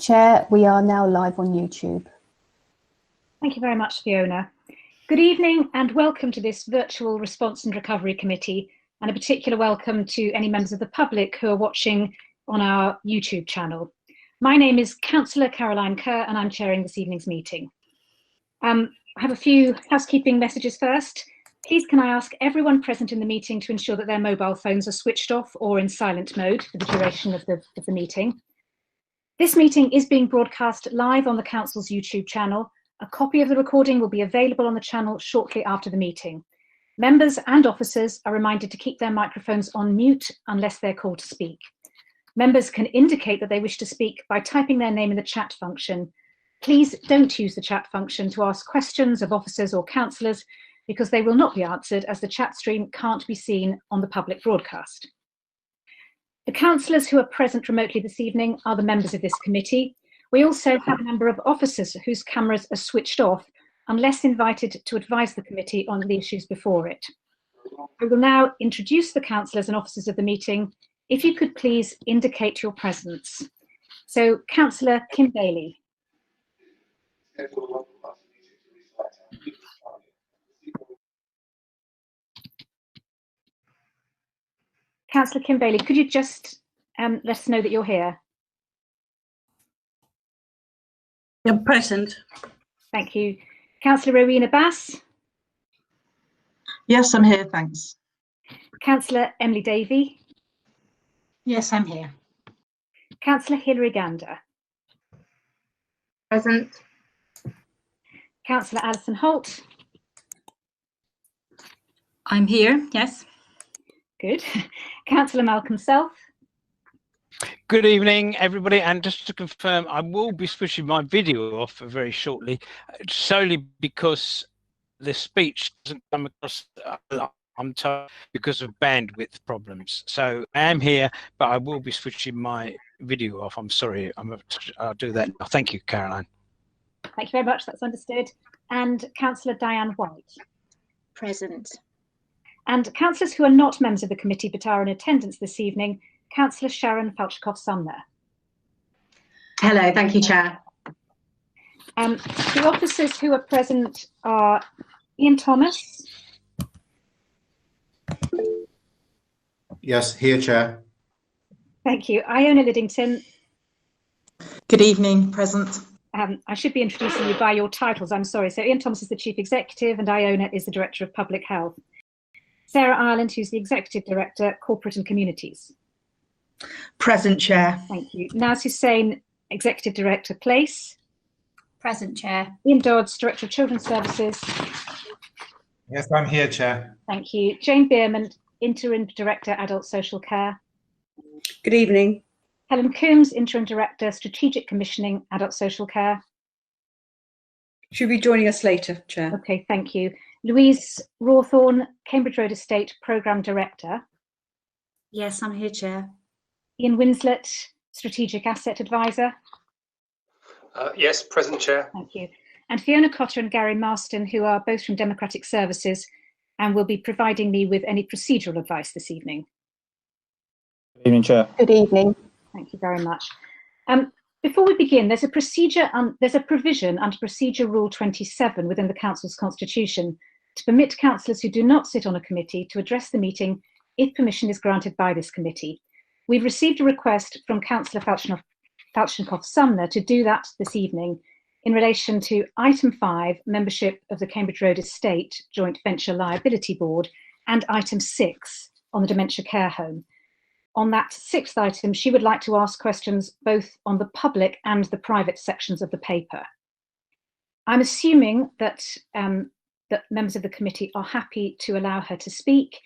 Chair, we are now live on YouTube. Thank you very much, Fiona. Good evening and welcome to this virtual Response and Recovery Committee, and a particular welcome to any members of the public who are watching on our YouTube channel. My name is Councillor Caroline Kerr and I'm chairing this evening's meeting. I have a few housekeeping messages first. Please can I ask everyone present in the meeting to ensure that their mobile phones are switched off or in silent mode for the duration of the meeting. This meeting is being broadcast live on the Council's YouTube channel. A copy of the recording will be available on the channel shortly after the meeting. Members and officers are reminded to keep their microphones on mute unless they're called to speak. Members can indicate that they wish to speak by typing their name in the chat function. Please don't use the chat function to ask questions of officers or councillors because they will not be answered as the chat stream can't be seen on the public broadcast. The councillors who are present remotely this evening are the members of this committee. We also have a number of officers whose cameras are switched off unless invited to advise the committee on the issues before it. I will now introduce the councillors and officers of the meeting. If you could please indicate your presence. So, Councillor Kim Bailey. Councillor Kim Bailey, could you just let us know that you're here? I'm present. Thank you. Councillor Rowena Bass. Yes, I'm here, thanks. Councillor Emily Davey. Yes, I'm here. Councillor Hilary Gander. Present. Councillor Alison Holt. I'm here, yes. Good. Councillor Malcolm Self. Good evening, everybody. And just to confirm, I will be switching my video off very shortly, solely because the speech doesn't come across, I'm told, because of bandwidth problems. So I am here, but I will be switching my video off. I'm sorry. I'll do that now. Thank you, Caroline. Thank you very much. That's understood. And Councillor Diane White. Present. And councillors who are not members of the committee but are in attendance this evening, Councillor Sharon Falchikoff-Sumner. Hello, thank you, Chair. The officers who are present are Ian Thomas. Yes, here, Chair. Thank you. Iona Liddington. Good evening, present. I should be introducing you by your titles, I'm sorry. So Ian Thomas is the Chief Executive and Iona is the Director of Public Health. Sarah Ireland, who's the Executive Director, Corporate and Communities. Present, Chair. Thank you. Naz Hussain, Executive Director, Place. Present, Chair. Ian Dodds, Director of Children's Services. Yes, I'm here, Chair. Thank you. Jane Bierman, Interim Director, Adult Social Care. Good evening. Helen Coombs, Interim Director, Strategic Commissioning, Adult Social Care. She'll be joining us later, Chair. Okay, thank you. Louise Rawthorne, Cambridge Road Estate Programme Director. Yes, I'm here, Chair. Ian Winslet, Strategic Asset Advisor. Yes, present, Chair. Thank you. And Fiona Cotter and Gary Marston, who are both from Democratic Services and will be providing me with any procedural advice this evening. Good evening, Chair. Good evening. Thank you very much. Before we begin, there's a provision under Procedure Rule 27 within the Council's constitution to permit councillors who do not sit on a committee to address the meeting if permission is granted by this committee. We've received a request from Councillor Falchikoff-Sumner to do that this evening in relation to Item 5, membership of the Cambridge Road Estate Joint Venture Liability Board, and Item 6 on the Dementia Care Home. On that sixth item, she would like to ask questions both on the public and the private sections of the paper. I'm assuming that, that members of the committee are happy to allow her to speak.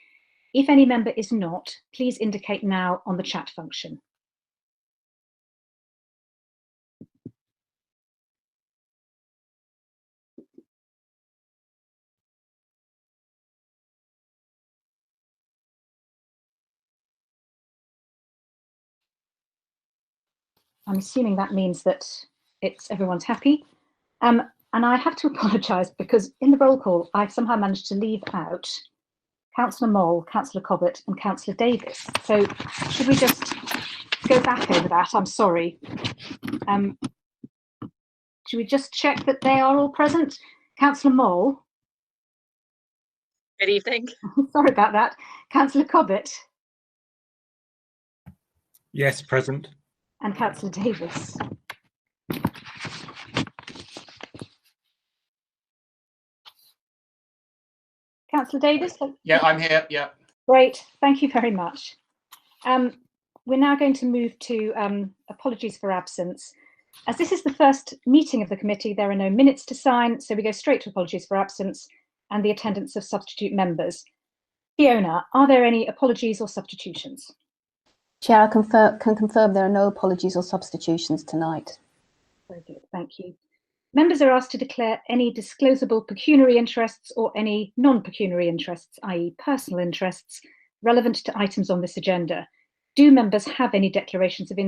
If any member is not, please indicate now on the chat function. I'm assuming that means that everyone's happy. And I have to apologise because in the roll call, I've somehow managed to leave out Councillor Moll, Councillor Cobbett and Councillor Davis. So should we just go back over that. I'm sorry. Should we just check that they are all present? Councillor Mole. Good evening. Sorry about that. Councillor Cobbett. Yes, present. And Councillor Davis. Councillor Davis? Yeah, I'm here. Yeah. Great. Thank you very much. We're now going to move to apologies for absence. As this is the first meeting of the committee, there are no minutes to sign, so we go straight to apologies for absence and the attendance of substitute members. Fiona, are there any apologies or substitutions? Chair, I can confirm there are no apologies or substitutions tonight. Very good, thank you. Members are asked to declare any disclosable pecuniary interests or any non-pecuniary interests, i.e. personal interests, relevant to items on this agenda. Do members have any declarations of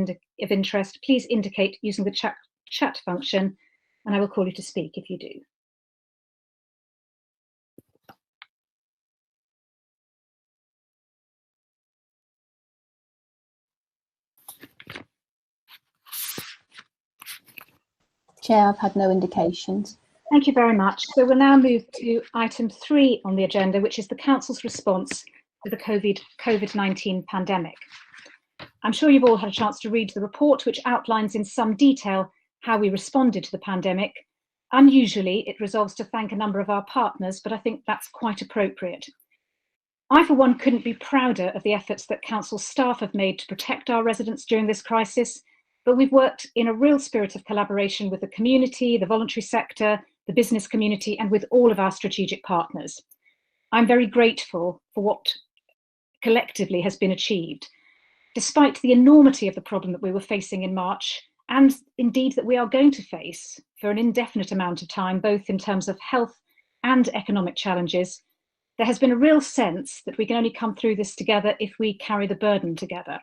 interest? Please indicate using the chat function, and I will call you to speak if you do. Chair, I've had no indications. Thank you very much. So we'll now move to item 3 on the agenda, which is the Council's response to the COVID-19 pandemic. I'm sure you've all had a chance to read the report, which outlines in some detail how we responded to the pandemic. Unusually, it resolves to thank a number of our partners, but I think that's quite appropriate. I, for one, couldn't be prouder of the efforts that Council staff have made to protect our residents during this crisis, but we've worked in a real spirit of collaboration with the community, the voluntary sector, the business community, and with all of our strategic partners. I'm very grateful for what collectively has been achieved. Despite the enormity of the problem that we were facing in March, and indeed that we are going to face for an indefinite amount of time, both in terms of health and economic challenges, there has been a real sense that we can only come through this together if we carry the burden together.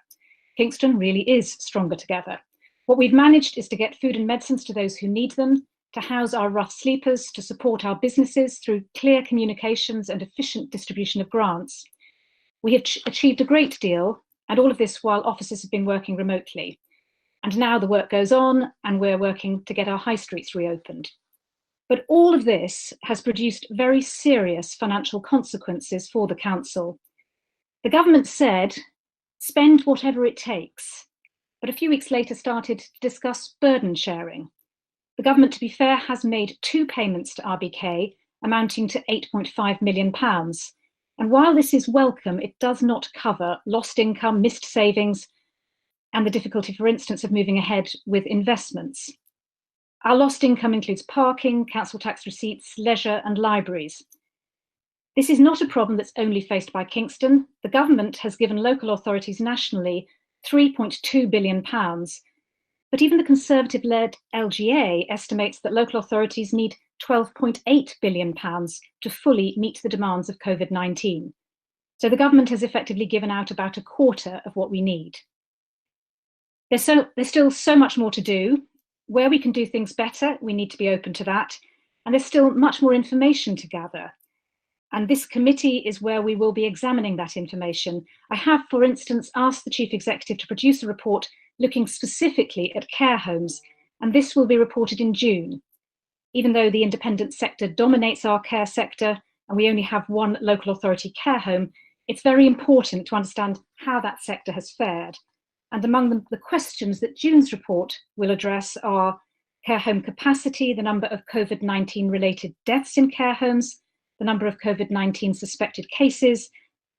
Kingston really is stronger together. What we've managed is to get food and medicines to those who need them, to house our rough sleepers, to support our businesses through clear communications and efficient distribution of grants. We have achieved a great deal, and all of this while officers have been working remotely. And now the work goes on, and we're working to get our high streets reopened. But all of this has produced very serious financial consequences for the council. The government said, spend whatever it takes, but a few weeks later started to discuss burden sharing. The government, to be fair, has made 2 payments to RBK amounting to £8.5 million. And while this is welcome, it does not cover lost income, missed savings, and the difficulty, for instance, of moving ahead with investments. Our lost income includes parking, council tax receipts, leisure, and libraries. This is not a problem that's only faced by Kingston. The government has given local authorities nationally £3.2 billion, but even the Conservative-led LGA estimates that local authorities need £12.8 billion to fully meet the demands of COVID-19. So the government has effectively given out about a quarter of what we need. There's still so much more to do. Where we can do things better, we need to be open to that. And there's still much more information to gather. And this committee is where we will be examining that information. I have, for instance, asked the Chief Executive to produce a report looking specifically at care homes, and this will be reported in June. Even though the independent sector dominates our care sector and we only have 1 local authority care home, it's very important to understand how that sector has fared. And among the questions that June's report will address are care home capacity, the number of COVID-19 related deaths in care homes, the number of COVID-19 suspected cases,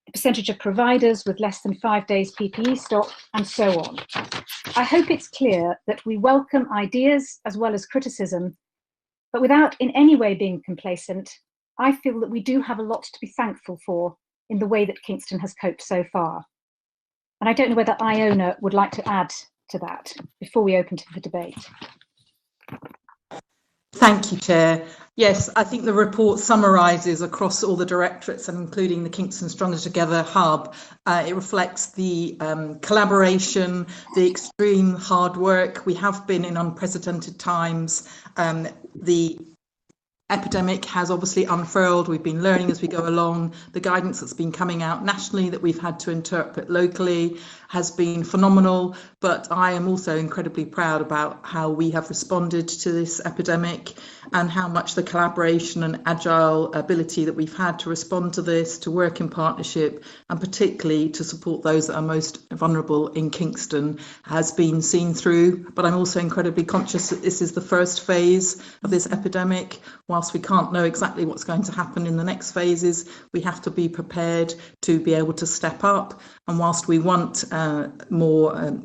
the percentage of providers with less than 5 days PPE stock, and so on. I hope it's clear that we welcome ideas as well as criticism, but without in any way being complacent, I feel that we do have a lot to be thankful for in the way that Kingston has coped so far. And I don't know whether Iona would like to add to that before we open to the debate. Thank you, Chair. Yes, I think the report summarises across all the directorates and including the Kingston Stronger Together hub. It reflects the collaboration, the extreme hard work. We have been in unprecedented times. The epidemic has obviously unfurled. We've been learning as we go along, the guidance that's been coming out nationally that we've had to interpret locally. has been phenomenal, but I am also incredibly proud about how we have responded to this epidemic and how much the collaboration and agile ability that we've had to respond to this, to work in partnership, and particularly to support those that are most vulnerable in Kingston has been seen through. But I'm also incredibly conscious that this is the first phase of this epidemic. Whilst we can't know exactly what's going to happen in the next phases, we have to be prepared to be able to step up. And whilst we want more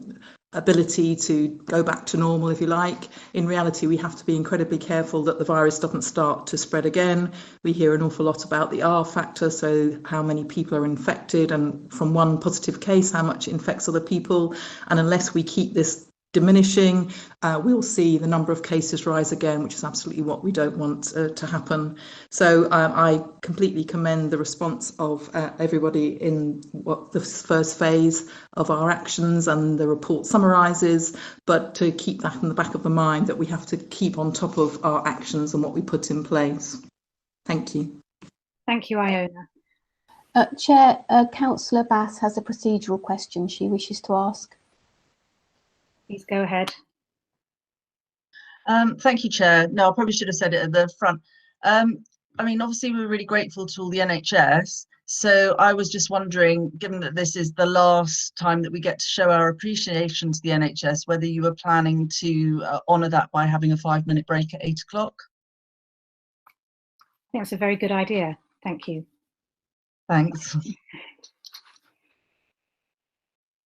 ability to go back to normal, if you like, in reality we have to be incredibly careful that the virus doesn't start to spread again. We hear an awful lot about the R factor, so how many people are infected, and from one positive case how much it infects other people, and unless we keep this diminishing, we'll see the number of cases rise again, which is absolutely what we don't want to happen. So I completely commend the response of everybody in what the first phase of our actions, and the report summarises, but to keep that in the back of the mind that we have to keep on top of our actions and what we put in place. Thank you. Thank you, Iona. Chair, Councillor Bass has a procedural question she wishes to ask. Please go ahead. Thank you, Chair. No, I probably should have said it at the front. I mean, obviously, we're really grateful to all the NHS. So I was just wondering, given that this is the last time that we get to show our appreciation to the NHS, whether you were planning to honour that by having a 5-minute break at 8 o'clock? I think that's a very good idea. Thank you. Thanks.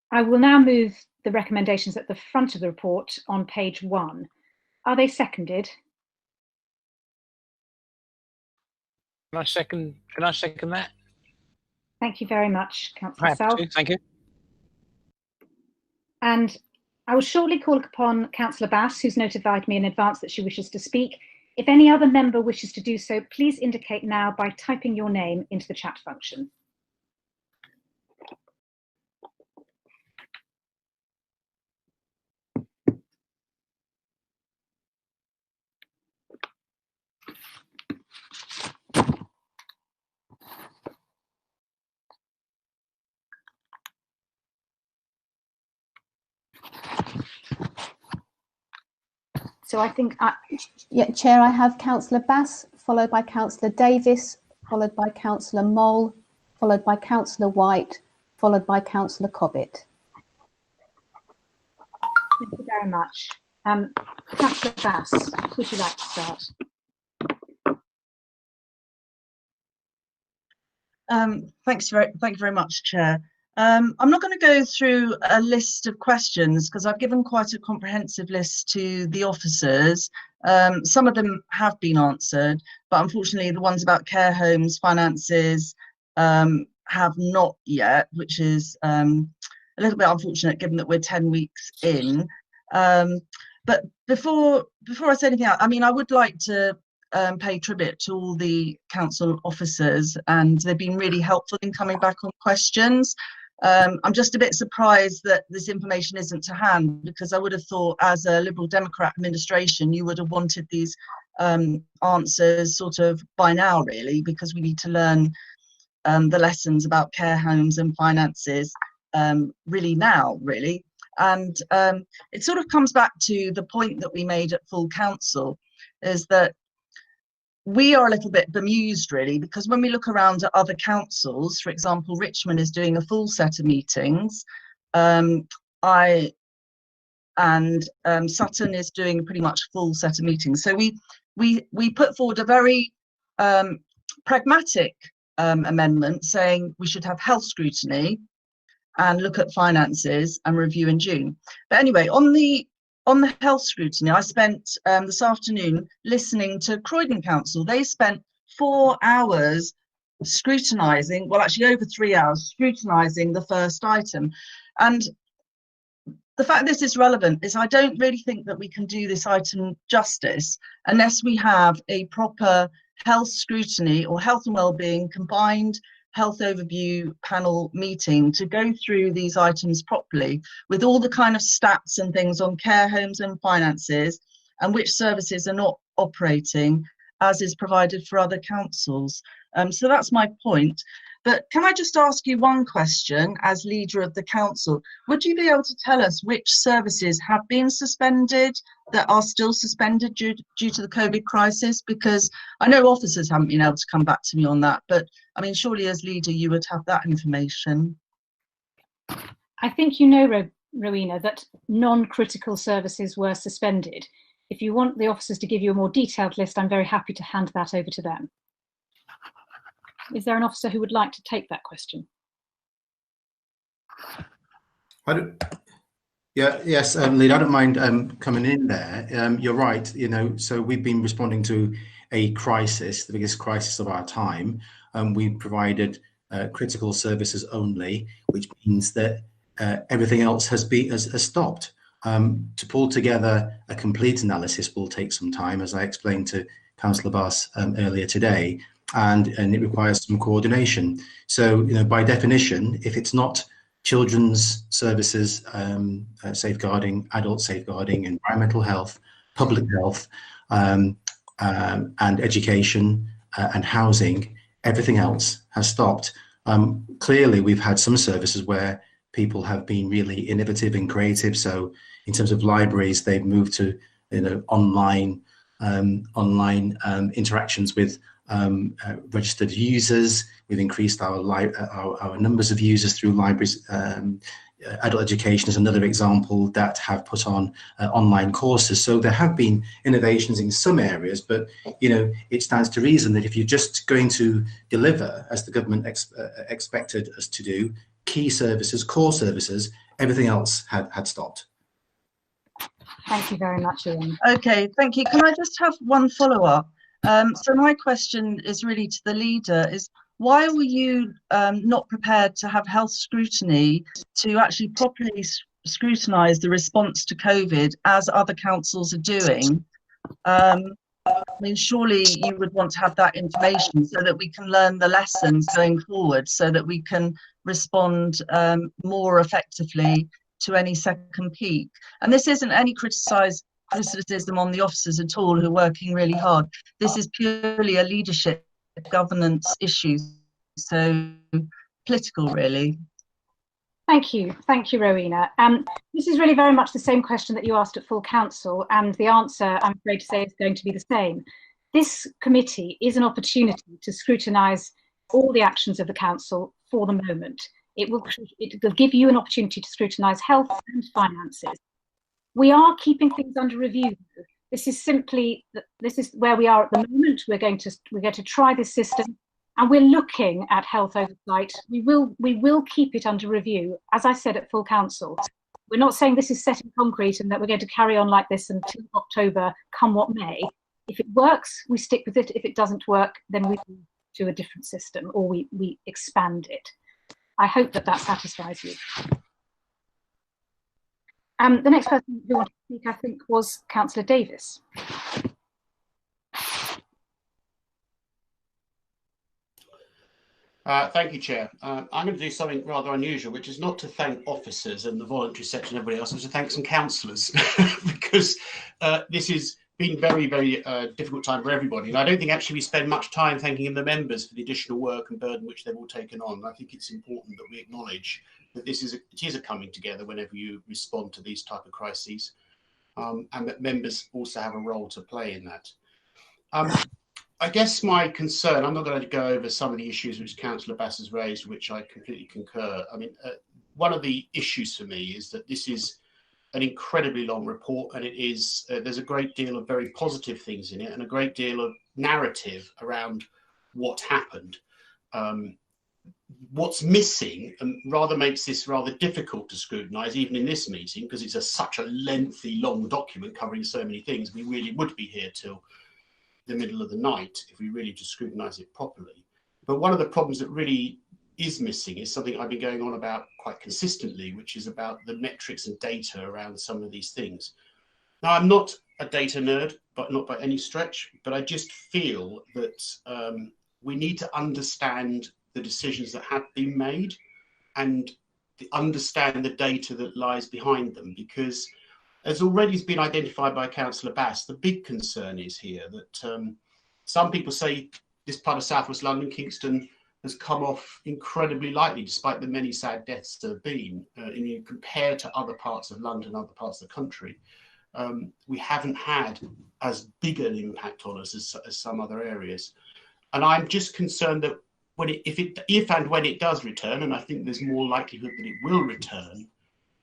I will now move the recommendations at the front of the report on page 1. Are they seconded? Can I second that? Thank you very much, Councillor Happy Self. to, thank you. And I will shortly call upon Councillor Bass, who's notified me in advance that she wishes to speak. If any other member wishes to do so, please indicate now by typing your name into the chat function. So I think, Yeah, Chair, I have Councillor Bass, followed by Councillor Davis, followed by Councillor Mole, followed by Councillor White, followed by Councillor Cobbett. thank you very much. Councillor Bass, would you like to start? Thank you very much, Chair. I'm not going to go through a list of questions because I've given quite a comprehensive list to the officers. Some of them have been answered, but unfortunately the ones about care homes, finances have not yet, which is a little bit unfortunate given that we're 10 weeks in. But before I say anything else, I mean, I would like to pay tribute to all the council officers, and they've been really helpful in coming back on questions. I'm just a bit surprised that this information isn't to hand, because I would have thought as a Liberal Democrat administration you would have wanted these answers sort of by now, really, because we need to learn the lessons about care homes and finances really now, really. And it sort of comes back to the point that we made at full council, is that we are a little bit bemused, really, because when we look around at other councils, for example, Richmond is doing a full set of meetings. Sutton is doing pretty much a full set of meetings. So we put forward a very pragmatic amendment saying we should have health scrutiny and look at finances and review in June. But anyway, on the health scrutiny, I spent this afternoon listening to Croydon Council. They spent 4 hours scrutinising, well, actually over 3 hours, scrutinising the first item. And the fact this is relevant is I don't really think that we can do this item justice unless we have a proper health scrutiny or health and wellbeing combined health overview panel meeting to go through these items properly with all the kind of stats and things on care homes and finances and which services are not operating as is provided for other councils. So that's my point. But can I just ask you one question as leader of the council? Would you be able to tell us which services have been suspended, that are still suspended due to the COVID crisis? Because I know officers haven't been able to come back to me on that, but I mean, surely as leader, you would have that information. I think you know, Rowena, that non-critical services were suspended. If you want the officers to give you a more detailed list, I'm very happy to hand that over to them. Is there an officer who would like to take that question? Yes, Lead, I don't mind coming in there. You're right, you know, so we've been responding to a crisis, the biggest crisis of our time. We provided critical services only, which means that everything else has stopped. To pull together a complete analysis will take some time, as I explained to Councillor Bass earlier today, and it requires some coordination. So, you know, by definition, if it's not children's services, safeguarding, adult safeguarding, environmental health, public health, and education and housing, everything else has stopped. Clearly, we've had some services where people have been really innovative and creative. So in terms of libraries, they've moved to, you know, online interactions with registered users. We've increased our numbers of users through libraries. Adult education is another example that have put on online courses. So there have been innovations in some areas, but you know, it stands to reason that if you're just going to deliver, as the government expected us to do, key services, core services, everything else had stopped. Thank you very much, Ian. Okay, thank you. Can I just have one follow-up? So my question is really to the leader, is why were you not prepared to have health scrutiny to actually properly scrutinise the response to COVID as other councils are doing? I mean, surely you would want to have that information so that we can learn the lessons going forward, so that we can respond more effectively to any second peak. And this isn't any criticism on the officers at all who are working really hard. This is purely a leadership governance issue, so political really. Thank you, Rowena. This is really very much the same question that you asked at full council, and the answer, I'm afraid to say, is going to be the same. This committee is an opportunity to scrutinise all the actions of the council for the moment. It will give you an opportunity to scrutinise health and finances. We are keeping things under review. This is where we are at the moment. We're going to try this system, and we're looking at health oversight. We will keep it under review. As I said at full council, we're not saying this is set in concrete and that we're going to carry on like this until October, come what may. If it works, we stick with it. If it doesn't work, then we move to a different system, or we expand it. I hope that satisfies you. The next person who wanted to speak, I think, was Councillor Davis. Thank you, Chair. I'm going to do something rather unusual, which is not to thank officers and the voluntary section and everybody else, but to thank some councillors, because this has been very, very difficult time for everybody. And I don't think actually we spend much time thanking the members for the additional work and burden which they've all taken on. I think it's important that we acknowledge that it is a coming together whenever you respond to these type of crises, and that members also have a role to play in that. I guess my concern, I'm not going to go over some of the issues which Councillor Bass has raised, which I completely concur. I mean, one of the issues for me is that this is an incredibly long report, and it is there's a great deal of very positive things in it and a great deal of narrative around what happened. What's missing and rather makes this rather difficult to scrutinise, even in this meeting, because it's such a lengthy, long document covering so many things. We really would be here till the middle of the night if we really just scrutinise it properly. But one of the problems that really is missing is something I've been going on about quite consistently, which is about the metrics and data around some of these things. Now, I'm not a data nerd, but not by any stretch, but I just feel that we need to understand the decisions that have been made and understand the data that lies behind them, because as already has been identified by Councillor Bass, the big concern is here that some people say this part of South West London, Kingston, has come off incredibly lightly, despite the many sad deaths there have been. Compared to other parts of London, other parts of the country, we haven't had as big an impact on us as some other areas. And I'm just concerned that if and when it does return, and I think there's more likelihood that it will return,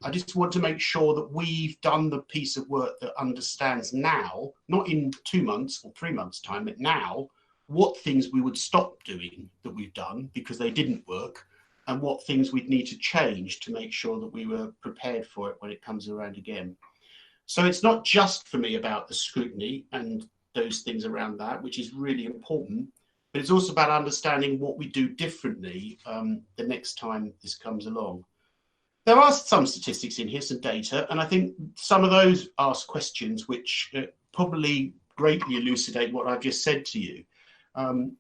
I just want to make sure that we've done the piece of work that understands now, not in 2 months or 3 months' time, but now, what things we would stop doing that we've done because they didn't work, and what things we'd need to change to make sure that we were prepared for it when it comes around again. So it's not just for me about the scrutiny and those things around that, which is really important, but it's also about understanding what we do differently the next time this comes along. There are some statistics in here, some data, and I think some of those ask questions which probably greatly elucidate what I've just said to you.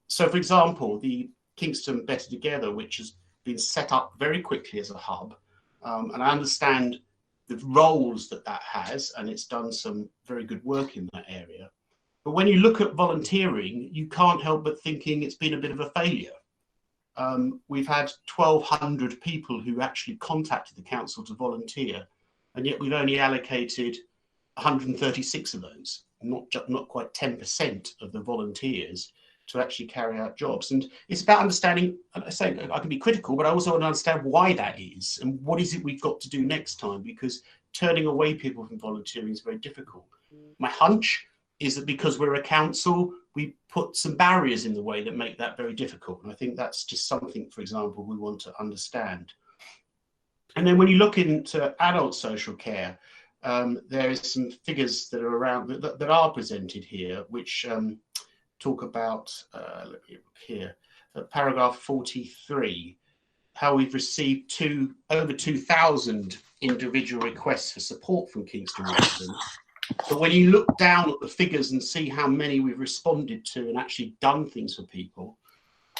So, for example, the Kingston Better Together, which has been set up very quickly as a hub, and I understand the roles that has, and it's done some very good work in that area. But when you look at volunteering, you can't help but thinking it's been a bit of a failure. We've had 1,200 people who actually contacted the council to volunteer, and yet we've only allocated 136 of those, not quite 10% of the volunteers to actually carry out jobs. And it's about understanding, and I say I can be critical, but I also want to understand why that is and what is it we've got to do next time, because turning away people from volunteering is very difficult. My hunch is that because we're a council, we put some barriers in the way that make that very difficult. And I think that's just something, for example, we want to understand. And then when you look into adult social care, there is some figures that are around that are presented here, which talk about, let me look here, paragraph 43, how we've received over 2,000 individual requests for support from Kingston residents. But when you look down at the figures and see how many we've responded to and actually done things for people,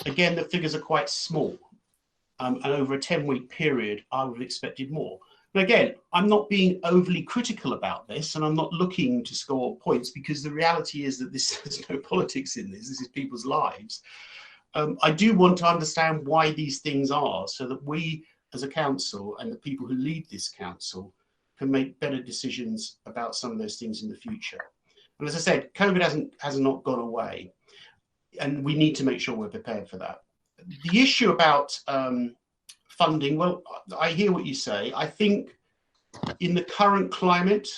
again, the figures are quite small. And over a 10-week period, I would have expected more. But again, I'm not being overly critical about this, and I'm not looking to score points, because the reality is that there's no politics in this. This is people's lives. I do want to understand why these things are, so that we as a council and the people who lead this council can make better decisions about some of those things in the future. And as I said, COVID has not gone away, and we need to make sure we're prepared for that. The issue about funding, well, I hear what you say. I think in the current climate,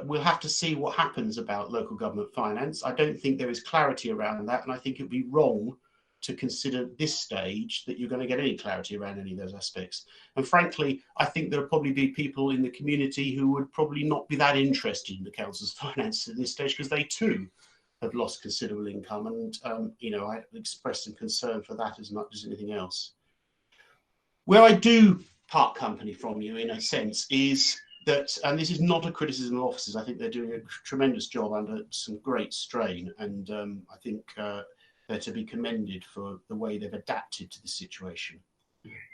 we'll have to see what happens about local government finance. I don't think there is clarity around that, and I think it would be wrong to consider this stage that you're going to get any clarity around any of those aspects. And frankly, I think there'll probably be people in the community who would probably not be that interested in the council's finance at this stage, because they too have lost considerable income. And, I express some concern for that as much as anything else. Where I do part company from you, in a sense, is that, and this is not a criticism of officers, I think they're doing a tremendous job under some great strain, and I think they're to be commended for the way they've adapted to the situation.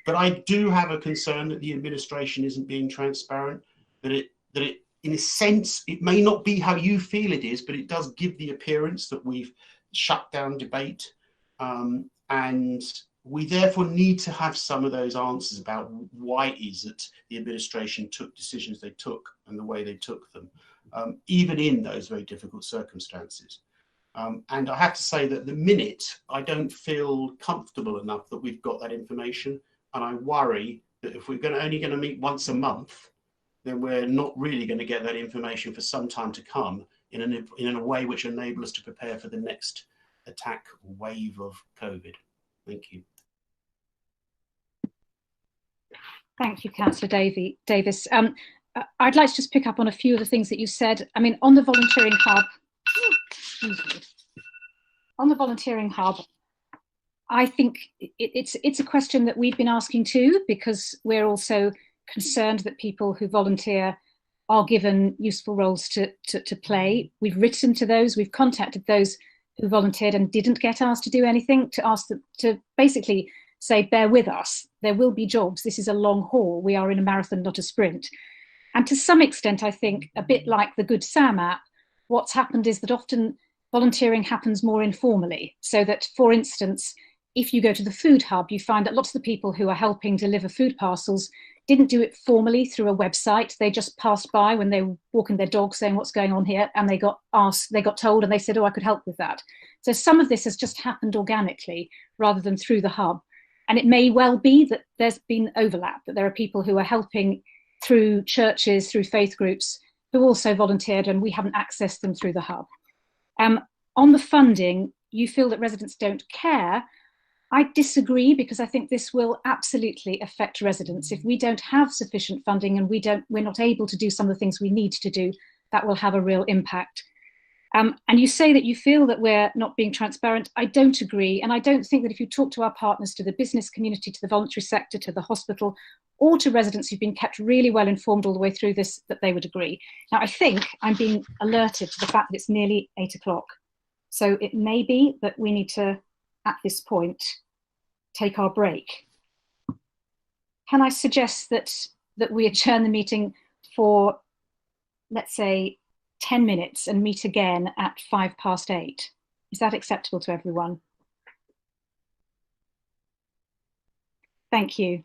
But I do have a concern that the administration isn't being transparent, that it in a sense, it may not be how you feel it is, but it does give the appearance that we've shut down debate. And we therefore need to have some of those answers about why it is that the administration took decisions they took and the way they took them, even in those very difficult circumstances. And I have to say that the minute I don't feel comfortable enough that we've got that information, and I worry that if we're only going to meet once a month, then we're not really going to get that information for some time to come in a way which enables us to prepare for the next attack or wave of COVID. Thank you. Thank you, Councillor Davis. I'd like to just pick up on a few of the things that you said. I mean, on the volunteering hub, I think it's a question that we've been asking too, because we're also concerned that people who volunteer are given useful roles to play. We've written to those, we've contacted those who volunteered and didn't get asked to do anything, to ask them to basically say, bear with us, there will be jobs, this is a long haul, we are in a marathon, not a sprint. And to some extent, I think, a bit like the Good Sam app, what's happened is that often volunteering happens more informally, so that, for instance, if you go to the food hub, you find that lots of the people who are helping deliver food parcels didn't do it formally through a website. They just passed by when they were walking their dog saying, what's going on here? And they got asked, they got told, and they said, oh, I could help with that. So some of this has just happened organically rather than through the hub. And it may well be that there's been overlap, that there are people who are helping through churches, through faith groups, who also volunteered, and we haven't accessed them through the hub. On the funding, you feel that residents don't care. I disagree, because I think this will absolutely affect residents. If we don't have sufficient funding and we're not able to do some of the things we need to do, that will have a real impact. And you say that you feel that we're not being transparent. I don't agree. And I don't think that if you talk to our partners, to the business community, to the voluntary sector, to the hospital, or to residents who've been kept really well informed all the way through this, that they would agree. Now, I think I'm being alerted to the fact that it's nearly 8 o'clock. So it may be that we need to, at this point, take our break. Can I suggest that we adjourn the meeting for, let's say, 10 minutes and meet again at 8:05? Is that acceptable to everyone? Thank you.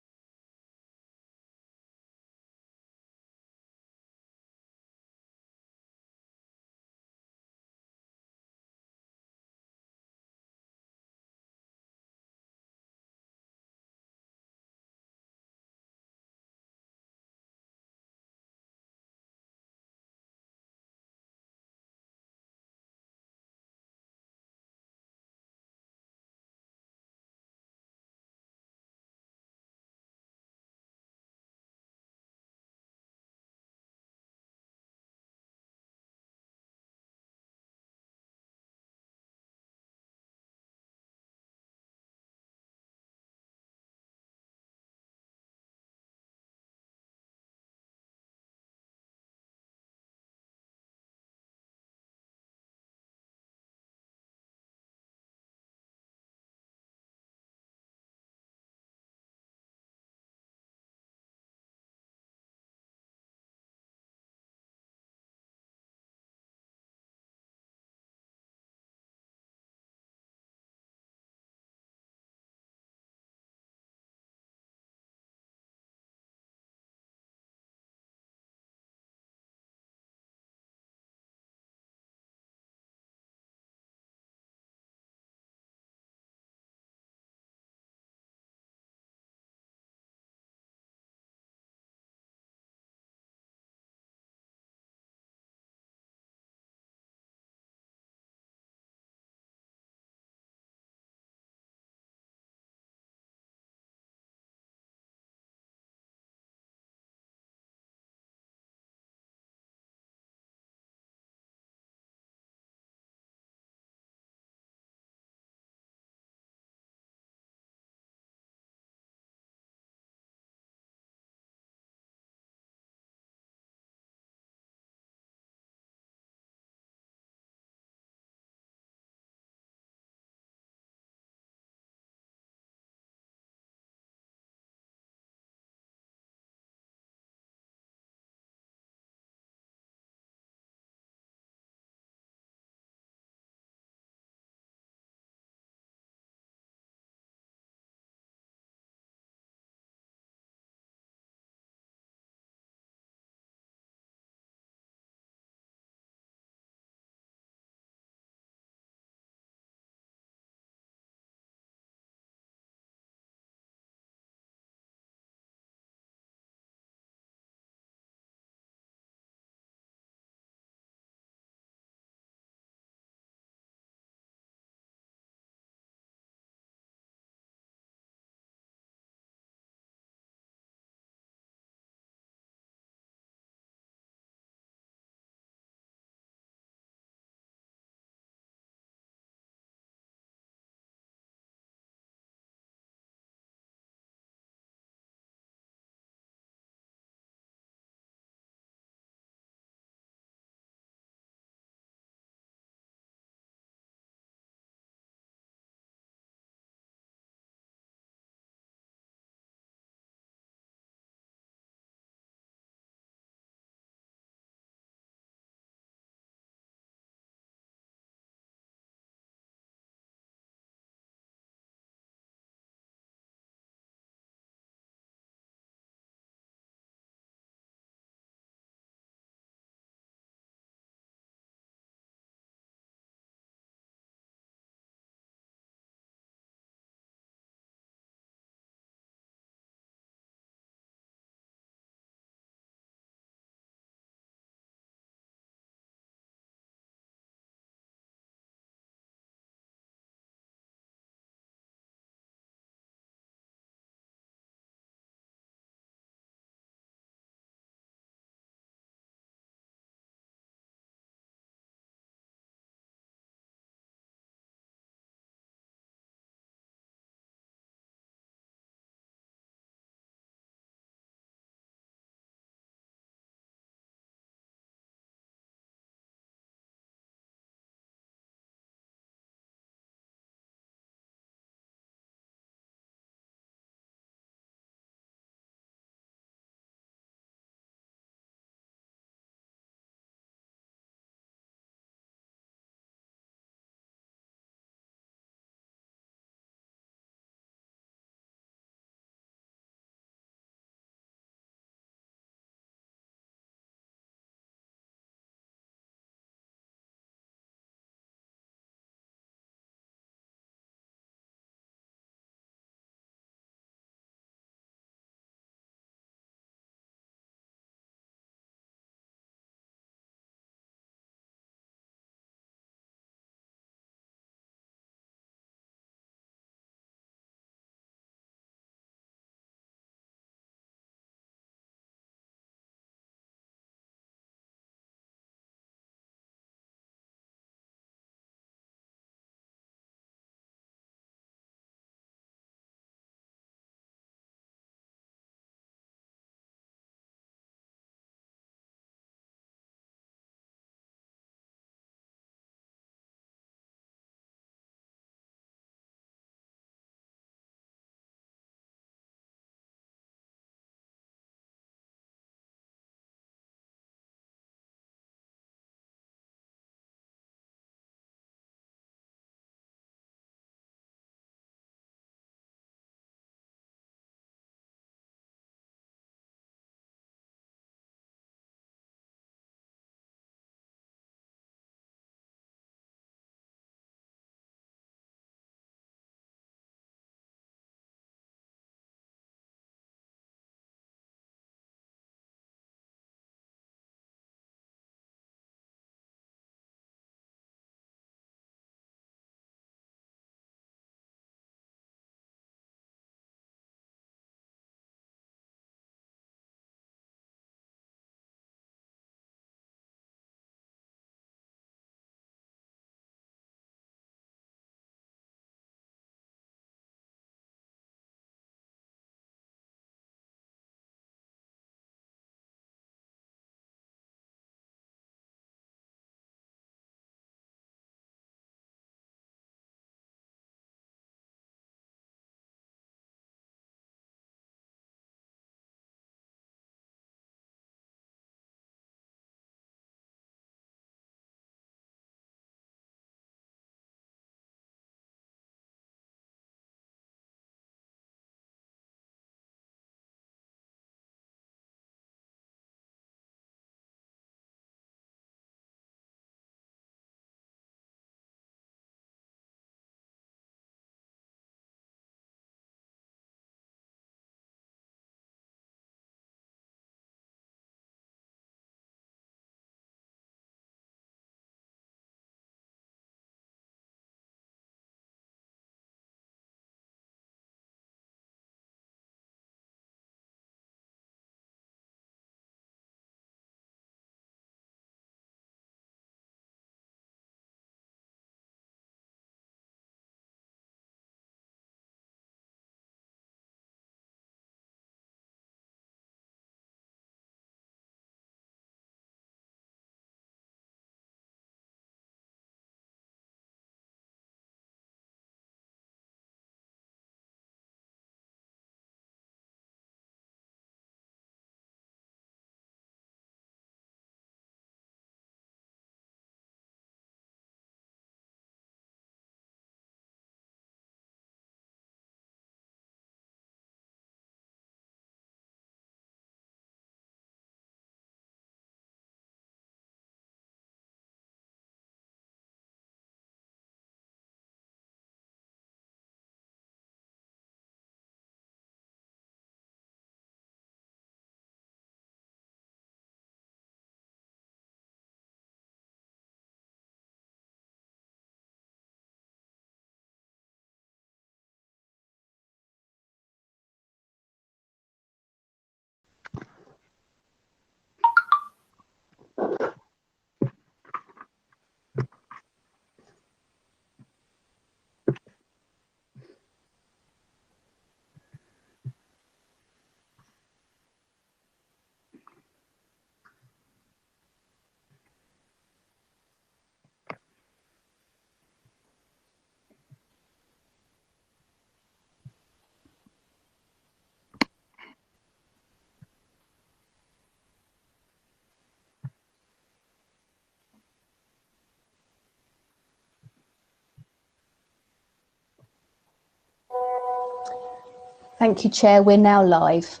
Thank you, Chair. We're now live.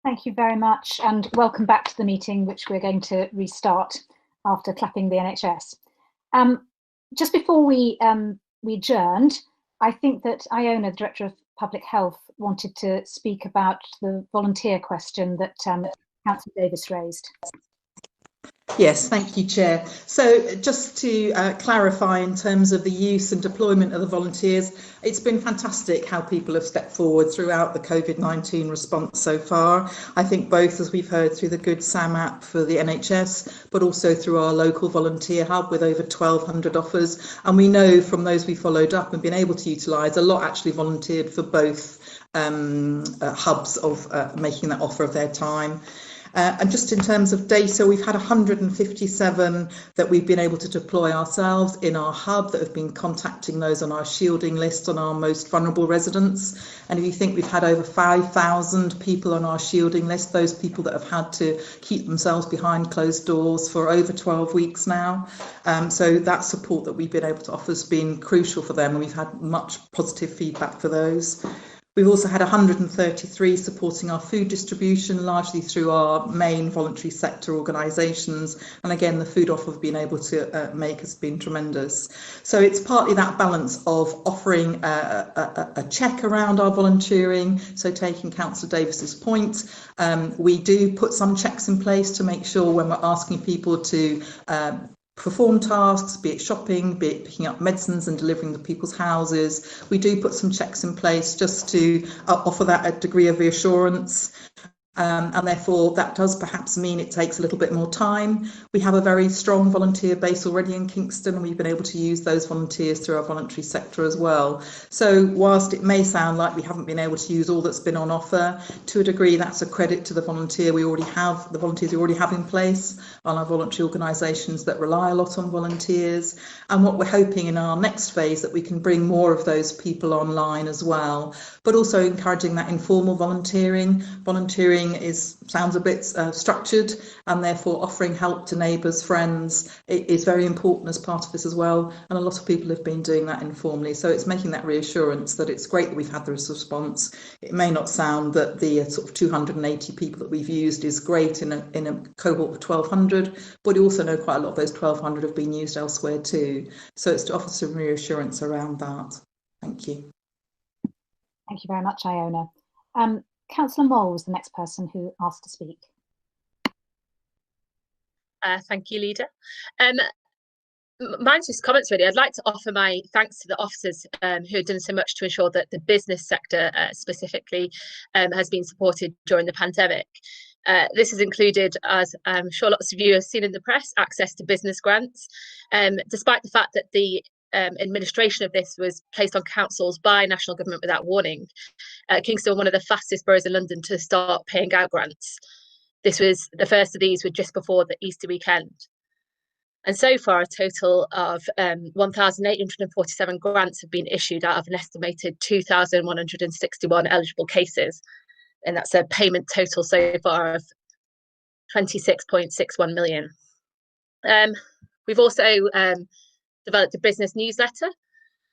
Thank you very much, and welcome back to the meeting, which we're going to restart after clapping the NHS. Just before we adjourned, I think that Iona, the Director of Public Health, wanted to speak about the volunteer question that Councillor Davis raised. Yes, thank you, Chair. So just to clarify in terms of the use and deployment of the volunteers, it's been fantastic how people have stepped forward throughout the COVID-19 response so far. I think both, as we've heard, through the Good Sam app for the NHS, but also through our local volunteer hub with over 1,200 offers. And we know from those we followed up and been able to utilise, a lot actually volunteered for both hubs of making that offer of their time. And just in terms of data, we've had 157 that we've been able to deploy ourselves in our hub that have been contacting those on our shielding list on our most vulnerable residents. And if you think we've had over 5,000 people on our shielding list, those people that have had to keep themselves behind closed doors for over 12 weeks now. So that support that we've been able to offer has been crucial for them, and we've had much positive feedback for those. We've also had 133 supporting our food distribution, largely through our main voluntary sector organisations. And again, the food offer we've been able to make has been tremendous. So it's partly that balance of offering a check around our volunteering. So taking Councillor Davis's point, we do put some checks in place to make sure when we're asking people to perform tasks, be it shopping, be it picking up medicines and delivering to people's houses. We do put some checks in place just to offer that a degree of reassurance. And therefore that does perhaps mean it takes a little bit more time. We have a very strong volunteer base already in Kingston, and we've been able to use those volunteers through our voluntary sector as well. So whilst it may sound like we haven't been able to use all that's been on offer, to a degree that's a credit to the volunteers we already have in place on our voluntary organisations that rely a lot on volunteers. And what we're hoping in our next phase that we can bring more of those people online as well, but also encouraging that informal volunteering. Volunteering sounds a bit structured, and therefore offering help to neighbours, friends is very important as part of this as well. And a lot of people have been doing that informally. So it's making that reassurance that it's great that we've had this response. It may not sound that the sort of 280 people that we've used is great in a cohort of 1,200, but you also know quite a lot of those 1,200 have been used elsewhere too. So it's to offer some reassurance around that. Thank you. Thank you very much, Iona. Councillor Mole was the next person who asked to speak. Thank you, Leader. Mine's just comments really. I'd like to offer my thanks to the officers who have done so much to ensure that the business sector specifically has been supported during the pandemic. This has included, as I'm sure lots of you have seen in the press, access to business grants. Despite the fact that the administration of this was placed on councils by national government without warning, Kingston, one of the fastest boroughs in London to start paying out grants. This was the first of these, just before the Easter weekend. And so far, a total of 1,847 grants have been issued out of an estimated 2,161 eligible cases. And that's a payment total so far of 26.61 million. We've also developed a business newsletter.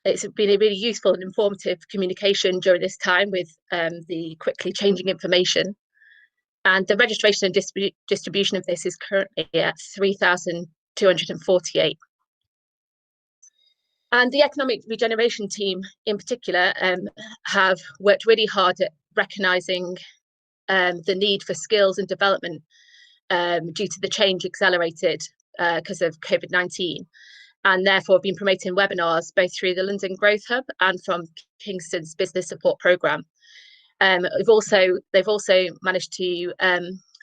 It's been a really useful and informative communication during this time with the quickly changing information. And the registration and distribution of this is currently at 3,248. And the Economic Regeneration team in particular have worked really hard at recognising the need for skills and development due to the change accelerated because of COVID-19. And therefore been promoting webinars both through the London Growth Hub and from Kingston's Business Support Programme. They've also managed to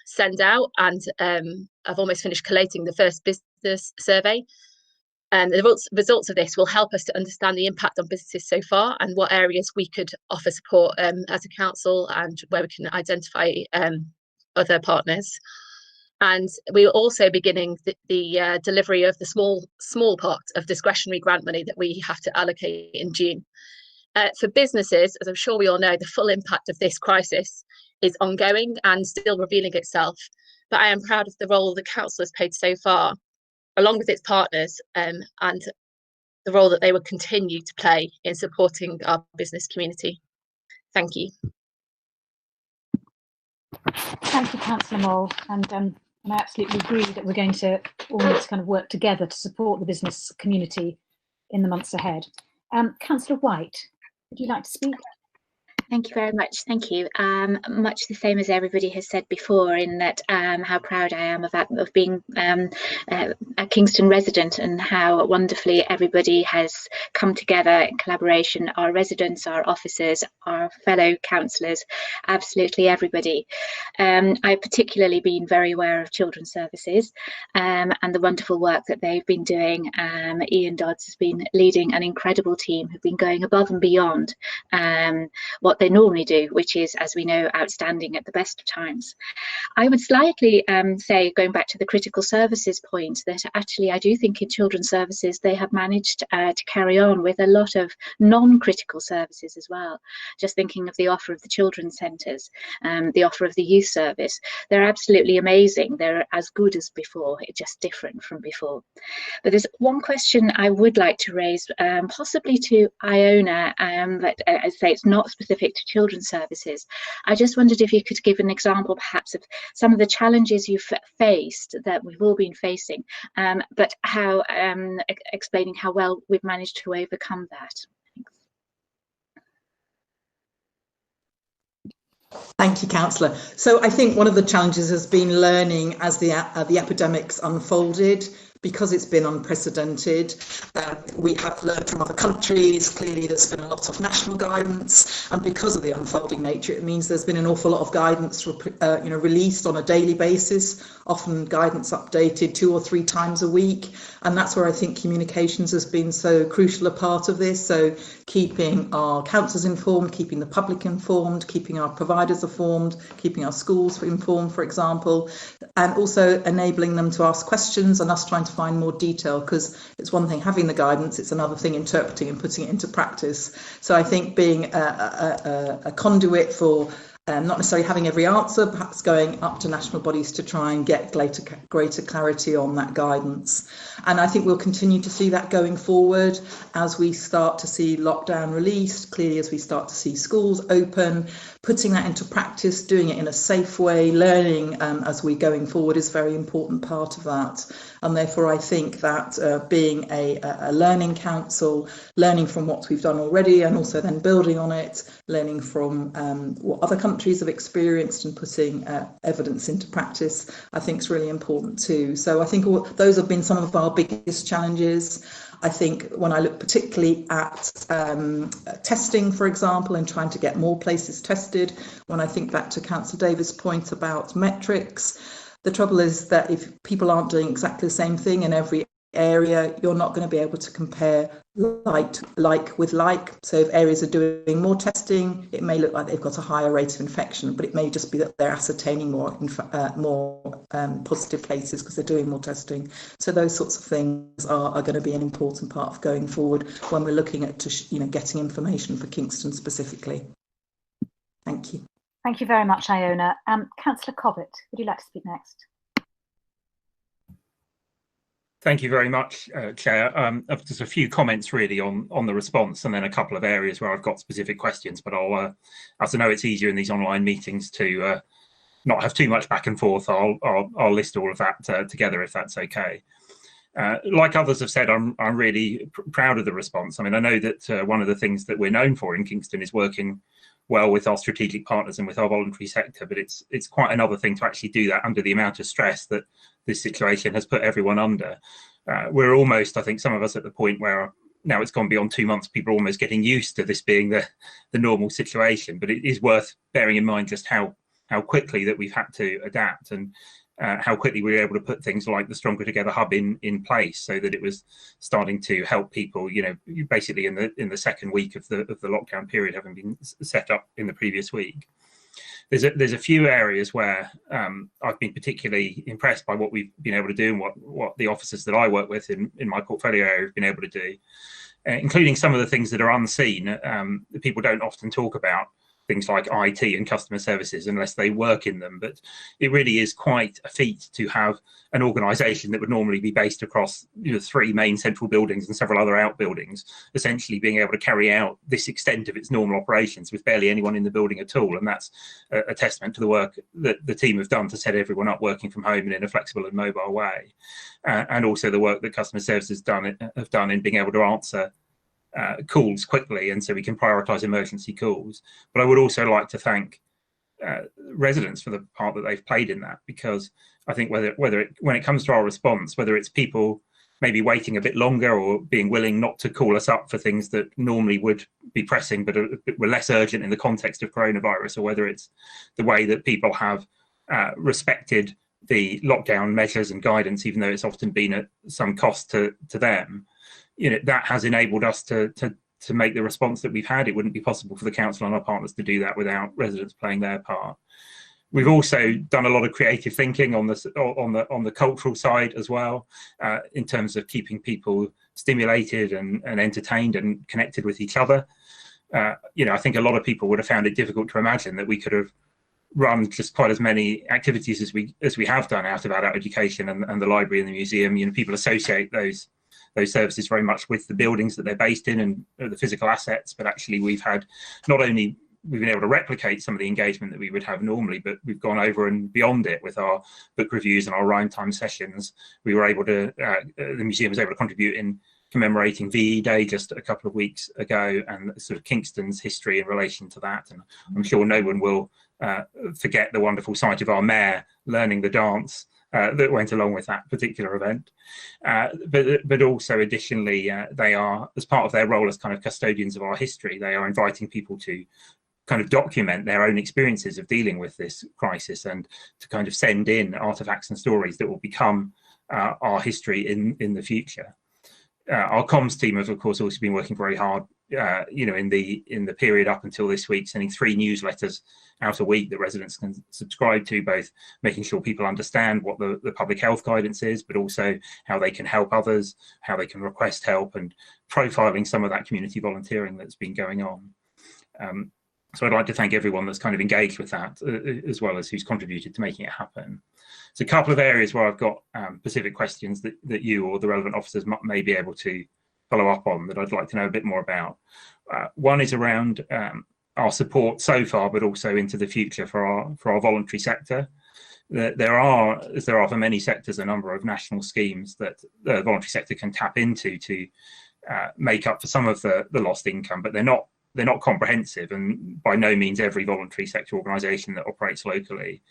send out, and I've almost finished collating the first business survey. And the results of this will help us to understand the impact on businesses so far and what areas we could offer support as a council and where we can identify other partners. And we're also beginning the delivery of the small part of discretionary grant money that we have to allocate in June. For businesses, as I'm sure we all know, the full impact of this crisis is ongoing and still revealing itself. But I am proud of the role the council has played so far, along with its partners, and the role that they will continue to play in supporting our business community. Thank you. Thank you, Councillor Mole, and I absolutely agree that we're going to all need to kind of work together to support the business community in the months ahead. Councillor White, would you like to speak? Thank you very much. Thank you. Much the same as everybody has said before, in that how proud I am of being a Kingston resident, and how wonderfully everybody has come together in collaboration. Our residents, our officers, our fellow councillors, absolutely everybody. I've particularly been very aware of children's services and the wonderful work that they've been doing. Ian Dodds has been leading an incredible team who've been going above and beyond what they normally do, which is, as we know, outstanding at the best of times. I would slightly say, going back to the critical services point, that actually I do think in children's services they have managed to carry on with a lot of non-critical services as well. Just thinking of the offer of the children's centres, the offer of the youth service, they're absolutely amazing. They're as good as before, it's just different from before. But there's one question I would like to raise, possibly to Iona, but I say it's not specific to children's services. I just wondered if you could give an example perhaps of some of the challenges you've faced, that we've all been facing, but how explaining how well we've managed to overcome that. Thank you, Councillor. So I think one of the challenges has been learning as the epidemic's unfolded, because it's been unprecedented. We have learned from other countries. Clearly there's been a lot of national guidance, and because of the unfolding nature, it means there's been an awful lot of guidance released on a daily basis, often guidance updated 2 or 3 times a week, and that's where I think communications has been so crucial a part of this. So keeping our councillors informed, keeping the public informed, keeping our providers informed, keeping our schools informed, for example, and also enabling them to ask questions and us trying to find more detail, because it's one thing having the guidance, it's another thing interpreting and putting it into practice. So I think being a conduit for not necessarily having every answer, perhaps going up to national bodies to try and get greater clarity on that guidance. And I think we'll continue to see that going forward as we start to see lockdown released, clearly as we start to see schools open, putting that into practice, doing it in a safe way, learning as we're going forward is a very important part of that. And therefore I think that being a learning council, learning from what we've done already and also then building on it, learning from what other countries have experienced and putting evidence into practice, I think is really important too. So I think those have been some of our biggest challenges. I think when I look particularly at testing, for example, and trying to get more places tested, when I think back to Councillor Davis' point about metrics, the trouble is that if people aren't doing exactly the same thing in every area, you're not going to be able to compare like with like. So if areas are doing more testing, it may look like they've got a higher rate of infection, but it may just be that they're ascertaining more positive cases because they're doing more testing. So those sorts of things are going to be an important part of going forward when we're looking at getting information for Kingston specifically. Thank you. Thank you very much, Iona. Councillor Cobbett, would you like to speak next? Thank you very much, Chair. Just a few comments really on the response, and then a couple of areas where I've got specific questions, but I'll, as I know it's easier in these online meetings to not have too much back and forth, I'll list all of that together if that's okay. Like others have said, I'm really proud of the response. I mean, I know that one of the things that we're known for in Kingston is working well with our strategic partners and with our voluntary sector, but it's quite another thing to actually do that under the amount of stress that this situation has put everyone under. We're almost, I think some of us at the point where now it's gone beyond 2 months, people are almost getting used to this being the normal situation, but it is worth bearing in mind just how quickly that we've had to adapt, and how quickly we were able to put things like the Stronger Together hub in place, so that it was starting to help people, basically in the second week of the lockdown period, having been set up in the previous week. There's a few areas where I've been particularly impressed by what we've been able to do and what the officers that I work with in my portfolio area have been able to do, including some of the things that are unseen, that people don't often talk about. things like IT and customer services unless they work in them. But it really is quite a feat to have an organisation that would normally be based across 3 main central buildings and several other outbuildings, essentially being able to carry out this extent of its normal operations with barely anyone in the building at all. And that's a testament to the work that the team have done to set everyone up working from home and in a flexible and mobile way, and also the work that customer services have done in being able to answer calls quickly, and so we can prioritise emergency calls. But I would also like to thank residents for the part that they've played in that, because I think when it comes to our response, whether it's people maybe waiting a bit longer or being willing not to call us up for things that normally would be pressing but were less urgent in the context of coronavirus, or whether it's the way that people have respected the lockdown measures and guidance, even though it's often been at some cost to them, that has enabled us to make the response that we've had. It wouldn't be possible for the council and our partners to do that without residents playing their part. We've also done a lot of creative thinking on the cultural side as well, in terms of keeping people stimulated and entertained and connected with each other. I think a lot of people would have found it difficult to imagine that we could have run just quite as many activities as we have done out of adult education and the library and the museum. People associate those services very much with the buildings that they're based in and the physical assets, but actually we've been able to replicate some of the engagement that we would have normally, but we've gone over and beyond it with our book reviews and our rhyme time sessions. We were able to, the museum was able to contribute in commemorating VE Day just a couple of weeks ago, and sort of Kingston's history in relation to that. And I'm sure no one will forget the wonderful sight of our mayor learning the dance that went along with that particular event. But also additionally, they are, as part of their role as kind of custodians of our history, they are inviting people to kind of document their own experiences of dealing with this crisis and to kind of send in artifacts and stories that will become our history in the future. Our comms team have, of course, also been working very hard, in the period up until this week, sending 3 newsletters out a week that residents can subscribe to, both making sure people understand what the public health guidance is, but also how they can help others, how they can request help, and profiling some of that community volunteering that's been going on. So I'd like to thank everyone that's kind of engaged with that, as well as who's contributed to making it happen. So a couple of areas where I've got specific questions that you or the relevant officers may be able to follow up on that I'd like to know a bit more about. One is around our support so far, but also into the future for our voluntary sector. There are, as there are for many sectors, a number of national schemes that the voluntary sector can tap into to make up for some of the lost income, but they're not comprehensive, and by no means every voluntary sector organisation that operates locally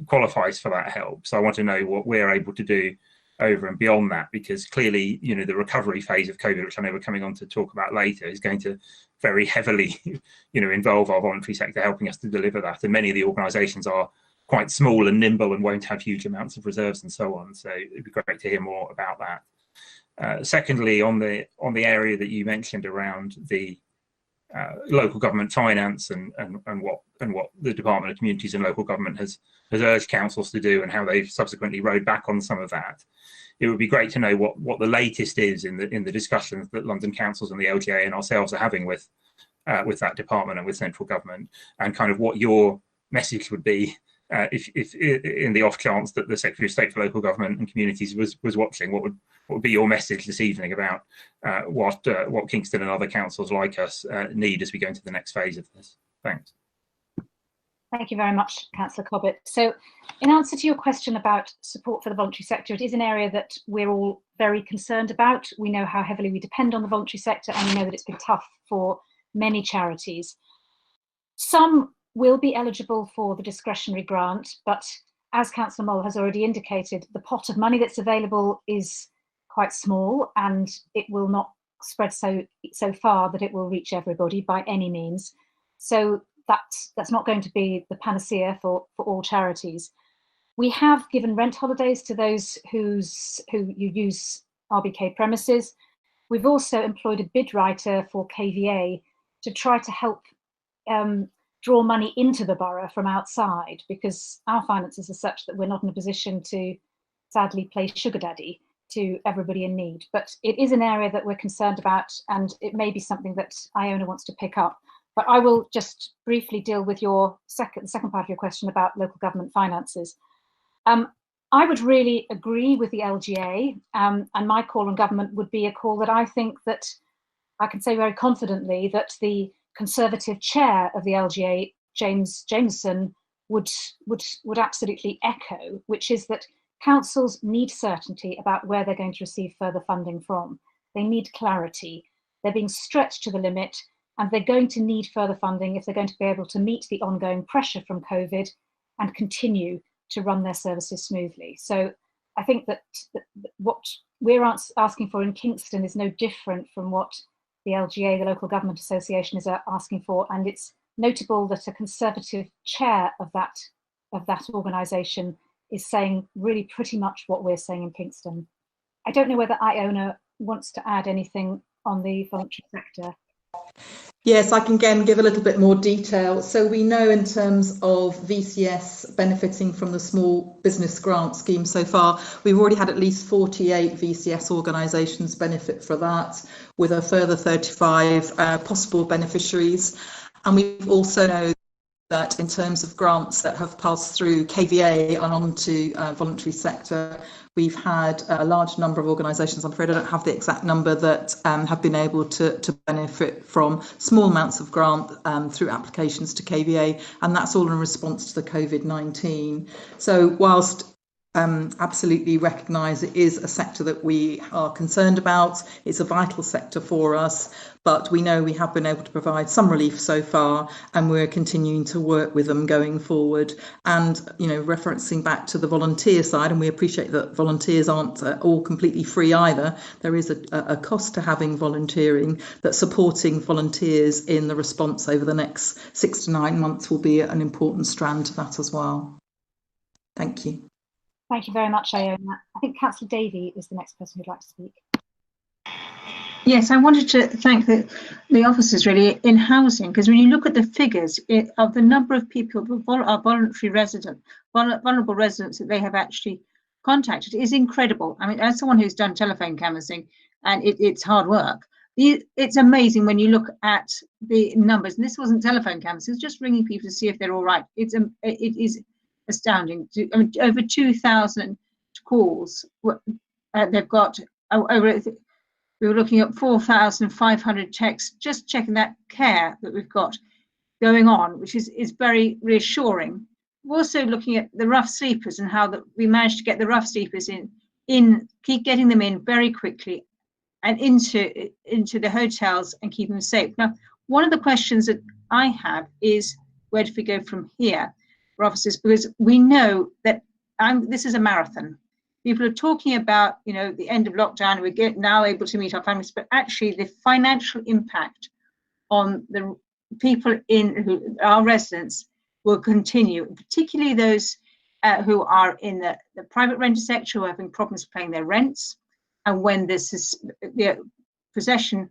qualifies for that help. So I want to know what we're able to do over and beyond that, because clearly, the recovery phase of COVID, which I know we're coming on to talk about later, is going to very heavily, involve our voluntary sector helping us to deliver that. And many of the organisations are quite small and nimble and won't have huge amounts of reserves and so on. So it'd be great to hear more about that. Secondly, on the area that you mentioned around the local government finance and what the Department of Communities and Local Government has urged councils to do, and how they've subsequently rode back on some of that. It would be great to know what the latest is in the discussions that London councils and the LGA and ourselves are having with that department and with central government, and kind of what your message would be if in the off chance that the Secretary of State for Local Government and Communities was watching. What would be your message this evening about what Kingston and other councils like us need as we go into the next phase of this? Thanks. Thank you very much, Councillor Cobbett. So in answer to your question about support for the voluntary sector, it is an area that we're all very concerned about. We know how heavily we depend on the voluntary sector, and we know that it's been tough for many charities. Some will be eligible for the discretionary grant, but as Councillor Mole has already indicated, the pot of money that's available is quite small, and it will not spread so far that it will reach everybody by any means. So that's not going to be the panacea for all charities. We have given rent holidays to those who use RBK premises. We've also employed a bid writer for KVA to try to help draw money into the borough from outside, because our finances are such that we're not in a position to sadly play sugar daddy to everybody in need. But it is an area that we're concerned about, and it may be something that Iona wants to pick up But I will just briefly deal with your second part of your question about local government finances. I would really agree with the LGA, and my call on government would be a call that I think that I can say very confidently that the Conservative chair of the LGA, James Jameson, would absolutely echo, which is that councils need certainty about where they're going to receive further funding from. They need clarity. They're being stretched to the limit, and they're going to need further funding if they're going to be able to meet the ongoing pressure from COVID and continue to run their services smoothly. So I think that what we're asking for in Kingston is no different from what the LGA, the Local Government Association, is asking for, and it's notable that a Conservative chair of that organisation is saying really pretty much what we're saying in Kingston. I don't know whether Iona wants to add anything on the voluntary sector. Yes, I can again give a little bit more detail. So we know in terms of VCS benefiting from the small business grant scheme so far, we've already had at least 48 VCS organisations benefit for that, with a further 35 possible beneficiaries. And we've also know that in terms of grants that have passed through KVA and onto voluntary sector, we've had a large number of organisations, I'm afraid I don't have the exact number, that have been able to benefit from small amounts of grant through applications to KVA, and that's all in response to the COVID-19. So whilst absolutely recognise it is a sector that we are concerned about, it's a vital sector for us, but we know we have been able to provide some relief so far, and we're continuing to work with them going forward. And, you know, referencing back to the volunteer side, and we appreciate that volunteers aren't all completely free either, there is a cost to having volunteering, that supporting volunteers in the response over the next 6 to 9 months will be an important strand to that as well. Thank you. Thank you very much, Iona. I think Councillor Davey is the next person who'd like to speak. Yes, I wanted to thank the officers really in housing, because when you look at the figures of the number of people, our voluntary vulnerable residents that they have actually contacted is incredible. I mean, as someone who's done telephone canvassing, and it's hard work, it's amazing when you look at the numbers. And this wasn't telephone canvassing, it's just ringing people to see if they're all right. It is astounding. I mean, over 2,000 calls. They've got over. We were looking at 4,500 texts, just checking that care that we've got going on, which is very reassuring. We're also looking at the rough sleepers and how we managed to get the rough sleepers keep getting them in very quickly and into the hotels and keep them safe. Now, one of the questions that I have is, where do we go from here for officers? Because we know that this is a marathon. People are talking about, you know, the end of lockdown, we're now able to meet our families, but actually the financial impact on the people our residents will continue, particularly those who are in the private renter sector, who are having problems paying their rents, and when the possession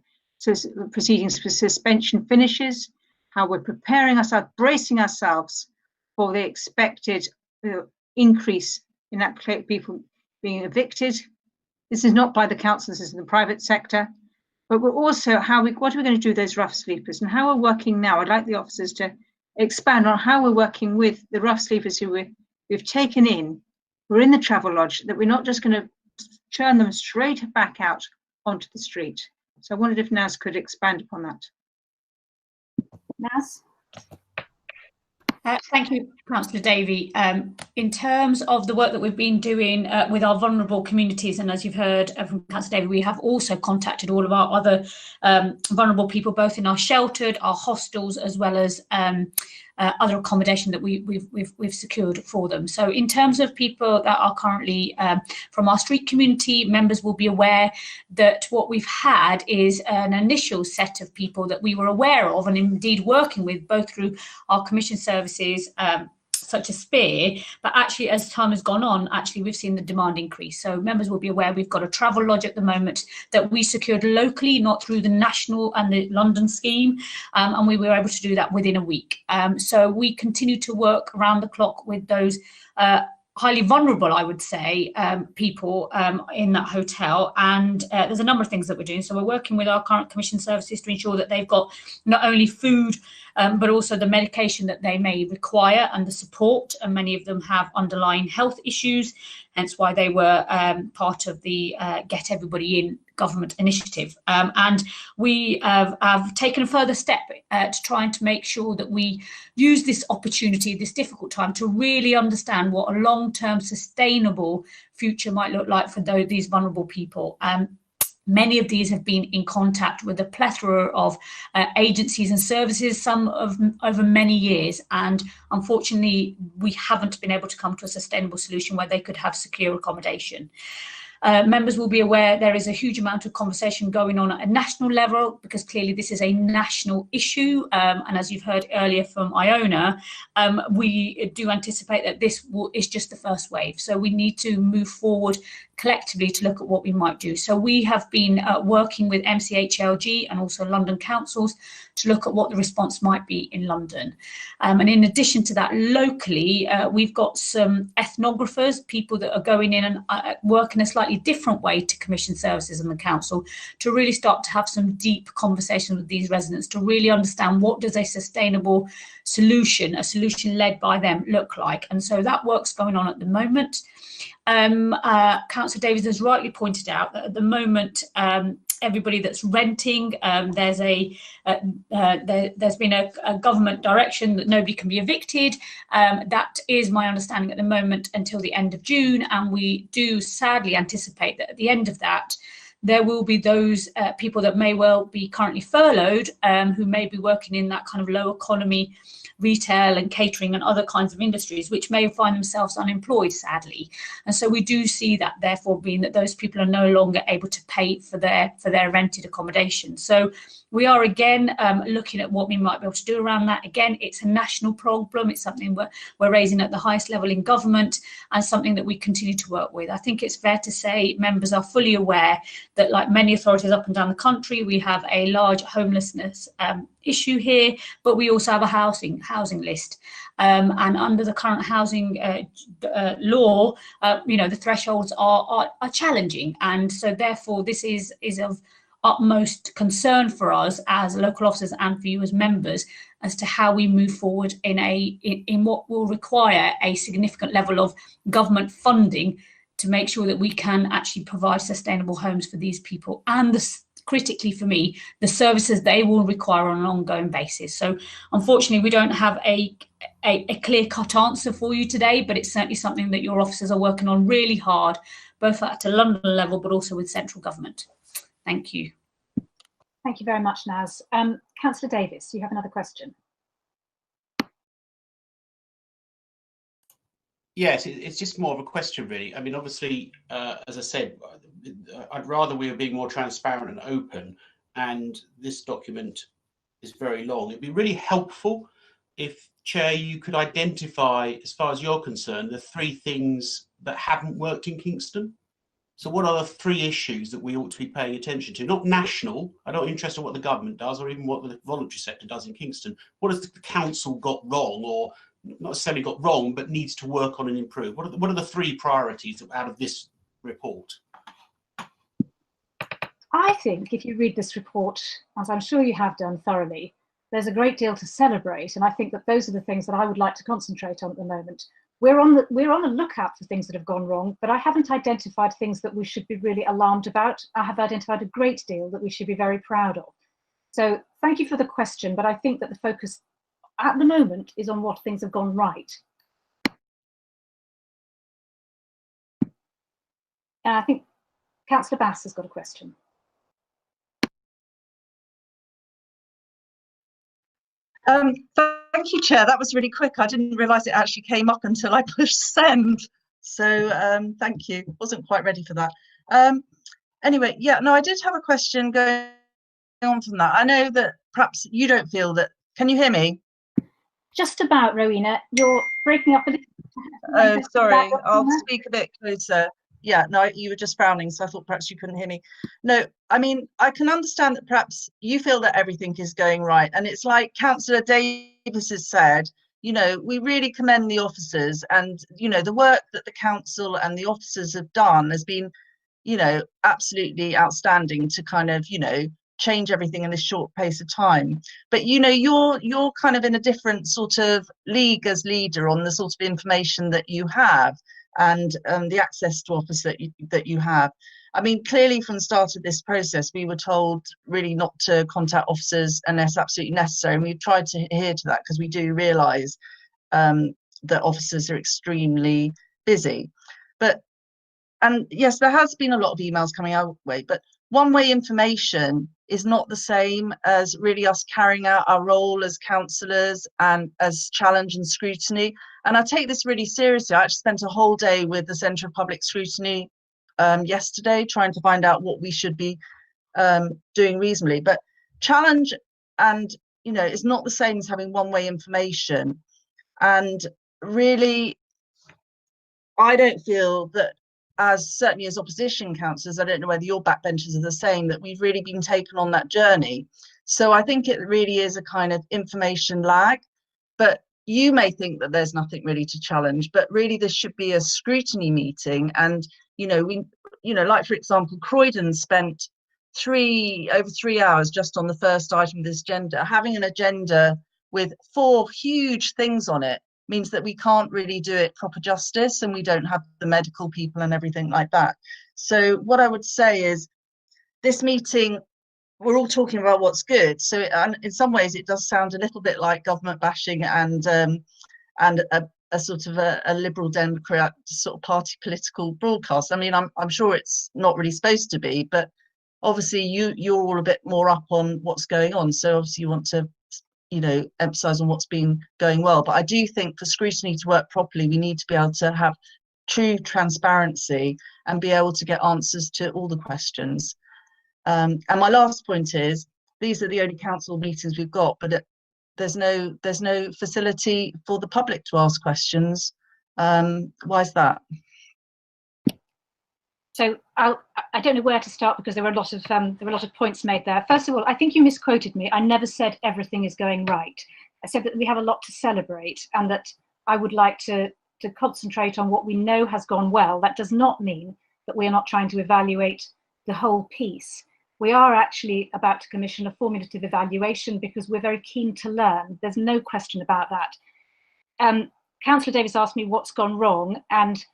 proceedings for suspension finishes, how we're preparing ourselves, bracing ourselves for the expected increase in that people being evicted. This is not by the council, this is in the private sector. But we're also what are we going to do with those rough sleepers, and how we're working now. I'd like the officers to expand on how we're working with the rough sleepers who we've taken in, who are in the travel lodge, that we're not just going to churn them straight back out onto the street. So I wondered if Naz could expand upon that. Naz? Thank you, Councillor Davey. In terms of the work that we've been doing with our vulnerable communities, and as you've heard from Councillor Davey, we have also contacted all of our other vulnerable people, both in our sheltered, our hostels, as well as other accommodation that we've secured for them. So in terms of people that are currently from our street community, members will be aware that what we've had is an initial set of people that we were aware of and indeed working with, both through our commission services such as Spear, but actually as time has gone on, actually we've seen the demand increase. So members will be aware we've got a travel lodge at the moment that we secured locally, not through the national and the London scheme, and we were able to do that within a week. So we continue to work around the clock with those highly vulnerable, I would say, people in that hotel. And there's a number of things that we're doing. So we're working with our current commission services to ensure that they've got not only food, but also the medication that they may require and the support. And many of them have underlying health issues, hence why they were part of the Get Everybody In government initiative. And we have taken a further step to trying to make sure that we use this opportunity, this difficult time, to really understand what a long-term sustainable future might look like for these vulnerable people. Many of these have been in contact with a plethora of agencies and services, some of over many years, and unfortunately we haven't been able to come to a sustainable solution where they could have secure accommodation. Members will be aware there is a huge amount of conversation going on at a national level, because clearly this is a national issue, and as you've heard earlier from Iona, we do anticipate that this is just the first wave. So we need to move forward collectively to look at what we might do. So we have been working with MCHLG and also London councils to look at what the response might be in London. And in addition to that, locally, we've got some ethnographers, people that are going in and work in a slightly different way to commission services and the council, to really start to have some deep conversations with these residents to really understand what does a sustainable solution, a solution led by them, look like. And so that work's going on at the moment. Councillor Davies has rightly pointed out that at the moment, everybody that's renting, there's been a government direction that nobody can be evicted. That is my understanding at the moment until the end of June, and we do sadly anticipate that at the end of that, there will be those people that may well be currently furloughed, who may be working in that kind of low economy retail and catering and other kinds of industries, which may find themselves unemployed, sadly. And so we do see that, therefore, being that those people are no longer able to pay for their rented accommodation. So we are again looking at what we might be able to do around that. Again, it's a national problem. It's something we're raising at the highest level in government, and something that we continue to work with. I think it's fair to say members are fully aware that, like many authorities up and down the country, we have a large homelessness issue here, but we also have a housing list, and under the current housing law, the thresholds are challenging, and so therefore this is of utmost concern for us as local officers and for you as members as to how we move forward in what will require a significant level of government funding to make sure that we can actually provide sustainable homes for these people, and critically for me, the services they will require on an ongoing basis. So unfortunately, we don't have a clear-cut answer for you today, but it's certainly something that your officers are working on really hard, both at a London level, but also with central government. Thank you. Thank you very much, Naz. Councillor Davies, you have another question. Yes, it's just more of a question, really. I mean, obviously, as I said, I'd rather we were being more transparent and open, and this document is very long. It'd be really helpful if, Chair, you could identify, as far as you're concerned, the 3 things that haven't worked in Kingston. So what are the 3 issues that we ought to be paying attention to? Not national. I'm not interested in what the government does or even what the voluntary sector does in Kingston. What has the council got wrong, or not necessarily got wrong, but needs to work on and improve? What are the 3 priorities out of this report? I think if you read this report, as I'm sure you have done thoroughly, there's a great deal to celebrate, and I think that those are the things that I would like to concentrate on at the moment. We're on the lookout for things that have gone wrong, but I haven't identified things that we should be really alarmed about. I have identified a great deal that we should be very proud of. So thank you for the question, but I think that the focus at the moment is on what things have gone right. And I think Councillor Bass has got a question. Thank you, Chair. That was really quick. I didn't realise it actually came up until I pushed send. So thank you. Wasn't quite ready for that. Anyway, yeah, no, I did have a question going on from that. I know that perhaps you don't feel that. Can you hear me? Just about, Rowena. You're breaking up a little. Oh, sorry. I'll speak a bit closer. Yeah, no, you were just frowning, so I thought perhaps you couldn't hear me. No, I mean, I can understand that perhaps you feel that everything is going right. And it's like Councillor Davies has said, you know, we really commend the officers, and, you know, the work that the council and the officers have done has been, you know, absolutely outstanding to kind of, you know, change everything in this short pace of time. But, you know, you're kind of in a different sort of league as leader on the sort of information that you have, and the access to office that you have. I mean, clearly from the start of this process, we were told really not to contact officers unless absolutely necessary. And we've tried to adhere to that because we do realise that officers are extremely busy. And yes, there has been a lot of emails coming our way, but one-way information is not the same as really us carrying out our role as councillors and as challenge and scrutiny. And I take this really seriously. I actually spent a whole day with the Centre of Public Scrutiny yesterday trying to find out what we should be doing reasonably. But challenge and, you know, is not the same as having one-way information. And really, I don't feel that, certainly as opposition councillors, I don't know whether your backbenchers are the same, that we've really been taken on that journey. So I think it really is a kind of information lag. But you may think that there's nothing really to challenge, but really this should be a scrutiny meeting. And, you know, like, for example, Croydon spent over 3 hours just on the first item of this agenda. Having an agenda with 4 huge things on it means that we can't really do it proper justice, and we don't have the medical people and everything like that. So what I would say is, this meeting, we're all talking about what's good. So in some ways it does sound a little bit like government bashing and a sort of a Liberal Democrat sort of party political broadcast. I mean, I'm sure it's not really supposed to be, but obviously you're all a bit more up on what's going on. So obviously you want to, you know, emphasize on what's been going well. But I do think for scrutiny to work properly, we need to be able to have true transparency and be able to get answers to all the questions. And my last point is, these are the only council meetings we've got, but there's no facility for the public to ask questions. Why is that? So I don't know where to start, because there were a lot of points made there. First of all, I think you misquoted me. I never said everything is going right. I said that we have a lot to celebrate, and that I would like to concentrate on what we know has gone well. That does not mean that we are not trying to evaluate the whole piece. We are actually about to commission a formulative evaluation because we're very keen to learn. There's no question about that. Councillor Davis asked me what's gone wrong, and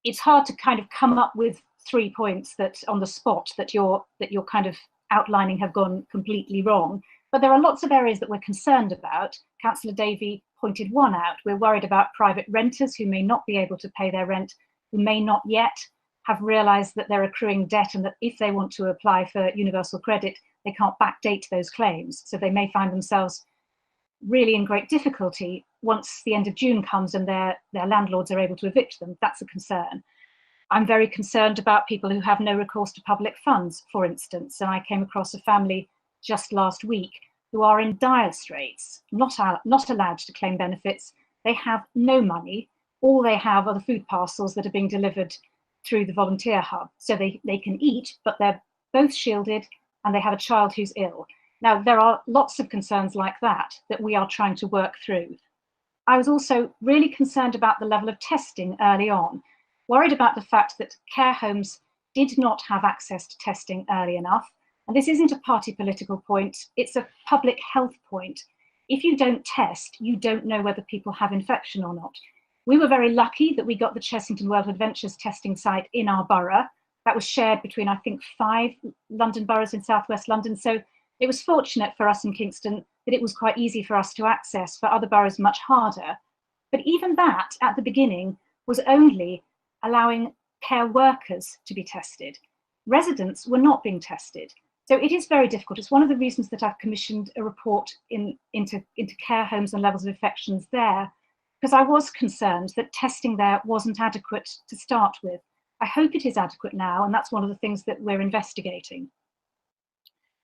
it's hard to kind of come up with 3 points that on the spot that you're kind of outlining have gone completely wrong. But there are lots of areas that we're concerned about. Councillor Davey pointed one out. We're worried about private renters who may not be able to pay their rent, who may not yet have realised that they're accruing debt, and that if they want to apply for universal credit, they can't backdate those claims. So they may find themselves really in great difficulty once the end of June comes and their landlords are able to evict them. That's a concern. I'm very concerned about people who have no recourse to public funds, for instance. And I came across a family just last week who are in dire straits, not allowed to claim benefits. They have no money. All they have are the food parcels that are being delivered through the volunteer hub. So they can eat, but they're both shielded, and they have a child who's ill. Now, there are lots of concerns like that we are trying to work through. I was also really concerned about the level of testing early on, worried about the fact that care homes did not have access to testing early enough. And this isn't a party political point, it's a public health point. If you don't test, you don't know whether people have infection or not. We were very lucky that we got the Chessington World Adventures testing site in our borough. That was shared between, I think, 5 London boroughs in southwest London. So it was fortunate for us in Kingston that it was quite easy for us to access, for other boroughs much harder. But even that, at the beginning, was only allowing care workers to be tested. Residents were not being tested. So it is very difficult. It's one of the reasons that I've commissioned a report into care homes and levels of infections there, because I was concerned that testing there wasn't adequate to start with. I hope it is adequate now, and that's one of the things that we're investigating.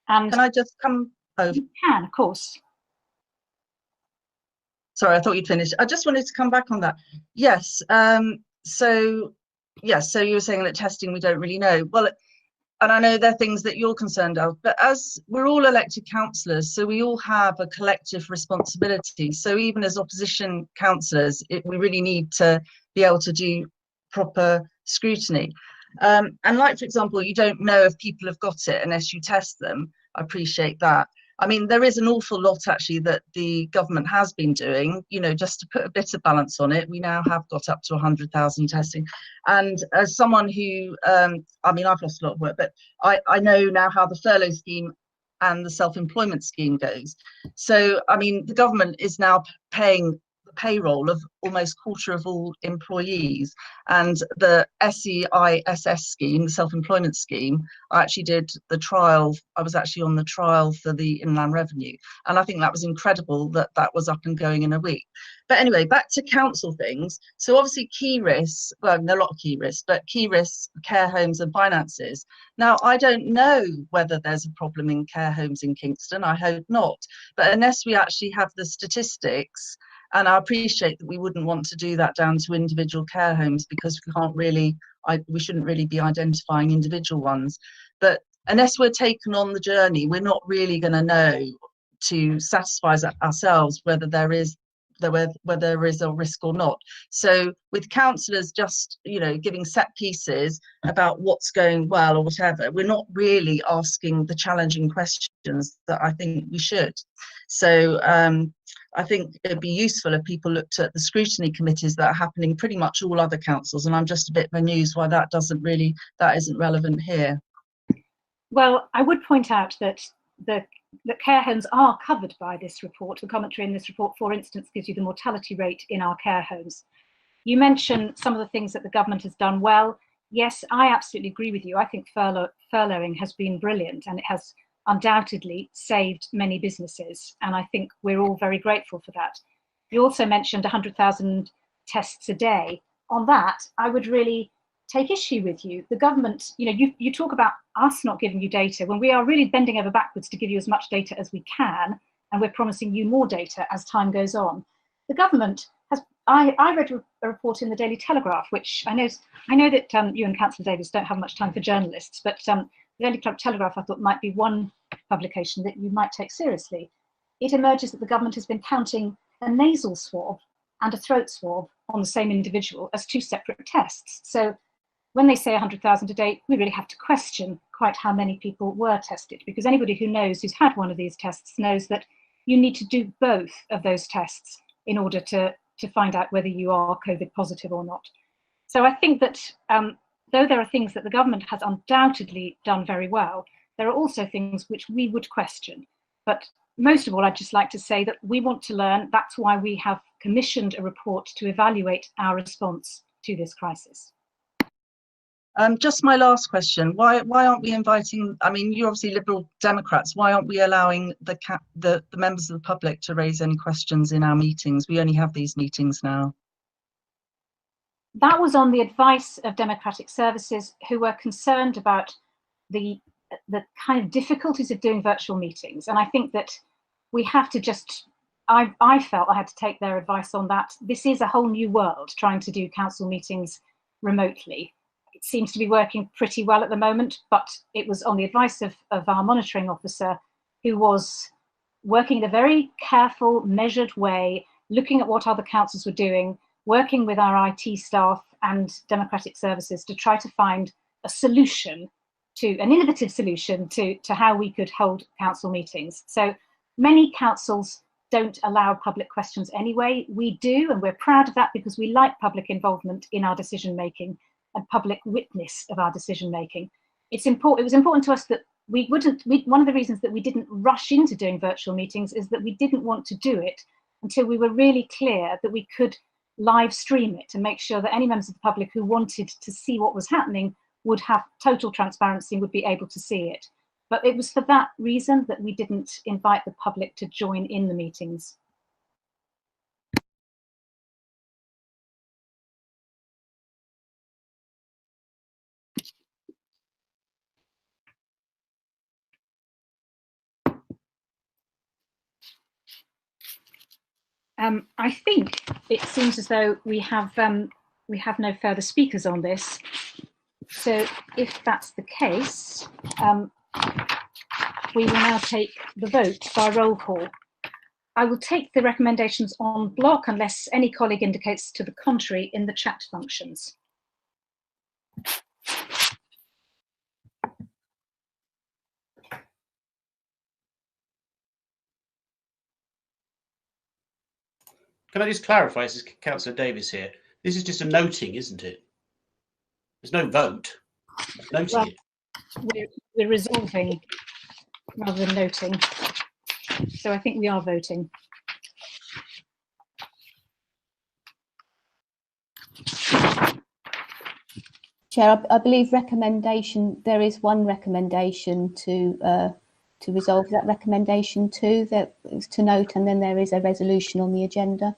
And can I just come over? You can, of course. Sorry, I thought you'd finished. I just wanted to come back on that. Yes. So you were saying that testing we don't really know. Well, and I know they're things that you're concerned of, but as we're all elected councillors, so we all have a collective responsibility. So even as opposition councillors, we really need to be able to do proper scrutiny. And like, for example, you don't know if people have got it unless you test them. I appreciate that. I mean, there is an awful lot actually that the government has been doing, you know, just to put a bit of balance on it. We now have got up to 100,000 testing. And as someone who, I mean, I've lost a lot of work, but I know now how the furlough scheme and the self-employment scheme goes. So, I mean, the government is now paying the payroll of almost a quarter of all employees, and the SEISS scheme, the self-employment scheme, I actually did the trial. I was actually on the trial for the Inland Revenue, and I think that was incredible that that was up and going in a week. But anyway, back to council things. So obviously key risks, well, there are a lot of key risks, but key risks, care homes and finances. Now, I don't know whether there's a problem in care homes in Kingston. I hope not. But unless we actually have the statistics, and I appreciate that we wouldn't want to do that down to individual care homes, because we can't really, we shouldn't really be identifying individual ones. But unless we're taken on the journey, we're not really going to know to satisfy ourselves whether there is a risk or not. So with councillors just, you know, giving set pieces about what's going well or whatever, we're not really asking the challenging questions that I think we should. So I think it'd be useful if people looked at the scrutiny committees that are happening pretty much all other councils, and I'm just a bit bemused why that isn't relevant here. Well, I would point out that the care homes are covered by this report. The commentary in this report, for instance, gives you the mortality rate in our care homes. You mentioned some of the things that the government has done well. Yes, I absolutely agree with you. I think furloughing has been brilliant, and it has undoubtedly saved many businesses, and I think we're all very grateful for that. You also mentioned 100,000 tests a day. On that, I would really take issue with you. The government, you know, you talk about us not giving you data when we are really bending over backwards to give you as much data as we can, and we're promising you more data as time goes on. The government has, I read a report in the Daily Telegraph, which I know that you and Councillor Davies don't have much time for journalists, but the Daily Telegraph I thought might be one publication that you might take seriously. It emerges that the government has been counting a nasal swab and a throat swab on the same individual as two separate tests. So when they say 100,000 a day, we really have to question quite how many people were tested, because anybody who knows, who's had one of these tests, knows that you need to do both of those tests in order to find out whether you are COVID positive or not. So I think that though there are things that the government has undoubtedly done very well, there are also things which we would question. But most of all, I'd just like to say that we want to learn. That's why we have commissioned a report to evaluate our response to this crisis. Just my last question, why aren't we inviting, I mean, you're obviously Liberal Democrats, why aren't we allowing the members of the public to raise any questions in our meetings? We only have these meetings now. That was on the advice of Democratic Services, who were concerned about the kind of difficulties of doing virtual meetings. And I think that we have to just, I felt I had to take their advice on that. This is a whole new world, trying to do council meetings remotely. It seems to be working pretty well at the moment, but it was on the advice of our monitoring officer, who was working in a very careful, measured way, looking at what other councils were doing, working with our IT staff and Democratic Services to try to find a solution, to an innovative solution to how we could hold council meetings. So many councils don't allow public questions anyway. We do, and we're proud of that, because we like public involvement in our decision making and public witness of our decision making. It was important to us that one of the reasons that we didn't rush into doing virtual meetings is that we didn't want to do it until we were really clear that we could live stream it and make sure that any members of the public who wanted to see what was happening would have total transparency, would be able to see it. But it was for that reason that we didn't invite the public to join in the meetings. I think it seems as though we have no further speakers on this. So if that's the case, we will now take the vote by roll call. I will take the recommendations en bloc unless any colleague indicates to the contrary in the chat functions. Can I just clarify, this is Councillor Davis here, this is just a noting, isn't it? There's no vote. Noting Well, it. we're resolving rather than noting. So I think we are voting. Chair, I believe recommendation, there is one recommendation to resolve. Is that recommendation 2 that is to note, and then there is a resolution on the agenda?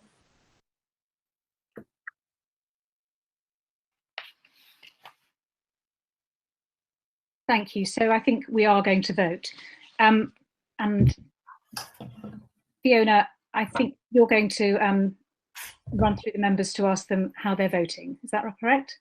Thank you. So I think we are going to vote. And Fiona, I think you're going to run through the members to ask them how they're voting. Is that correct?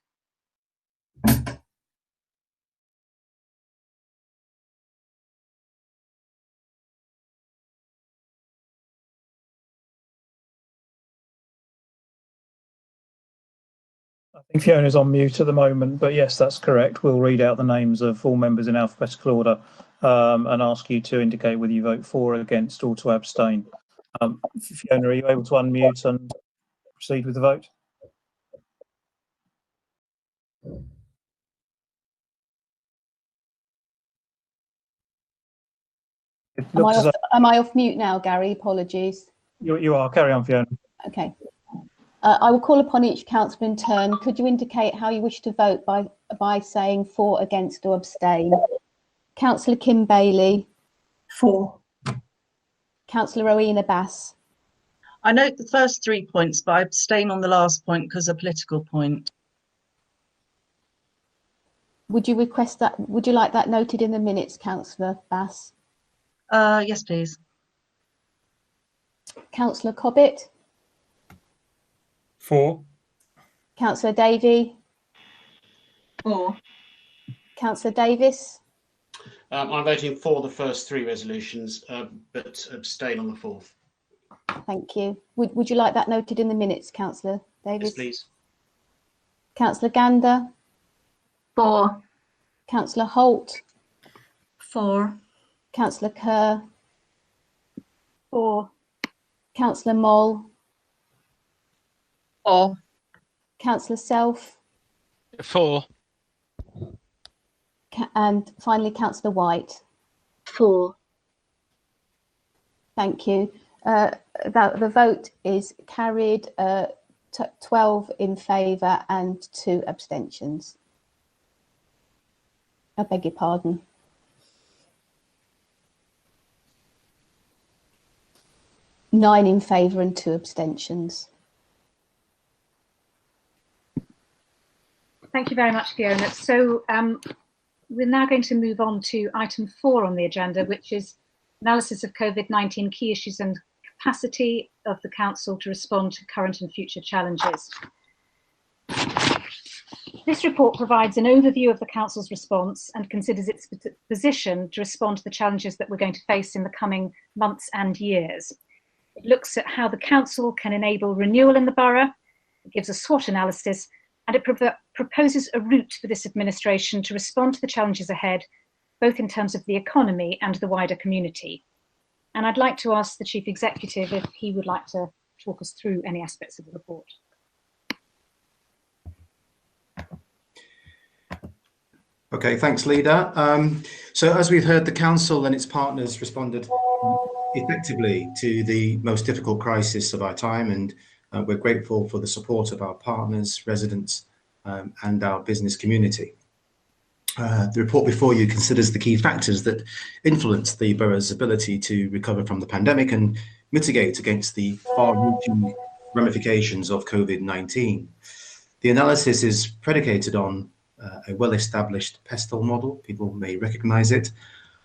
I think Fiona's on mute at the moment, but yes, that's correct. We'll read out the names of all members in alphabetical order and ask you to indicate whether you vote for, against, or to abstain. Fiona, are you able to unmute and proceed with the vote? Am I off mute now, Gary? Apologies. You are. Carry on, Fiona. Okay. I will call upon each councillor in turn. Could you indicate how you wish to vote by saying for, against, or abstain? Councillor Kim Bailey. For. Councillor Rowena Bass. I note the first 3 points, but I abstain on the last point because a political point. Would you request that? Would you like that noted in the minutes, Councillor Bass? Yes, please. Councillor Cobbett. For. Councillor Davey. For. Councillor Davis. I'm voting for the first 3 resolutions, but abstain on the 4th. Thank you. Would you like that noted in the minutes, Councillor Davis? Yes, please. Councillor Gander. For. Councillor Holt. For. Councillor Kerr. For. Councillor Moll. For. Councillor Self. For. And finally, Councillor White. For. Thank you. The vote is carried, 12 in favour and 2 abstentions. I beg your pardon. Nine in favour and 2 abstentions. Thank you very much, Fiona. So we're now going to move on to item 4 on the agenda, which is analysis of COVID-19 key issues and capacity of the Council to respond to current and future challenges. This report provides an overview of the Council's response and considers its position to respond to the challenges that we're going to face in the coming months and years. It looks at how the Council can enable renewal in the borough, it gives a SWOT analysis, and it proposes a route for this administration to respond to the challenges ahead, both in terms of the economy and the wider community. And I'd like to ask the Chief Executive if he would like to talk us through any aspects of the report. Okay, thanks, Leader. So as we've heard, the Council and its partners responded effectively to the most difficult crisis of our time, and we're grateful for the support of our partners, residents, and our business community. The report before you considers the key factors that influence the borough's ability to recover from the pandemic and mitigate against the far-reaching ramifications of COVID-19. The analysis is predicated on a well-established PESTEL model. People may recognise it,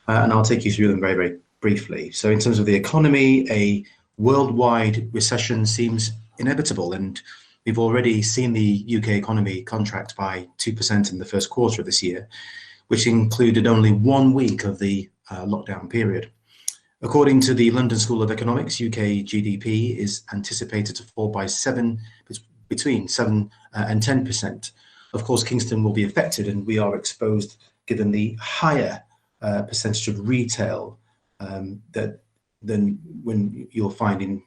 and I'll take you through them very, very briefly. So in terms of the economy, a worldwide recession seems inevitable, and We've already seen the UK economy contract by 2% in the first quarter of this year, which included only 1 week of the lockdown period. According to the London School of Economics, UK GDP is anticipated to fall by between 7 and 10%. Of course, Kingston will be affected, and we are exposed given the higher percentage of retail than when you're finding,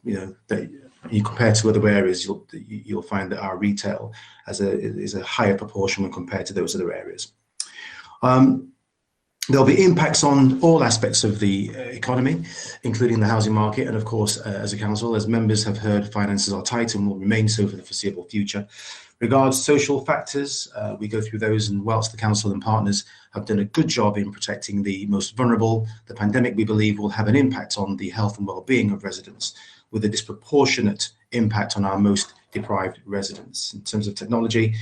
that you compare to other areas, you'll find that our retail is a higher proportion when compared to those other areas. There'll be impacts on all aspects of the economy, including the housing market. And of course, as a council, as members have heard, finances are tight and will remain so for the foreseeable future. Regards social factors, we go through those, and whilst the council and partners have done a good job in protecting the most vulnerable, the pandemic, we believe, will have an impact on the health and well-being of residents, with a disproportionate impact on our most deprived residents. In terms of technology,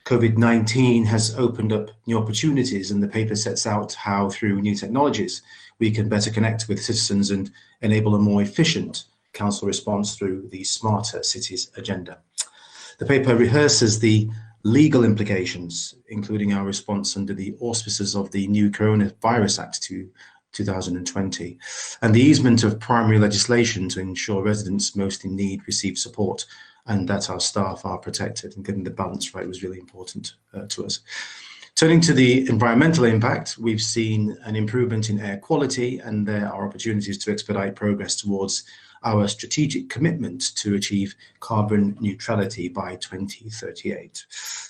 COVID-19 has opened up new opportunities, and the paper sets out how through new technologies we can better connect with citizens and enable a more efficient council response through the Smarter Cities agenda. The paper rehearses the legal implications, including our response under the auspices of the new Coronavirus Act 2020, and the easement of primary legislation to ensure residents most in need receive support and that our staff are protected, and getting the balance right was really important to us. Turning to the environmental impact, we've seen an improvement in air quality, and there are opportunities to expedite progress towards our strategic commitment to achieve carbon neutrality by 2038.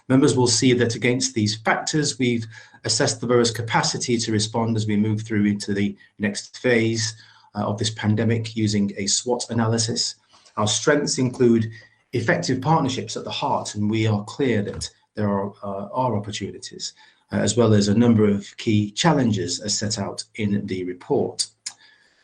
Members will see that against these factors, we've assessed the borough's capacity to respond as we move through into the next phase of this pandemic using a SWOT analysis. Our strengths include effective partnerships at the heart, and we are clear that there are opportunities, as well as a number of key challenges as set out in the report.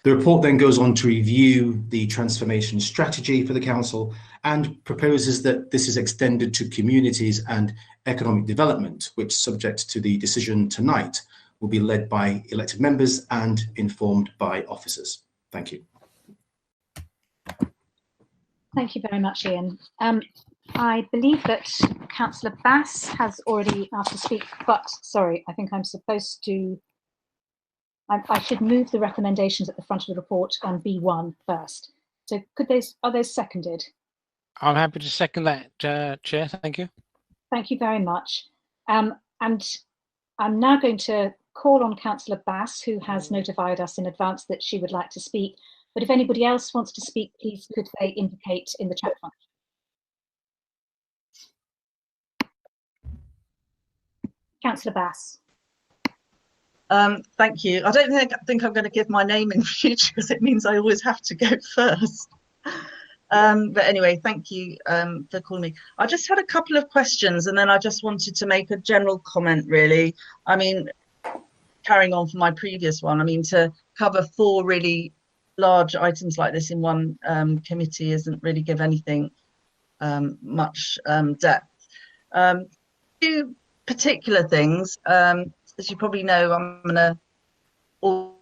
The report then goes on to review the transformation strategy for the council and proposes that this is extended to communities and economic development, which, subject to the decision tonight, will be led by elected members and informed by officers. Thank you. Thank you very much, Ian. I believe that Councillor Bass has already asked to speak, but sorry, I think I'm supposed to, I should move the recommendations at the front of the report on B1 first. So are those seconded? I'm happy to second that, Chair, thank you. Thank you very much. And I'm now going to call on Councillor Bass, who has notified us in advance that she would like to speak. But if anybody else wants to speak, please could they indicate in the chat function. Councillor Bass. Thank you. I don't think I'm going to give my name in future because it means I always have to go first. But anyway, thank you for calling me. I just had a couple of questions, and then I just wanted to make a general comment, really. I mean, carrying on from my previous one, I mean, to cover 4 really large items like this in one committee isn't really give anything much depth. 2 particular things. As you probably know, I'm an audit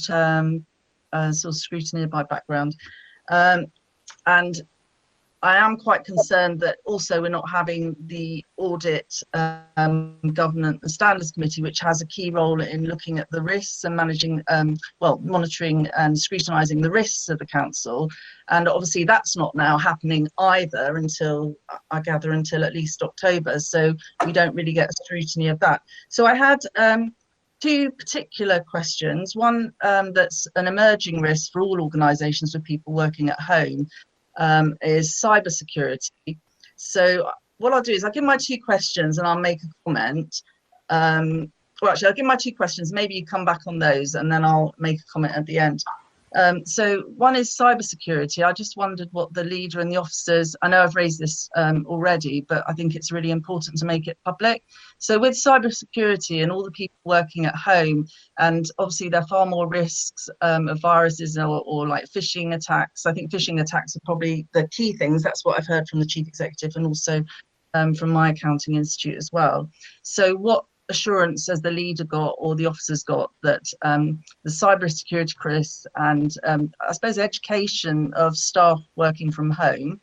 sort of scrutiny by background, and I am quite concerned that also we're not having the audit, governance and standards committee, which has a key role in looking at the risks and managing, well, monitoring and scrutinising the risks of the council. And obviously that's not now happening either until, I gather, until at least October. So we don't really get a scrutiny of that. So I had 2 particular questions. One that's an emerging risk for all organisations with people working at home, is cybersecurity. So what I'll do is I'll give my 2 questions and I'll make a comment. Well, actually, I'll give my 2 questions. Maybe you come back on those and then I'll make a comment at the end. So one is cybersecurity. I just wondered what the leader and the officers, I know I've raised this already, but I think it's really important to make it public. So with cybersecurity and all the people working at home, and obviously there are far more risks of viruses or like phishing attacks. I think phishing attacks are probably the key things. That's what I've heard from the chief executive and also from my accounting institute as well. So what assurance has the leader got or the officers got that the cybersecurity risks and I suppose education of staff working from home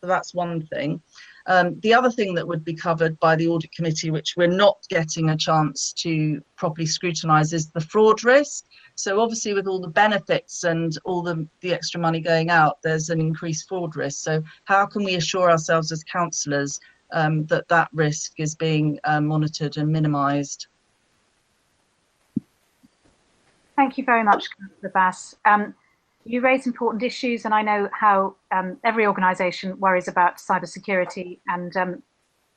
that's one thing. The other thing that would be covered by the audit committee, which we're not getting a chance to properly scrutinise, is the fraud risk. So obviously with all the benefits and all the extra money going out, there's an increased fraud risk. So how can we assure ourselves as councillors that risk is being monitored and minimised? Thank you very much, Councillor Bass. You raise important issues, and I know how every organisation worries about cybersecurity and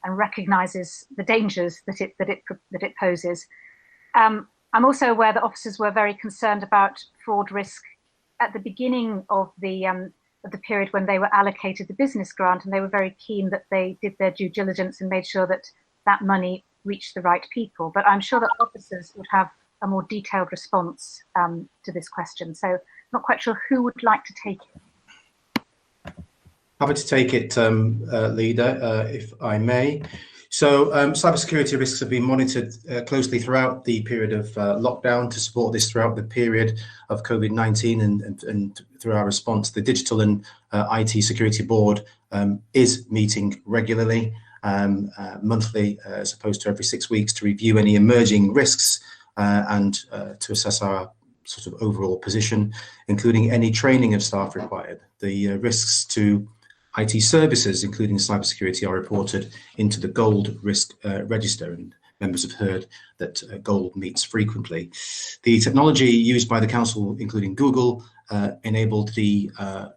recognises the dangers that it poses. I'm also aware that officers were very concerned about fraud risk at the beginning of the period when they were allocated the business grant, and they were very keen that they did their due diligence and made sure that that money reached the right people. But I'm sure that officers would have a more detailed response to this question. So not quite sure who would like to take it. Happy to take it, Leader, if I may. So cybersecurity risks have been monitored closely throughout the period of lockdown to support this throughout the period of COVID-19 and through our response. The Digital and IT Security Board is meeting regularly, monthly, as opposed to every 6 weeks, to review any emerging risks and to assess our sort of overall position, including any training of staff required. The risks to IT services, including cybersecurity, are reported into the Gold Risk Register, and members have heard that Gold meets frequently. The technology used by the Council, including Google, enabled the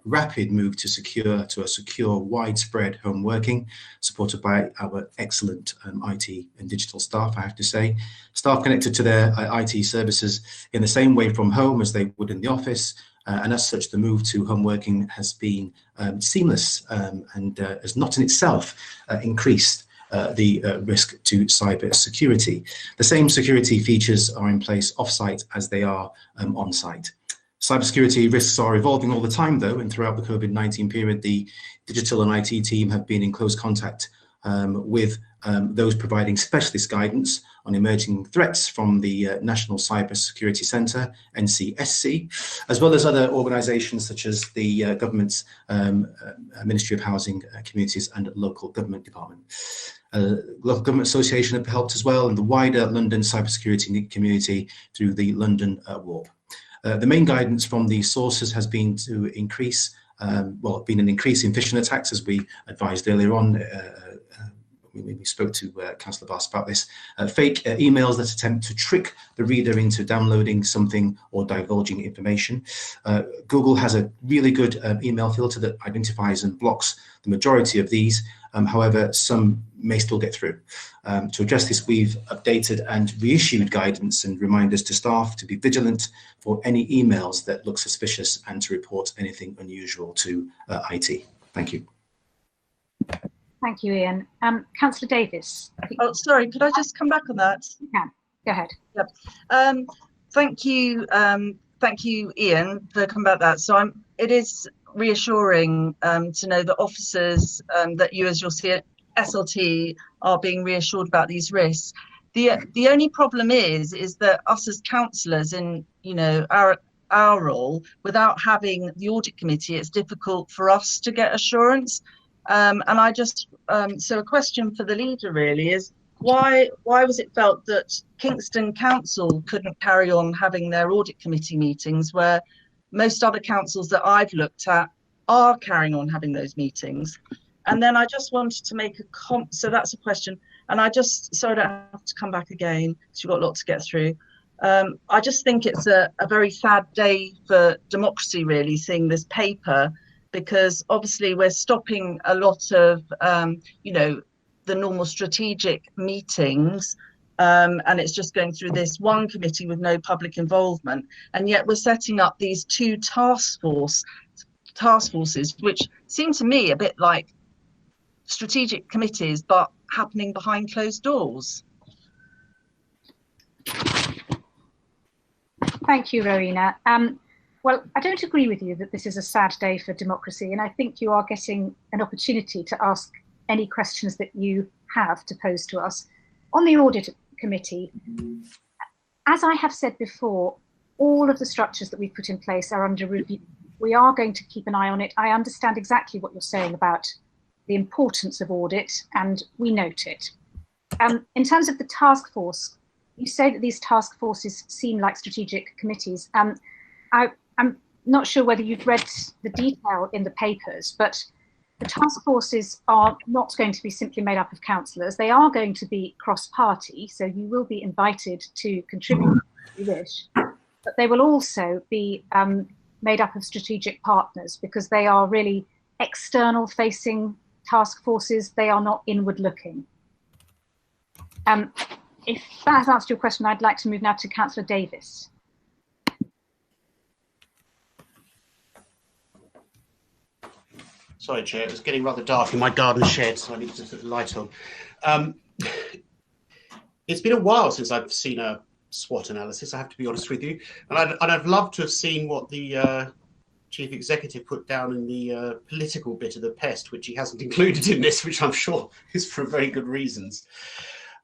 rapid move to a secure, widespread home working, supported by our excellent IT and digital staff, I have to say. Staff connected to their IT services in the same way from home as they would in the office, and as such, the move to home working has been seamless and has not in itself increased the risk to cyber security. The same security features are in place off-site as they are on-site. Cybersecurity risks are evolving all the time, though, and throughout the COVID-19 period, the digital and IT team have been in close contact with those providing specialist guidance on emerging threats from the National Cybersecurity Centre, NCSC, as well as other organisations such as the government's Ministry of Housing, Communities and Local Government Department. Local Government Association have helped as well, and the wider London cybersecurity community through the London WARP. The main guidance from these sources has been to increase, been an increase in phishing attacks, as we advised earlier on. We spoke to Councillor Bass about this. Fake emails that attempt to trick the reader into downloading something or divulging information. Google has a really good email filter that identifies and blocks the majority of these. However, some may still get through. To address this, we've updated and reissued guidance and reminders to staff to be vigilant for any emails that look suspicious and to report anything unusual to IT. Thank you. Thank you, Ian. Councillor Davis. Oh, sorry, could I just come back on that? You can. Go ahead. Yep. Thank you, Ian, for coming about that. So it is reassuring to know that officers that you, as your SLT, are being reassured about these risks. The only problem is that us as councillors in our role, without having the audit committee, it's difficult for us to get assurance. And I just so a question for the leader really is why was it felt that Kingston Council couldn't carry on having their audit committee meetings where most other councils that I've looked at are carrying on having those meetings? And then I just wanted to make so that's a question. And I don't have to come back again because you've got a lot to get through. I just think it's a very sad day for democracy, really, seeing this paper, because obviously we're stopping a lot of, the normal strategic meetings, and it's just going through this one committee with no public involvement. And yet we're setting up these two task forces, which seem to me a bit like strategic committees, but happening behind closed doors. Thank you, Rowena. Well, I don't agree with you that this is a sad day for democracy, and I think you are getting an opportunity to ask any questions that you have to pose to us. On the audit committee, as I have said before, all of the structures that we've put in place are under review. We are going to keep an eye on it. I understand exactly what you're saying about the importance of audit, and we note it. In terms of the task force, you say that these task forces seem like strategic committees. I'm not sure whether you've read the detail in the papers, but the task forces are not going to be simply made up of councillors. They are going to be cross-party, so you will be invited to contribute if you wish, but they will also be made up of strategic partners, because they are really external-facing task forces. They are not inward-looking. If that has answered your question, I'd like to move now to Councillor Davis. Sorry, Chair, it was getting rather dark in my garden shed, so I need to put the light on. It's been a while since I've seen a SWOT analysis, I have to be honest with you. And I'd love to have seen what the Chief Executive put down in the political bit of the PEST, which he hasn't included in this, which I'm sure is for very good reasons.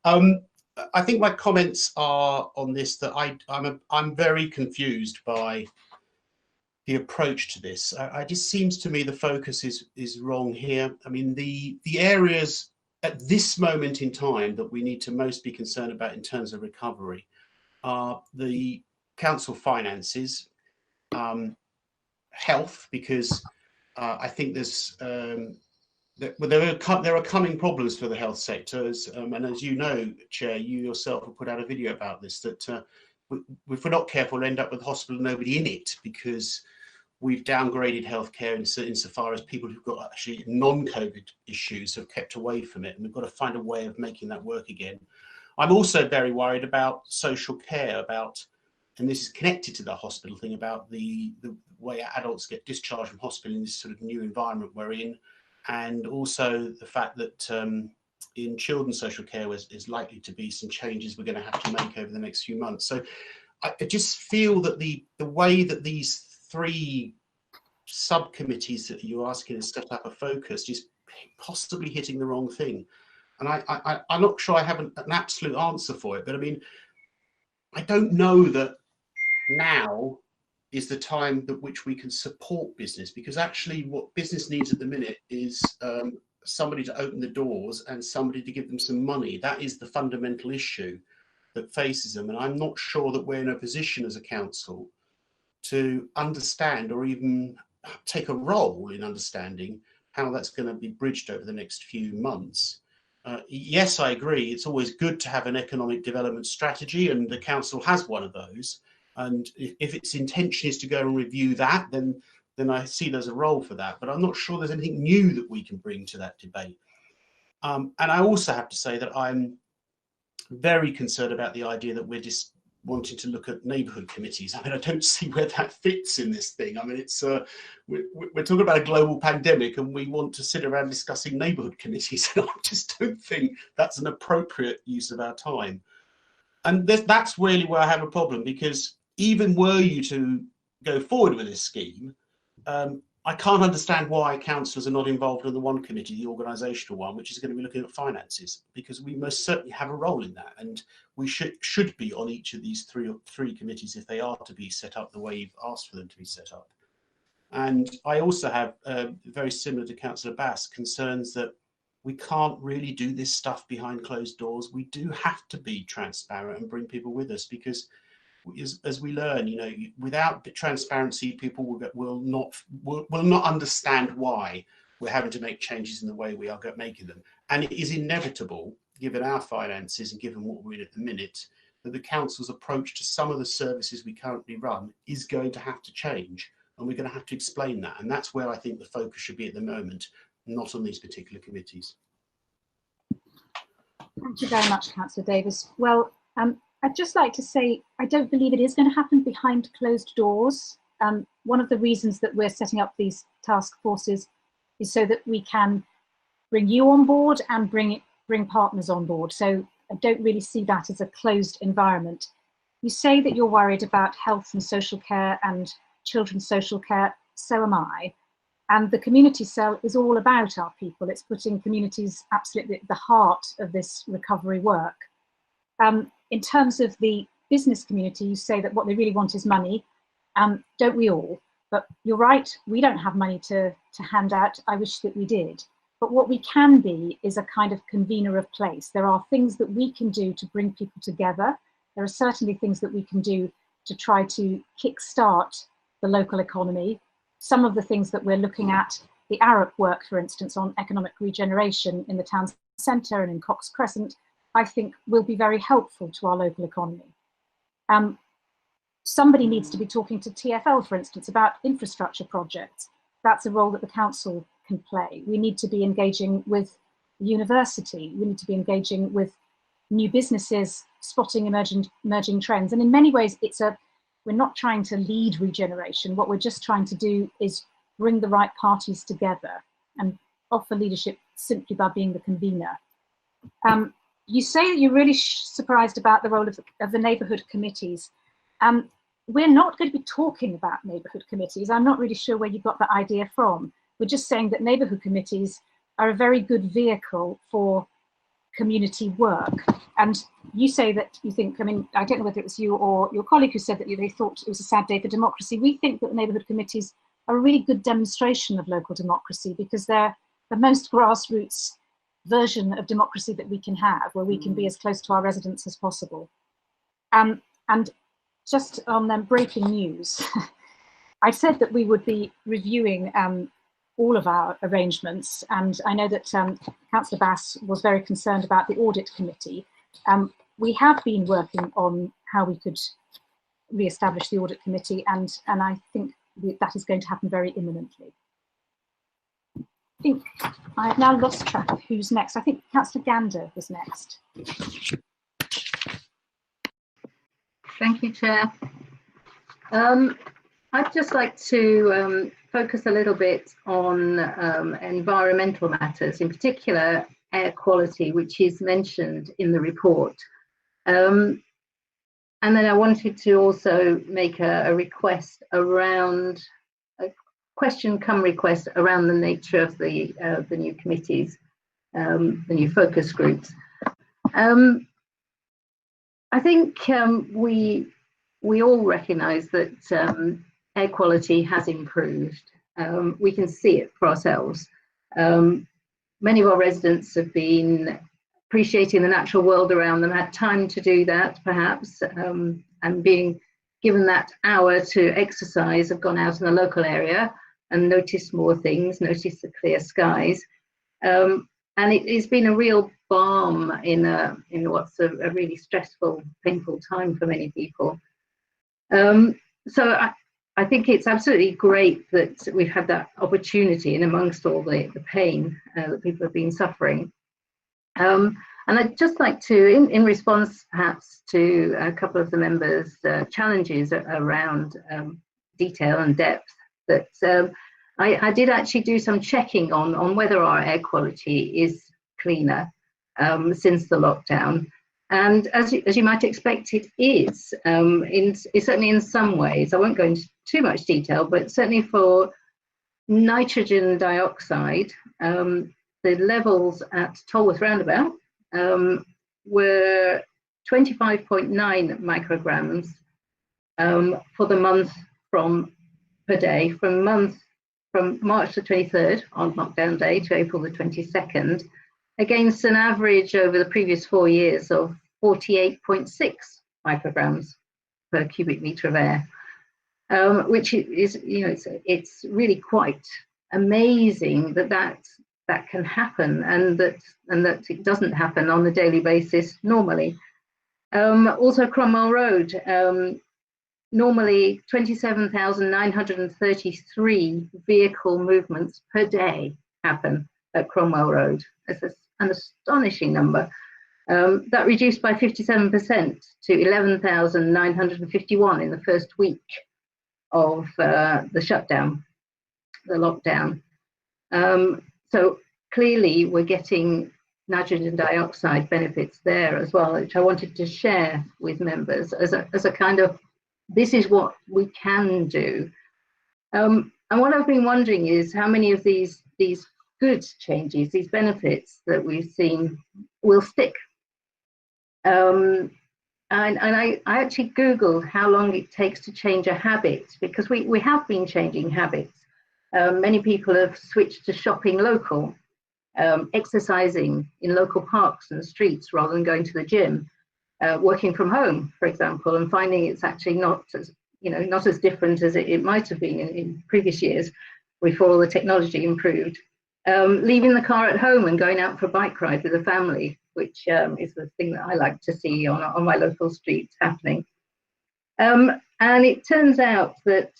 I think my comments are on this, that I'm very confused by the approach to this. It just seems to me the focus is wrong here. I mean, the areas at this moment in time that we need to most be concerned about in terms of recovery are the council finances, health, because I think there's there are coming problems for the health sectors, and as you know, Chair, you yourself have put out a video about this, that if we're not careful, we'll end up with a hospital and nobody in it, because we've downgraded healthcare insofar as people who've got actually non-COVID issues have kept away from it, and we've got to find a way of making that work again. I'm also very worried about social care, and this is connected to the hospital thing, about the way adults get discharged from hospital in this sort of new environment we're in, and also the fact that in children's social care is likely to be some changes we're going to have to make over the next few months. So I just feel that the way that these three subcommittees that you're asking to set up are focused is possibly hitting the wrong thing. And I'm not sure I have an absolute answer for it, but I mean, I don't know that now is the time at which we can support business, because actually what business needs at the minute is somebody to open the doors and somebody to give them some money. That is the fundamental issue that faces them. And I'm not sure that we're in a position as a council to understand or even take a role in understanding how that's going to be bridged over the next few months. Yes, I agree. It's always good to have an economic development strategy, and the council has one of those. And if its intention is to go and review that, then I see there's a role for that. But I'm not sure there's anything new that we can bring to that debate. And I also have to say that I'm very concerned about the idea that we're just wanting to look at neighbourhood committees. I mean, I don't see where that fits in this thing. I mean, it's we're talking about a global pandemic, and we want to sit around discussing neighbourhood committees. And I just don't think that's an appropriate use of our time. And that's really where I have a problem, because even were you to go forward with this scheme, I can't understand why councillors are not involved in the one committee, the organisational one, which is going to be looking at finances, because we most certainly have a role in that, and we should be on each of these three committees if they are to be set up the way you've asked for them to be set up. And I also have, very similar to Councillor Bass, concerns that we can't really do this stuff behind closed doors. We do have to be transparent and bring people with us, because as we learn, you know, without transparency, people will not understand why we're having to make changes in the way we are making them. And it is inevitable, given our finances and given what we're in at the minute, that the council's approach to some of the services we currently run is going to have to change, and we're going to have to explain that. And that's where I think the focus should be at the moment, not on these particular committees. Thank you very much, Councillor Davis. Well, I'd just like to say I don't believe it is going to happen behind closed doors. One of the reasons that we're setting up these task forces is so that we can bring you on board and bring partners on board. So I don't really see that as a closed environment. You say that you're worried about health and social care and children's social care. So am I. And the community cell is all about our people. It's putting communities absolutely at the heart of this recovery work. In terms of the business community, you say that what they really want is money. Don't we all? But you're right, we don't have money to hand out. I wish that we did. But what we can be is a kind of convener of place. There are things that we can do to bring people together. There are certainly things that we can do to try to kickstart the local economy. Some of the things that we're looking at, the ARUP work, for instance, on economic regeneration in the town centre and in Cox Crescent, I think will be very helpful to our local economy. Somebody needs to be talking to TfL, for instance, about infrastructure projects. That's a role that the council can play. We need to be engaging with the university. We need to be engaging with new businesses, spotting emerging trends. And in many ways, we're not trying to lead regeneration. What we're just trying to do is bring the right parties together and offer leadership simply by being the convener. You say that you're really surprised about the role of the neighbourhood committees. We're not going to be talking about neighbourhood committees. I'm not really sure where you got that idea from. We're just saying that neighbourhood committees are a very good vehicle for community work. And you say that you think, I mean, I don't know whether it was you or your colleague who said that they thought it was a sad day for democracy. We think that the neighbourhood committees are a really good demonstration of local democracy, because they're the most grassroots version of democracy that we can have, where we can be as close to our residents as possible. And just on breaking news, I said that we would be reviewing all of our arrangements, and I know that Councillor Bass was very concerned about the audit committee. We have been working on how we could re-establish the audit committee, and I think that is going to happen very imminently. I think I've now lost track of who's next. I think Councillor Gander was next. Thank you, Chair. I'd just like to focus a little bit on environmental matters, in particular air quality, which is mentioned in the report. And then I wanted to also make a request around, a question come request around the nature of the new committees, the new focus groups. I think we all recognise that air quality has improved. We can see it for ourselves. Many of our residents have been appreciating the natural world around them, had time to do that perhaps, and being given that hour to exercise, have gone out in the local area and noticed more things, noticed the clear skies. And it's been a real balm in what's a really stressful, painful time for many people. So I think it's absolutely great that we've had that opportunity in amongst all the pain that people have been suffering. And I'd just like to, in response perhaps to a couple of the members' challenges around detail and depth, that I did actually do some checking on whether our air quality is cleaner since the lockdown. And as you might expect, it is, certainly in some ways. I won't go into too much detail, but certainly for nitrogen dioxide, the levels at Tolworth Roundabout were 25.9 micrograms for the month per day, from March the 23rd on lockdown day to April the 22nd, against an average over the previous 4 years of 48.6 micrograms per cubic metre of air, which is, it's really quite amazing that can happen, and that it doesn't happen on a daily basis normally. Also Cromwell Road, normally 27,933 vehicle movements per day happen at Cromwell Road. That's an astonishing number. That reduced by 57% to 11,951 in the first week of the shutdown, the lockdown. So clearly we're getting nitrogen dioxide benefits there as well, which I wanted to share with members as a kind of, this is what we can do. And what I've been wondering is how many of these good changes, these benefits that we've seen, will stick. And I actually Googled how long it takes to change a habit, because we have been changing habits. Many people have switched to shopping local. exercising in local parks and streets rather than going to the gym, working from home, for example, and finding it's actually not as, not as different as it might have been in previous years before all the technology improved. Leaving the car at home and going out for a bike ride with a family, which is the thing that I like to see on my local streets happening. And it turns out that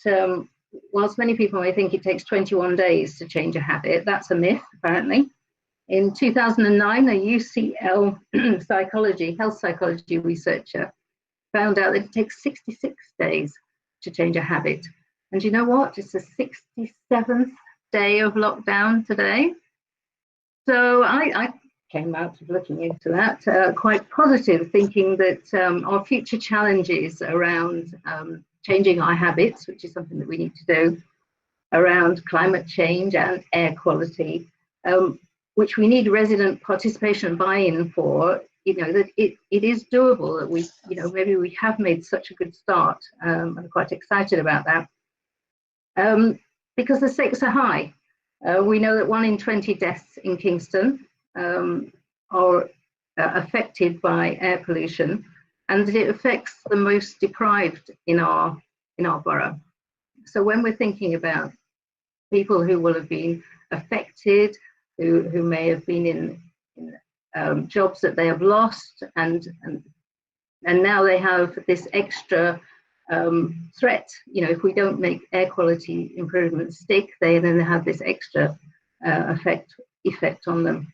whilst many people may think it takes 21 days to change a habit, that's a myth, apparently. In 2009, a UCL health psychology researcher found out that it takes 66 days to change a habit. And you know what? It's the 67th day of lockdown today. So I came out of looking into that quite positive, thinking that our future challenges around changing our habits, which is something that we need to do, around climate change and air quality, which we need resident participation and buy-in for, that it is doable, that we, maybe we have made such a good start. I'm quite excited about that. Because the stakes are high. We know that 1 in 20 deaths in Kingston are affected by air pollution, and that it affects the most deprived in our borough. So when we're thinking about people who will have been affected, who may have been in jobs that they have lost, and now they have this extra threat, if we don't make air quality improvements stick, they then have this extra effect on them.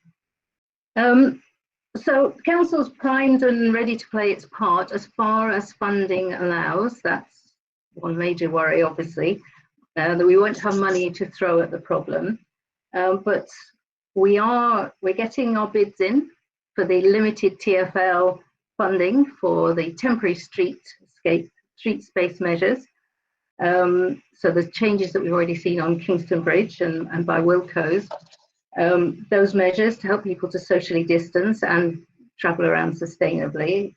So council's primed and ready to play its part as far as funding allows. That's one major worry, obviously, that we won't have money to throw at the problem. But we're getting our bids in for the limited TfL funding for the temporary street space measures. So the changes that we've already seen on Kingston Bridge and by Wilco's, those measures to help people to socially distance and travel around sustainably.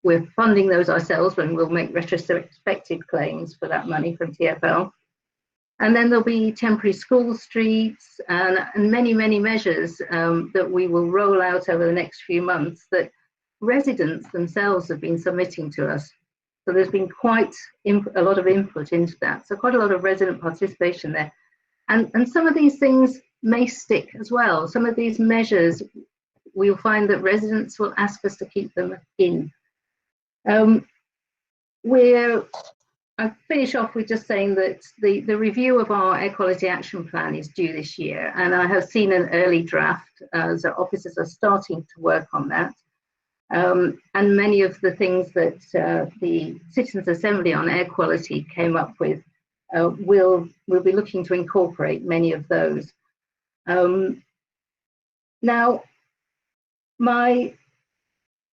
We're funding those ourselves when we'll make retrospective claims for that money from TfL. And then there'll be temporary school streets and many, many measures that we will roll out over the next few months that residents themselves have been submitting to us. So there's been quite a lot of input into that. So quite a lot of resident participation there. And some of these things may stick as well. Some of these measures, we'll find that residents will ask us to keep them in. I'll finish off with just saying that the review of our air quality action plan is due this year, and I have seen an early draft, so officers are starting to work on that. And many of the things that the Citizens Assembly on air quality came up with, we'll be looking to incorporate many of those. Now, my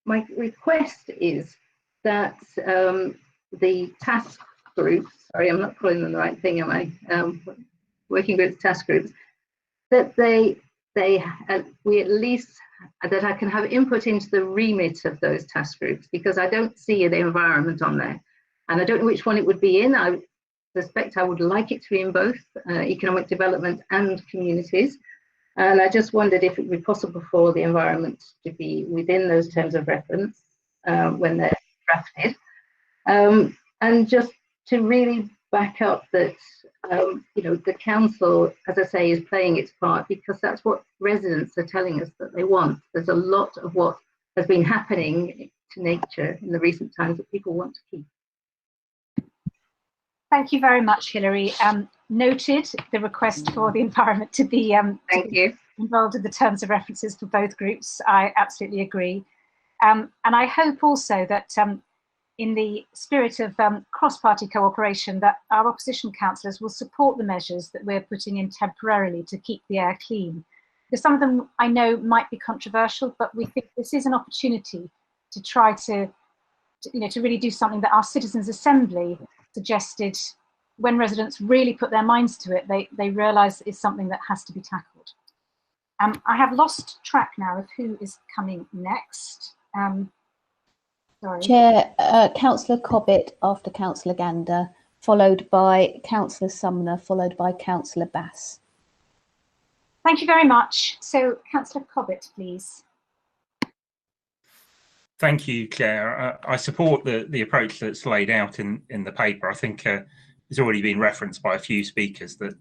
request is that the task groups, sorry, I'm not calling them the right thing, am I? Working groups, task groups, that we at least, that I can have input into the remit of those task groups, because I don't see the environment on there. And I don't know which one it would be in. I suspect I would like it to be in both economic development and communities. And I just wondered if it would be possible for the environment to be within those terms of reference when they're drafted. And just to really back up that, the council, as I say, is playing its part, because that's what residents are telling us that they want. There's a lot of what has been happening to nature in the recent times that people want to keep. Thank you very much, Hilary. Noted the request for the environment to be involved in the terms of references for both groups. I absolutely agree. And I hope also that in the spirit of cross-party cooperation, that our opposition councillors will support the measures that we're putting in temporarily to keep the air clean. Because some of them I know might be controversial, but we think this is an opportunity to try to really do something that our Citizens Assembly suggested. When residents really put their minds to it, they realise it's something that has to be tackled. I have lost track now of who is coming next. Sorry. Chair, Councillor Cobbett after Councillor Gander, followed by Councillor Sumner, followed by Councillor Bass. Thank you very much. So, Councillor Cobbett, please. Thank you, Chair. I support the approach that's laid out in the paper. I think it's already been referenced by a few speakers that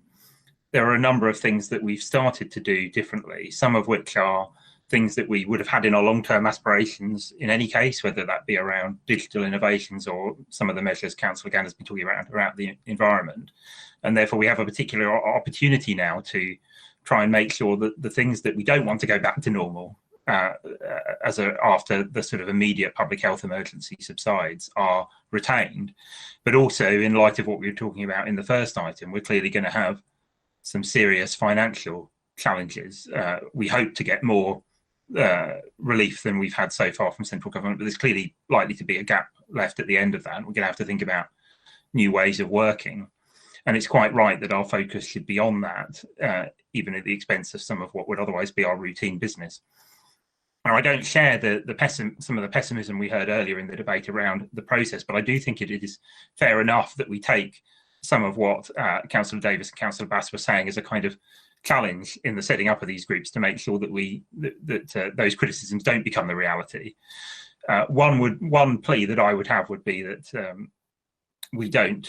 there are a number of things that we've started to do differently, some of which are things that we would have had in our long-term aspirations in any case, whether that be around digital innovations or some of the measures Councillor Gann has been talking about the environment. And therefore we have a particular opportunity now to try and make sure that the things that we don't want to go back to normal after the sort of immediate public health emergency subsides are retained. But also, in light of what we were talking about in the first item, we're clearly going to have some serious financial challenges. We hope to get more relief than we've had so far from central government, but there's clearly likely to be a gap left at the end of that. We're going to have to think about new ways of working. And it's quite right that our focus should be on that, even at the expense of some of what would otherwise be our routine business. Now, I don't share some of the pessimism we heard earlier in the debate around the process, but I do think it is fair enough that we take some of what Councillor Davis and Councillor Bass were saying as a kind of challenge in the setting up of these groups to make sure that those criticisms don't become the reality. One plea that I would have would be that we don't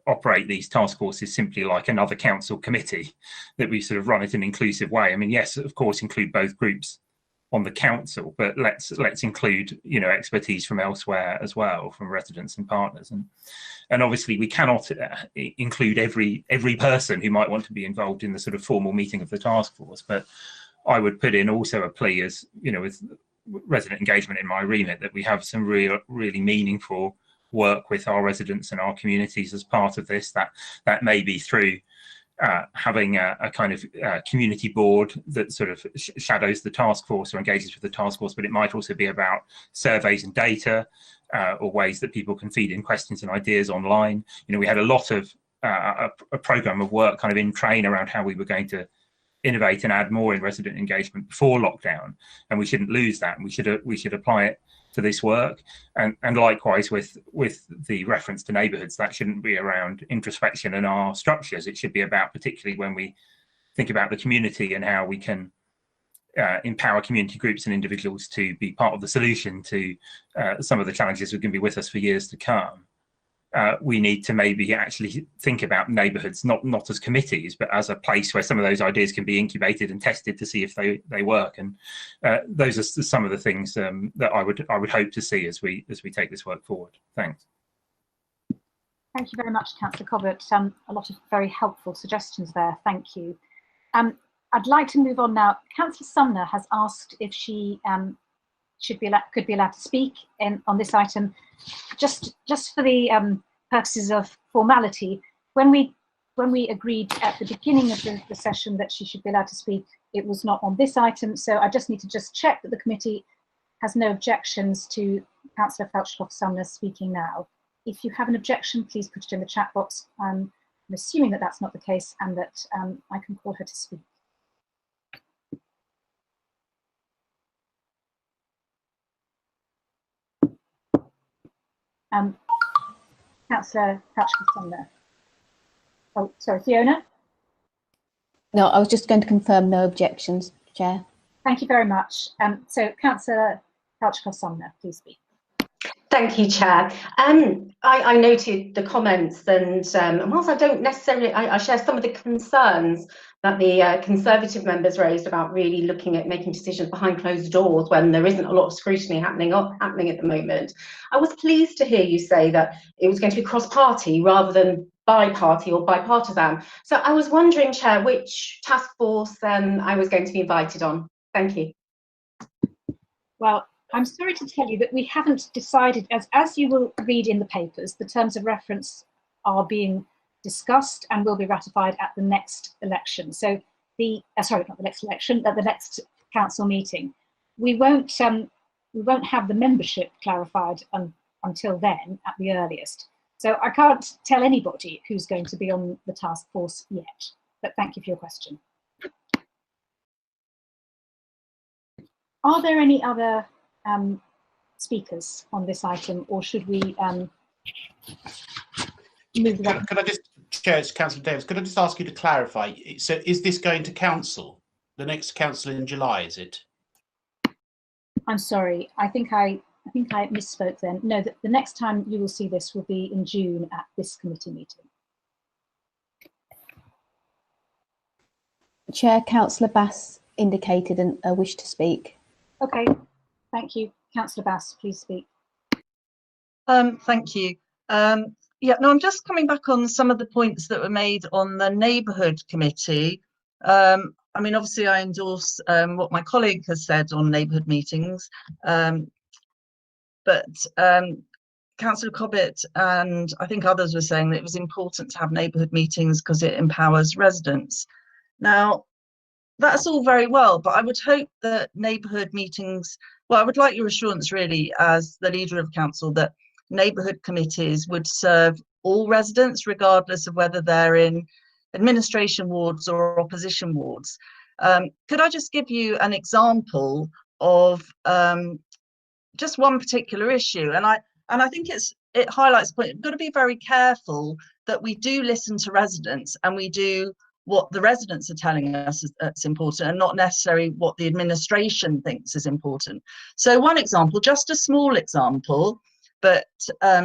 operate these task forces simply like another council committee, that we sort of run it in an inclusive way. I mean, yes, of course, include both groups on the council, but let's include expertise from elsewhere as well, from residents and partners, and obviously we cannot include every person who might want to be involved in the sort of formal meeting of the task force. But I would put in also a plea, as with resident engagement in my remit, that we have some really meaningful work with our residents and our communities as part of this. That may be through having a kind of community board that sort of shadows the task force or engages with the task force, but it might also be about surveys and data or ways that people can feed in questions and ideas online. We had a lot of a programme of work kind of in train around how we were going to innovate and add more in resident engagement before lockdown, and we shouldn't lose that, and we should apply it to this work. And likewise with the reference to neighbourhoods, that shouldn't be around introspection and our structures. It should be about, particularly when we think about the community and how we can empower community groups and individuals to be part of the solution to some of the challenges that are going to be with us for years to come. We need to maybe actually think about neighbourhoods not as committees, but as a place where some of those ideas can be incubated and tested to see if they work. And those are some of the things that I would hope to see as we take this work forward. Thanks. Thank you very much, Councillor Cobbett. A lot of very helpful suggestions there. Thank you. I'd like to move on now. Councillor Sumner has asked if she could be allowed to speak on this item. Just for the purposes of formality, when we agreed at the beginning of the session that she should be allowed to speak, it was not on this item. So I just need to check that the committee has no objections to Councillor Felchkoff-Sumner speaking now. If you have an objection, please put it in the chat box. I'm assuming that that's not the case, and that I can call her to speak. Councillor Felchkoff-Sumner. Oh, sorry, Fiona? No, I was just going to confirm no objections, Chair. Thank you very much. So, Councillor Felchkoff-Sumner, please speak. Thank you, Chair. I noted the comments, and whilst I don't necessarily, I share some of the concerns that the Conservative members raised about really looking at making decisions behind closed doors when there isn't a lot of scrutiny happening at the moment. I was pleased to hear you say that it was going to be cross-party rather than bi-party or bipartisan. So I was wondering, Chair, which task force I was going to be invited on. Thank you. Well, I'm sorry to tell you that we haven't decided, as you will read in the papers, the terms of reference are being discussed and will be ratified at the next election. So sorry, not the next election, at the next council meeting. We won't have the membership clarified until then, at the earliest. So I can't tell anybody who's going to be on the task force yet. But thank you for your question. Are there any other speakers on this item, or should we move on? Can I just, Chair, Councillor Davis, could I just ask you to clarify? So is this going to Council? the next council in July, is it? I'm sorry. I think I misspoke then. No, the next time you will see this will be in June at this committee meeting. Chair, Councillor Bass indicated a wish to speak. Okay, thank you. Councillor Bass, please speak. Thank you. Yeah, no, I'm just coming back on some of the points that were made on the neighbourhood committee. I mean, obviously I endorse what my colleague has said on neighbourhood meetings, but Councillor Cobbett and I think others were saying that it was important to have neighbourhood meetings because it empowers residents. Now, that's all very well, but I would hope that neighbourhood meetings, well, I would like your assurance really as the leader of council that neighbourhood committees would serve all residents regardless of whether they're in administration wards or opposition wards. Could I just give you an example of just one particular issue? And I think it highlights the point. We've got to be very careful that we do listen to residents and we do what the residents are telling us that's important and not necessarily what the administration thinks is important. So one example, just a small example, but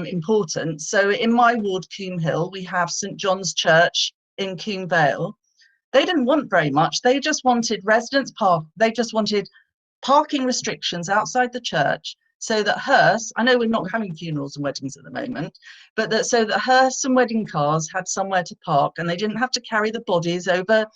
important. So in my ward, Coombe Hill, we have St John's Church in Coombe Vale. They didn't want very much. They just wanted they just wanted parking restrictions outside the church so that hearse, I know we're not having funerals and weddings at the moment, but so that hearse and wedding cars had somewhere to park and they didn't have to carry the bodies over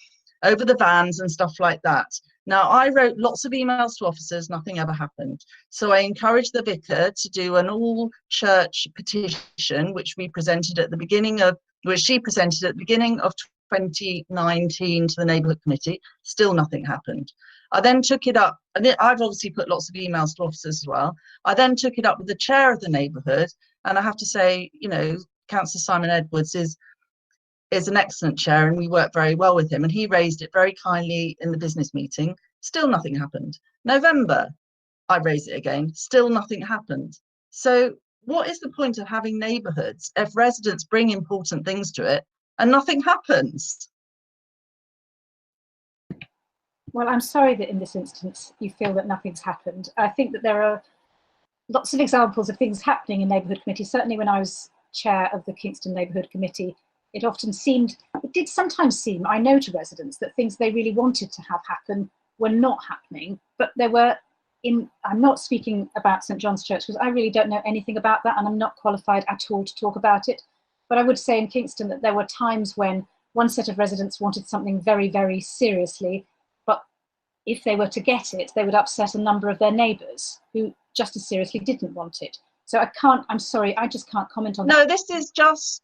the vans and stuff like that. Now, I wrote lots of emails to officers, nothing ever happened. So I encouraged the vicar to do an all church petition, which she presented at the beginning of 2019 to the neighbourhood committee. Still nothing happened. I then took it up, and I've obviously put lots of emails to officers as well. I then took it up with the chair of the neighbourhood, and I have to say, you know, Councillor Simon Edwards is an excellent chair and we work very well with him, and he raised it very kindly in the business meeting. Still nothing happened. November, I raised it again. Still nothing happened. So what is the point of having neighbourhoods if residents bring important things to it and nothing happens? Well, I'm sorry that in this instance you feel that nothing's happened. I think that there are lots of examples of things happening in neighbourhood committees. Certainly when I was chair of the Kingston Neighbourhood Committee, it did sometimes seem, I know, to residents that things they really wanted to have happen were not happening, but there were, I'm not speaking about St John's Church because I really don't know anything about that and I'm not qualified at all to talk about it. But I would say in Kingston that there were times when one set of residents wanted something very, very seriously, but if they were to get it, they would upset a number of their neighbours who just as seriously didn't want it. So I'm sorry, I just can't comment on that. No,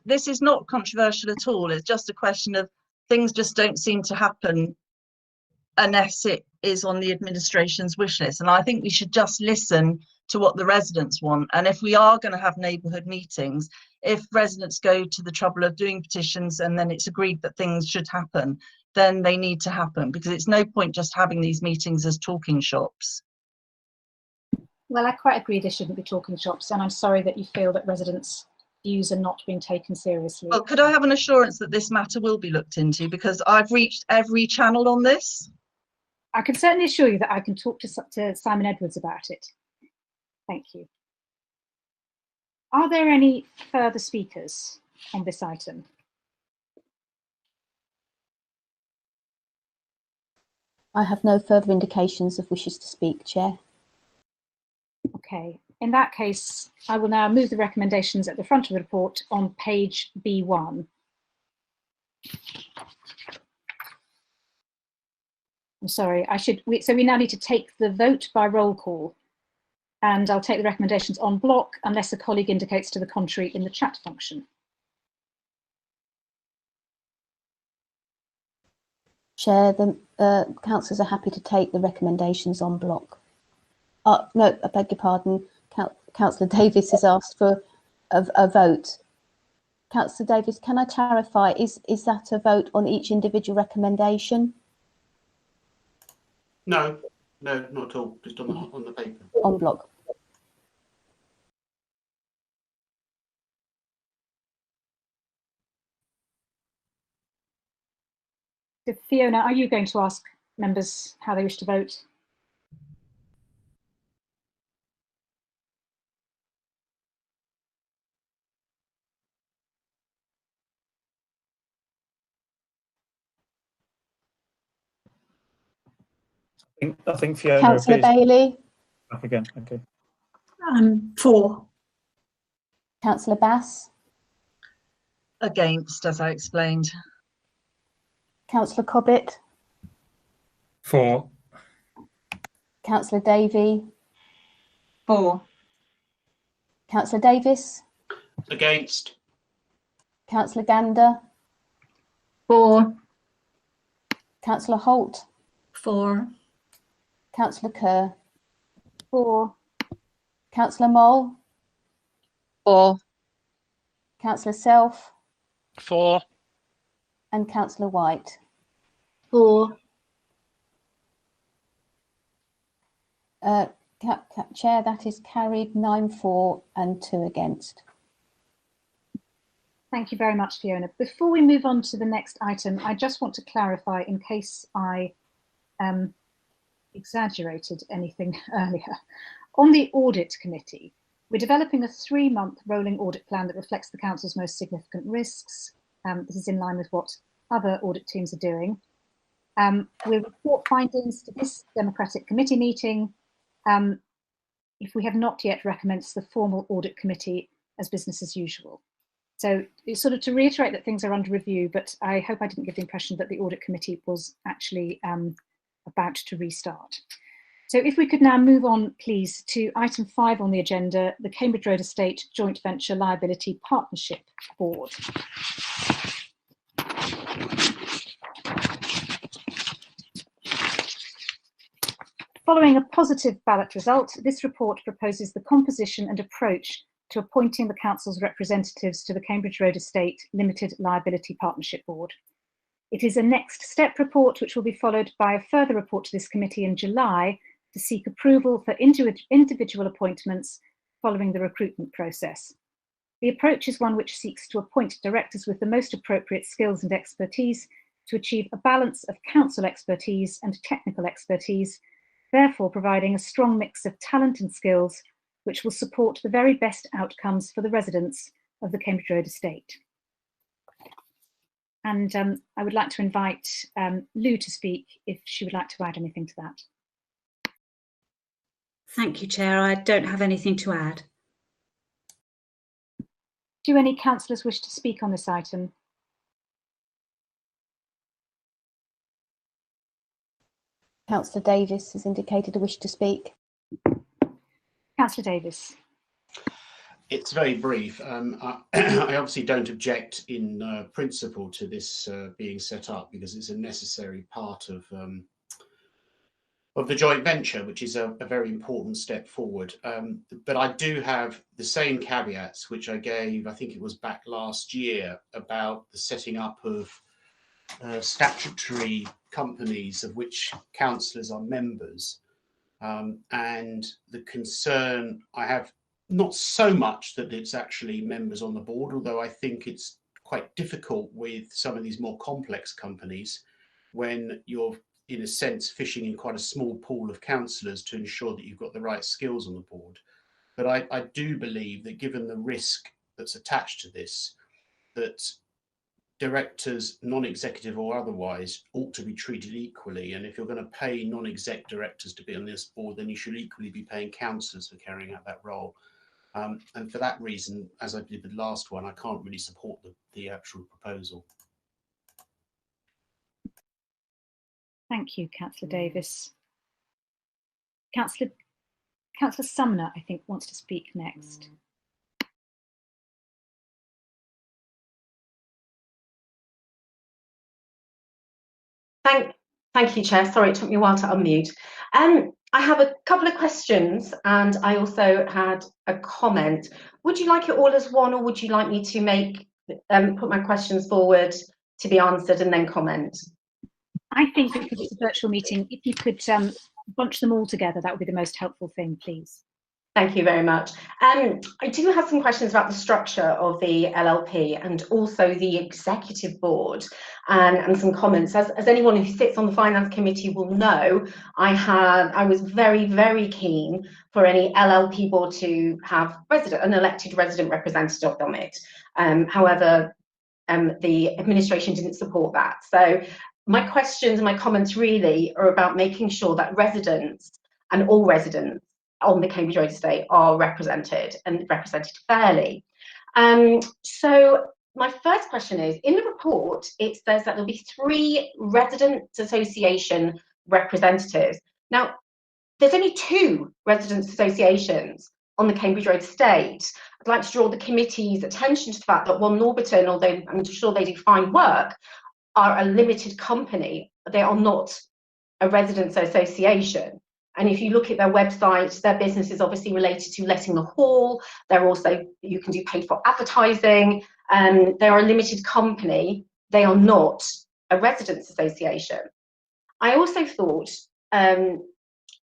this is not controversial at all. It's just a question of things just don't seem to happen unless it is on the administration's wish list. And I think we should just listen to what the residents want. And if we are going to have neighbourhood meetings, if residents go to the trouble of doing petitions and then it's agreed that things should happen, then they need to happen, because it's no point just having these meetings as talking shops. Well, I quite agree there shouldn't be talking shops, and I'm sorry that you feel that residents' views are not being taken seriously. Well, could I have an assurance that this matter will be looked into, because I've reached every channel on this? I can certainly assure you that I can talk to Simon Edwards about it. Thank you. Are there any further speakers on this item? I have no further indications of wishes to speak, Chair. Okay, in that case, I will now move the recommendations at the front of the report on page B1. I'm sorry, so we now need to take the vote by roll call, and I'll take the recommendations en bloc unless a colleague indicates to the contrary in the chat function. Chair, the councillors are happy to take the recommendations en bloc. No, I beg your pardon. Councillor Davis has asked for a vote. Councillor Davis, can I clarify, is that a vote on each individual recommendation? No, not at all. Just on the paper. En bloc. So Fiona, are you going to ask members how they wish to vote? I think Fiona Councillor appears Bailey. back again. Okay. For. Councillor Bass. Against, as I explained. Councillor Cobbett. For. Councillor Davey. For. Councillor Davis. Against. Councillor Gander. For. Councillor Holt. For. Councillor Kerr. For. Councillor Moll. For. Councillor Self. For. And Councillor White. For. Chair, that is carried 9 for and 2 against. Thank you very much, Fiona. Before we move on to the next item, I just want to clarify, in case I exaggerated anything earlier. On the Audit Committee, we're developing a 3-month rolling audit plan that reflects the Council's most significant risks. This is in line with what other audit teams are doing. We'll report findings to this democratic committee meeting if we have not yet recommenced the formal Audit Committee as business as usual. So it's sort of to reiterate that things are under review, but I hope I didn't give the impression that the Audit Committee was actually about to restart. So if we could now move on, please, to item 5 on the agenda, the Cambridge Road Estate Joint Venture Liability Partnership Board. Following a positive ballot result, this report proposes the composition and approach to appointing the Council's representatives to the Cambridge Road Estate Limited Liability Partnership Board. It is a next step report which will be followed by a further report to this committee in July to seek approval for individual appointments following the recruitment process. The approach is one which seeks to appoint directors with the most appropriate skills and expertise to achieve a balance of council expertise and technical expertise, therefore providing a strong mix of talent and skills which will support the very best outcomes for the residents of the Cambridge Road Estate. And I would like to invite Lou to speak if she would like to add anything to that. Thank you, Chair. I don't have anything to add. Do any councillors wish to speak on this item? Councillor Davis has indicated a wish to speak. Councillor Davis. It's very brief. I obviously don't object in principle to this being set up because it's a necessary part of the joint venture, which is a very important step forward. But I do have the same caveats which I gave, I think it was back last year, about the setting up of statutory companies of which councillors are members. And the concern I have, not so much that it's actually members on the board, although I think it's quite difficult with some of these more complex companies when you're, in a sense, fishing in quite a small pool of councillors to ensure that you've got the right skills on the board. But I do believe that given the risk that's attached to this, that directors, non-executive or otherwise, ought to be treated equally. And if you're going to pay non-exec directors to be on this board, then you should equally be paying councillors for carrying out that role. And for that reason, as I did with the last one, I can't really support the actual proposal. Thank you, Councillor Davis. Councillor Sumner, I think, wants to speak next. Thank you, Chair. Sorry, it took me a while to unmute. I have a couple of questions and I also had a comment. Would you like it all as one, or would you like me to put my questions forward to be answered and then comment? I think because it's a virtual meeting, if you could bunch them all together, that would be the most helpful thing, please. Thank you very much. I do have some questions about the structure of the LLP and also the executive board, and some comments. As anyone who sits on the finance committee will know, I was very, very keen for any LLP board to have an elected resident representative on it. However, the administration didn't support that. So my questions and my comments really are about making sure that residents and all residents on the Cambridge Road estate are represented and represented fairly. So my first question is, in the report, it says that there'll be 3 residents association representatives. Now, there's only 2 residents associations on the Cambridge Road estate. I'd like to draw the committee's attention to the fact that One Norbiton, although I'm sure they do fine work, are a limited company. They are not a residents association. And if you look at their website, their business is obviously related to letting the hall. They're also, you can do paid for advertising. They are a limited company. They are not a residents association. I also thought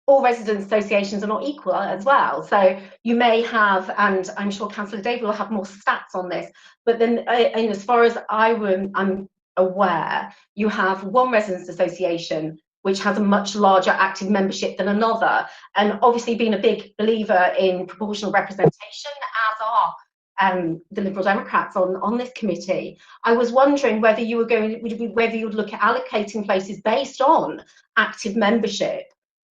all residents associations are not equal as well. So you may have, and I'm sure Councillor David will have more stats on this, but then and as far as I'm aware, you have one residents association which has a much larger active membership than another. And obviously being a big believer in proportional representation, as are the Liberal Democrats on this committee, I was wondering whether you were whether you would look at allocating places based on active membership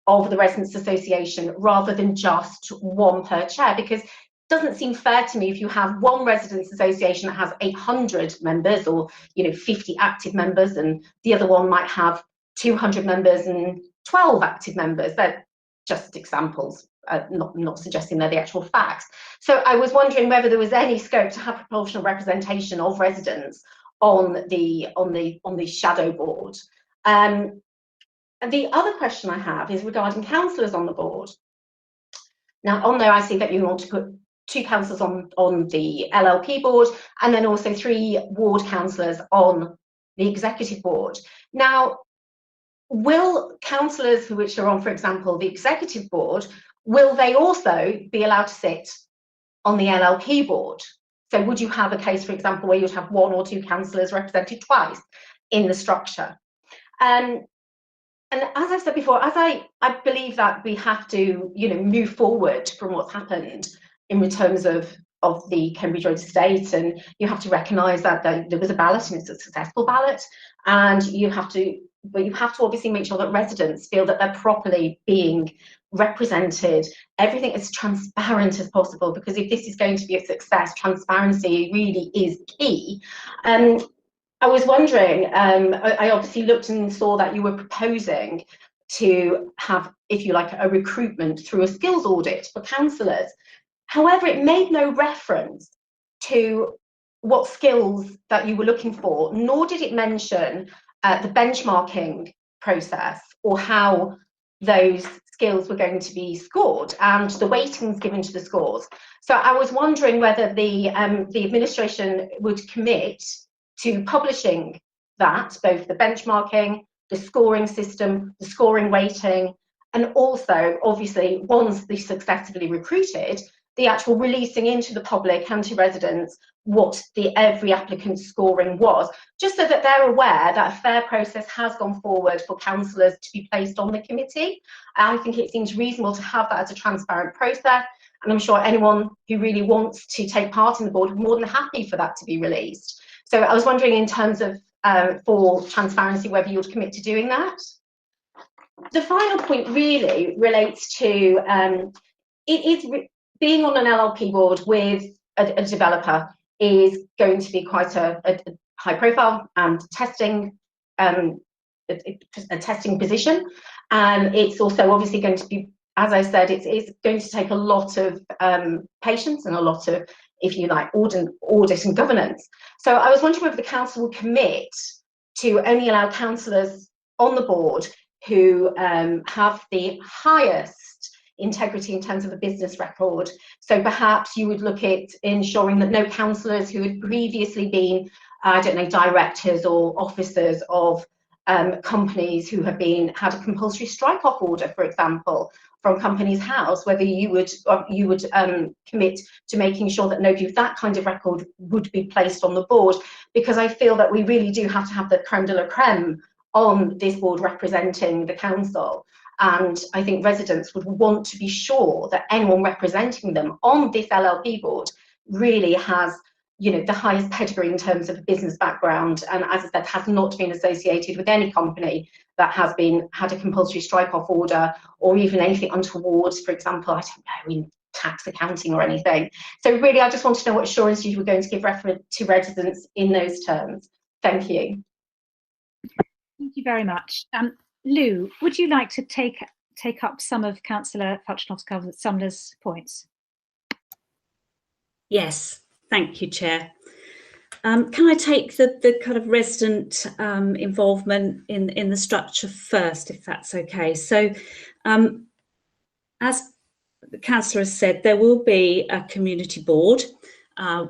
of the Residents Association rather than just one per chair, because it doesn't seem fair to me if you have one Residents Association that has 800 members or 50 active members, and the other one might have 200 members and 12 active members. They're just examples, not suggesting they're the actual facts. So I was wondering whether there was any scope to have proportional representation of residents on the shadow board. And the other question I have is regarding councillors on the board. Now, on there, I see that you want to put 2 councillors on the LLP board and then also 3 ward councillors on the executive board. Now, will councillors which are on, for example, the executive board, will they also be allowed to sit on the LLP board? So would you have a case, for example, where you'd have 1 or 2 councillors represented twice in the structure? And as I've said before, as I believe that we have to, move forward from what's happened in terms of the Cambridge Road estate, and you have to recognise that there was a ballot and it's a successful ballot, and you have to obviously make sure that residents feel that they're properly being represented, everything as transparent as possible, because if this is going to be a success, transparency really is key. I was wondering, I obviously looked and saw that you were proposing to have, if you like, a recruitment through a skills audit for councillors. However, it made no reference to what skills that you were looking for, nor did it mention the benchmarking process or how those skills were going to be scored and the weightings given to the scores. So I was wondering whether the administration would commit to publishing that, both the benchmarking, the scoring system, the scoring weighting, and also, obviously, once they successfully recruited, the actual releasing into the public and to residents what every applicant's scoring was, just so that they're aware that a fair process has gone forward for councillors to be placed on the committee. I think it seems reasonable to have that as a transparent process, and I'm sure anyone who really wants to take part in the board is more than happy for that to be released. So I was wondering, in terms of for transparency, whether you would commit to doing that. The final point really relates to being on an LLP board with a developer is going to be quite a high profile and testing a testing position, and it's also obviously going to be, as I said, it's going to take a lot of patience and a lot of, if you like, audit and governance. So I was wondering whether the council will commit to only allow councillors on the board who have the highest integrity in terms of a business record. So perhaps you would look at ensuring that no councillors who had previously been, I don't know, directors or officers of companies who have had a compulsory strike-off order, for example, from Companies House, whether you would commit to making sure that nobody with that kind of record would be placed on the board, because I feel that we really do have to have the creme de la creme on this board representing the council. And I think residents would want to be sure that anyone representing them on this LLP board really has, you know, the highest pedigree in terms of business background, and as I said, has not been associated with any company that has had a compulsory strike-off order, or even anything untoward, for example, I don't know, in tax accounting or anything. So really, I just want to know what assurances you were going to give to residents in those terms. Thank you. Thank you very much. Lou, would you like to take up some of Councillor Sumner's points? Yes, thank you, Chair. Can I take the kind of resident involvement in the structure first, if that's okay? So, as the councillor has said, there will be a community board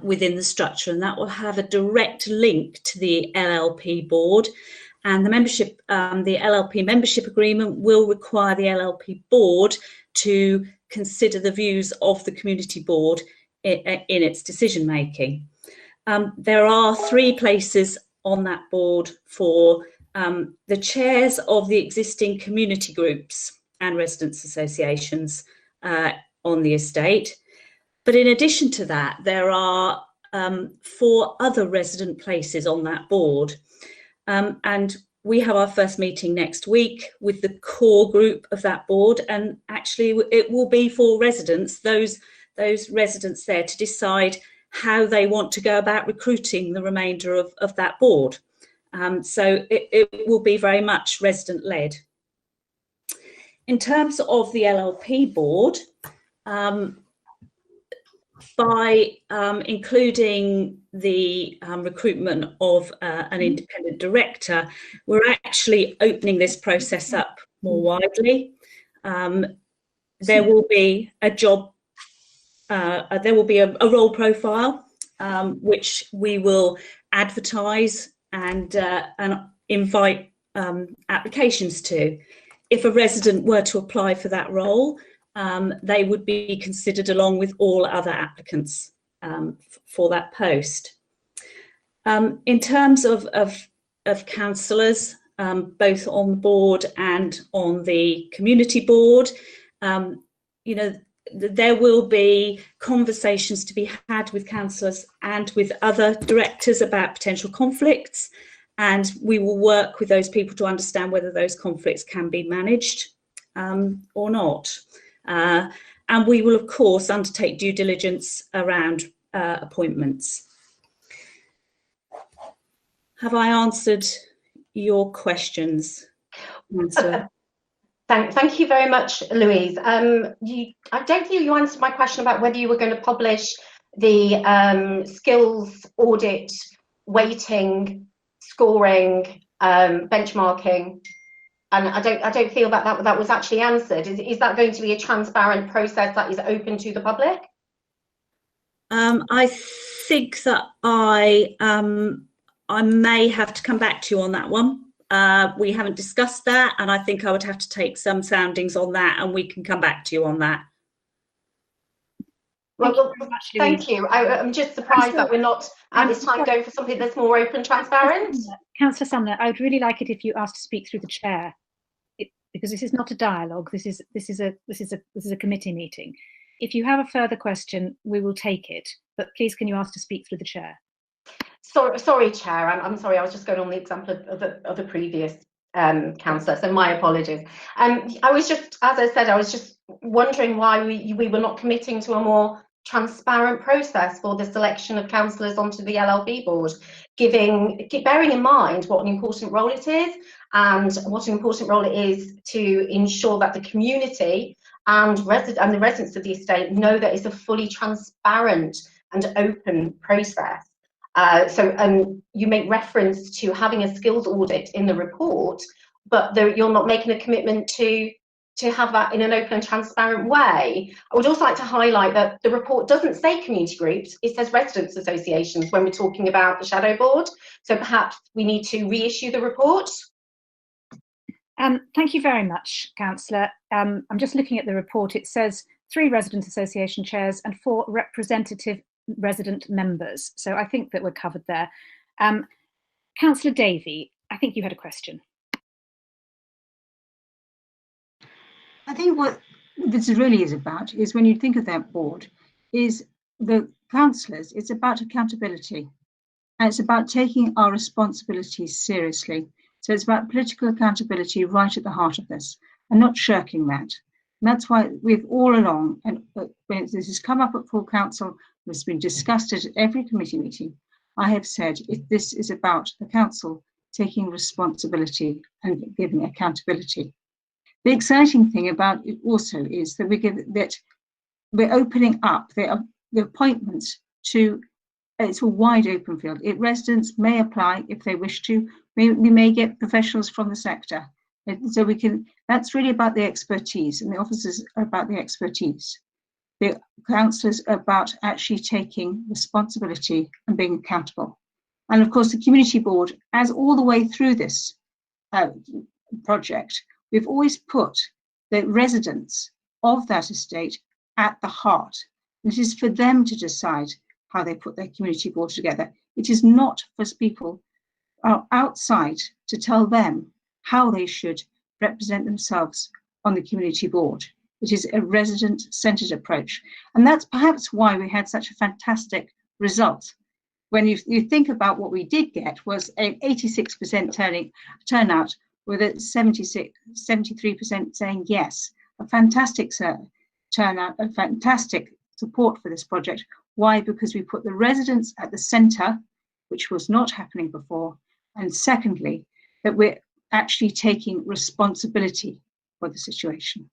within the structure, and that will have a direct link to the LLP board. And the membership, the LLP membership agreement will require the LLP board to consider the views of the community board in its decision making. There are 3 places on that board for the chairs of the existing community groups and residents associations on the estate. But in addition to that, there are 4 other resident places on that board. And we have our first meeting next week with the core group of that board, and actually it will be for residents, those residents there, to decide how they want to go about recruiting the remainder of that board. So it will be very much resident-led. In terms of the LLP board, by including the recruitment of an independent director, we're actually opening this process up more widely. There will be a job, there will be a role profile, which we will advertise and invite applications to. If a resident were to apply for that role, they would be considered along with all other applicants for that post. In terms of councillors, both on the board and on the community board, you know, there will be conversations to be had with councillors and with other directors about potential conflicts, and we will work with those people to understand whether those conflicts can be managed or not. And we will, of course, undertake due diligence around appointments. Have I answered your questions, Councillor? Thank you very much, Louise. I don't think you answered my question about whether you were going to publish the skills audit, weighting, scoring, benchmarking. And I don't feel that was actually answered. Is that going to be a transparent process that is open to the public? I think that I may have to come back to you on that one. We haven't discussed that, and I think I would have to take some soundings on that, and we can come back to you on that. Well, thank you. I'm just surprised that we're not at this time going for something that's more open and transparent. Councillor Sumner, I would really like it if you asked to speak through the chair, because this is not a dialogue. This is a committee meeting. If you have a further question, we will take it. But please, can you ask to speak through the chair? Sorry, Chair. I'm sorry. I was just going on the example of the previous councillor. So my apologies. I was just, as I said, I was just wondering why we were not committing to a more transparent process for the selection of councillors onto the LLP board, bearing in mind what an important role it is, and what an important role it is to ensure that the community and the residents of the estate know that it's a fully transparent and open process. So you make reference to having a skills audit in the report, but you're not making a commitment to have that in an open and transparent way. I would also like to highlight that the report doesn't say community groups, it says residents associations when we're talking about the shadow board. So perhaps we need to reissue the report. Thank you very much, Councillor. I'm just looking at the report. It says 3 resident association chairs and 4 representative resident members. So I think that we're covered there. Councillor Davey, I think you had a question. I think what this really is about is, when you think of that board, is the councillors, it's about accountability, and it's about taking our responsibilities seriously. So it's about political accountability right at the heart of this, and not shirking that. And that's why we've all along, and when this has come up at full council, it's been discussed at every committee meeting, I have said this is about the council taking responsibility and giving accountability. The exciting thing about it also is that we're opening up the appointments to, it's a wide open field. Residents may apply if they wish to. We may get professionals from the sector. So we can, that's really about the expertise, and the officers are about the expertise. The councillors are about actually taking responsibility and being accountable. And of course, the community board, as all the way through this project, we've always put the residents of that estate at the heart. It is for them to decide how they put their community board together. It is not for people outside to tell them how they should represent themselves on the community board. It is a resident-centred approach. And that's perhaps why we had such a fantastic result. When you think about what we did get was an 86% turnout with a 73% saying yes. A fantastic turnout, a fantastic support for this project. Why? Because we put the residents at the centre, which was not happening before. And secondly, that we're actually taking responsibility for the situation.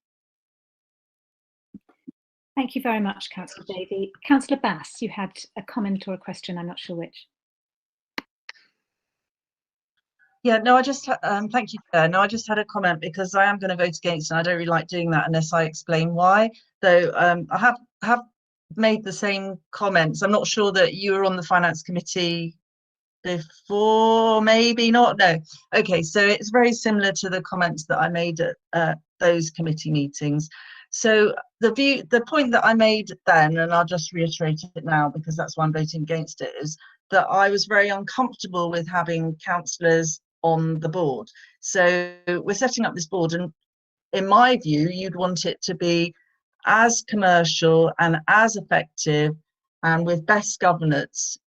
Thank you very much, Councillor Davey. Councillor Bass, you had a comment or a question, I'm not sure which. Yeah, no, I just, thank you, Chair. No, I just had a comment because I am going to vote against, and I don't really like doing that unless I explain why. So I have made the same comments. I'm not sure that you were on the Finance Committee before, maybe not, no. Okay, so it's very similar to the comments that I made at those committee meetings. So the point that I made then, and I'll just reiterate it now because that's why I'm voting against it, is that I was very uncomfortable with having councillors on the board. So we're setting up this board, and in my view, you'd want it to be as commercial and as effective and with best governance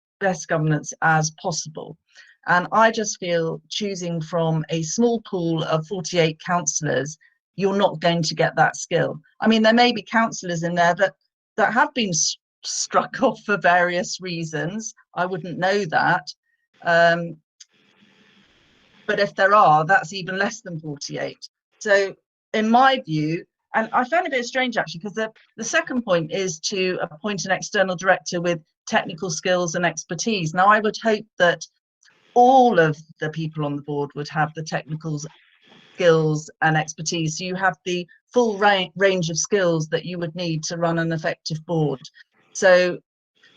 as possible. And I just feel choosing from a small pool of 48 councillors, you're not going to get that skill. I mean, there may be councillors in there that have been struck off for various reasons. I wouldn't know that. But if there are, that's even less than 48. So in my view, and I found it a bit strange actually, because the second point is to appoint an external director with technical skills and expertise. Now, I would hope that all of the people on the board would have the technical skills and expertise. So you have the full range of skills that you would need to run an effective board. So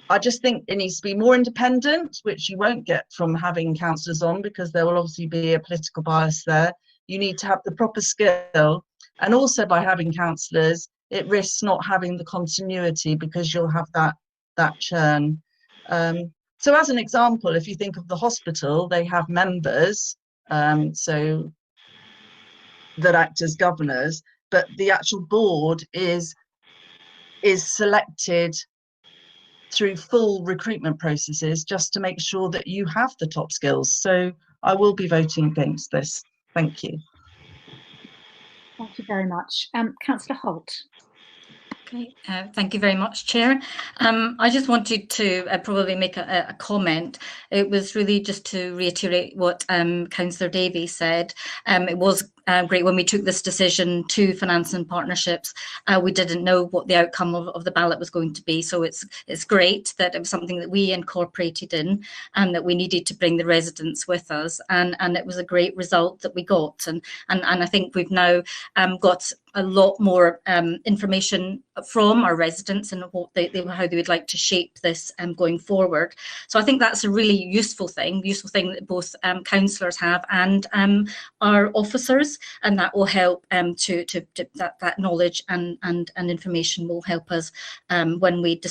I just think it needs to be more independent, which you won't get from having councillors on, because there will obviously be a political bias there. You need to have the proper skill, and also by having councillors, it risks not having the continuity because you'll have that churn. So as an example, if you think of the hospital, they have members, so that act as governors, but the actual board is selected through full recruitment processes just to make sure that you have the top skills. So I will be voting against this. Thank you. Thank you very much. Councillor Holt. Okay, thank you very much, Chair. I just wanted to probably make a comment. It was really just to reiterate what Councillor Davey said. It was great when we took this decision to finance and partnerships. We didn't know what the outcome of the ballot was going to be, so it's great that it was something that we incorporated in, and that we needed to bring the residents with us, and it was a great result that we got, and I think we've now got a lot more information from our residents and what how they would like to shape this going forward. So I think that's a really useful thing that both councillors have and our officers, and that will help that knowledge and information will help us when we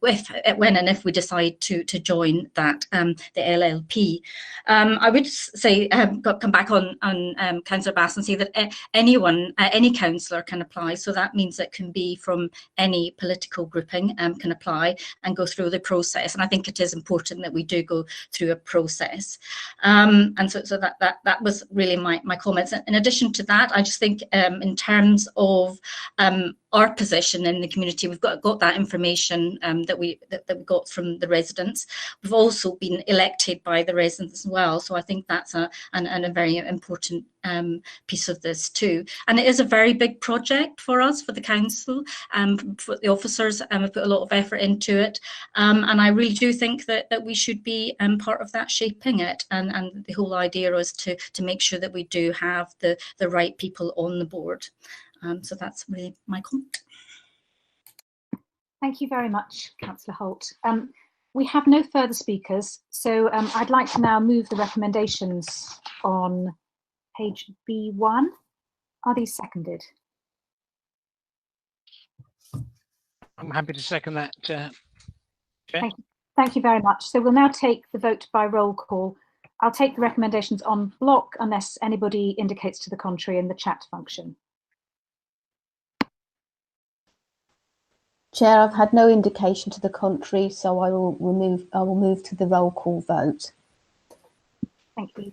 if we decide to join that the LLP. I would say come back on Councillor Bass and say that any councillor can apply. So that means it can be from any political grouping can apply and go through the process. And I think it is important that we do go through a process. And so that was really my comments. In addition to that, I just think in terms of our position in the community, we've got that information that we got from the residents. We've also been elected by the residents as well, so I think that's a very important piece of this too. And it is a very big project for us, for the council, for the officers, and we've put a lot of effort into it. And I really do think that we should be part of that, shaping it. And the whole idea is to make sure that we do have the right people on the board. So that's really my comment. Thank you very much, Councillor Holt. We have no further speakers, so I'd like to now move the recommendations on page B1. Are these seconded? I'm happy to second that, Chair. Thank you very much. So we'll now take the vote by roll call. I'll take the recommendations on block unless anybody indicates to the contrary in the chat function. Chair, I've had no indication to the contrary, so I will move to the roll call vote. Thank you.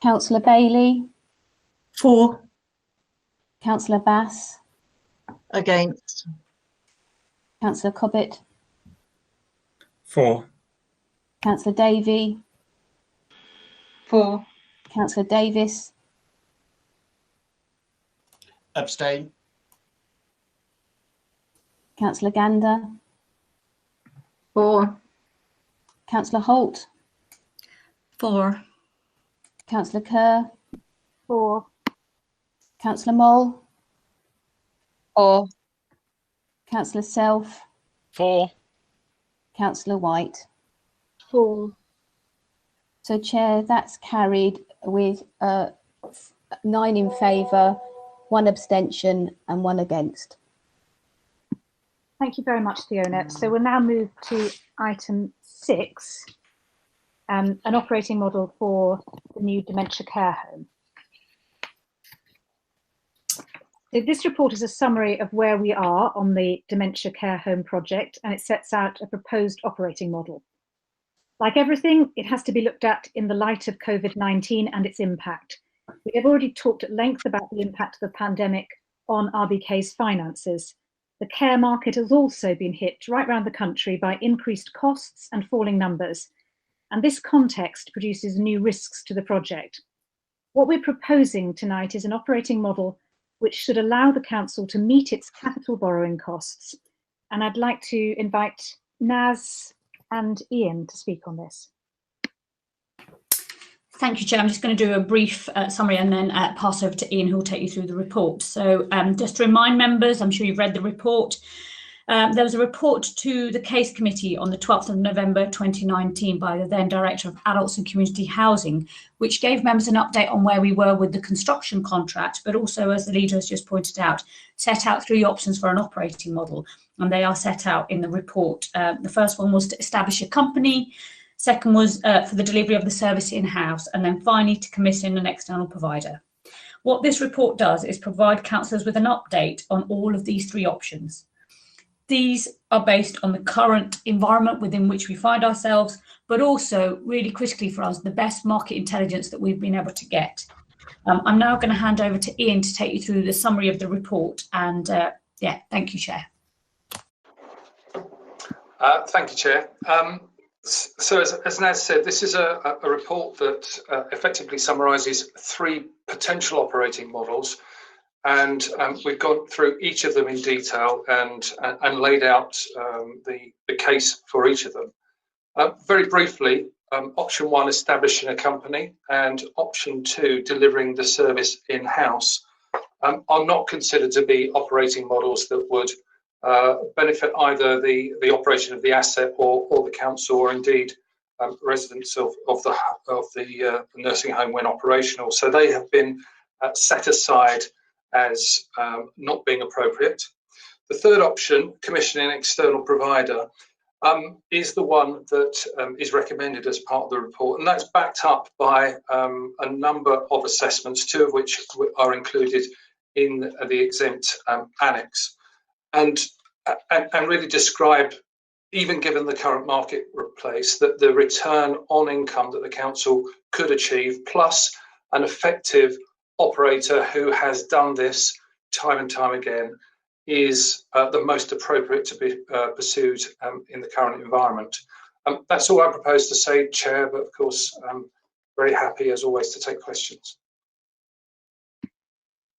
Councillor Bailey? For. Councillor Bass? Against. Councillor Cobbett? For. Councillor Davey? For. Councillor Davis? Abstain. Councillor Gander? For. Councillor Holt? For. Councillor Kerr? For. Councillor Moll? For. Councillor Self? For. Councillor White? For. So, Chair, that's carried with 9 in favour, 1 abstention and 1 against. Thank you very much, Fiona. So we'll now move to item 6, an operating model for the new dementia care home. So this report is a summary of where we are on the dementia care home project, and it sets out a proposed operating model. Like everything, it has to be looked at in the light of COVID-19 and its impact. We have already talked at length about the impact of the pandemic on RBK's finances. The care market has also been hit right around the country by increased costs and falling numbers, and this context produces new risks to the project. What we're proposing tonight is an operating model which should allow the council to meet its capital borrowing costs, and I'd like to invite Naz and Ian to speak on this. Thank you, Chair. I'm just going to do a brief summary and then pass over to Ian, who will take you through the report. So just to remind members, I'm sure you've read the report. There was a report to the Case Committee on the 12th of November 2019 by the then Director of Adults and Community Housing, which gave members an update on where we were with the construction contract, but also, as the leader has just pointed out, set out 3 options for an operating model, and they are set out in the report. The first one was to establish a company. Second was for the delivery of the service in-house, and then finally to commission an external provider. What this report does is provide councillors with an update on all of these 3 options. These are based on the current environment within which we find ourselves, but also, really critically for us, the best market intelligence that we've been able to get. I'm now going to hand over to Ian to take you through the summary of the report, and yeah, thank you, Chair. Thank you, Chair. So as Naz said, this is a report that effectively summarises 3 potential operating models, and we've gone through each of them in detail and laid out the case for each of them. Very briefly, option 1, establishing a company, and option 2, delivering the service in-house. are not considered to be operating models that would benefit either the operation of the asset or the council, or indeed residents of the nursing home when operational. So they have been set aside as not being appropriate. The third option, commissioning an external provider, is the one that is recommended as part of the report, and that's backed up by a number of assessments, 2 of which are included in the exempt annex, and really describe, even given the current marketplace, that the return on income that the council could achieve, plus an effective operator who has done this time and time again, is the most appropriate to be pursued in the current environment. That's all I propose to say, Chair, but of course I'm very happy as always to take questions.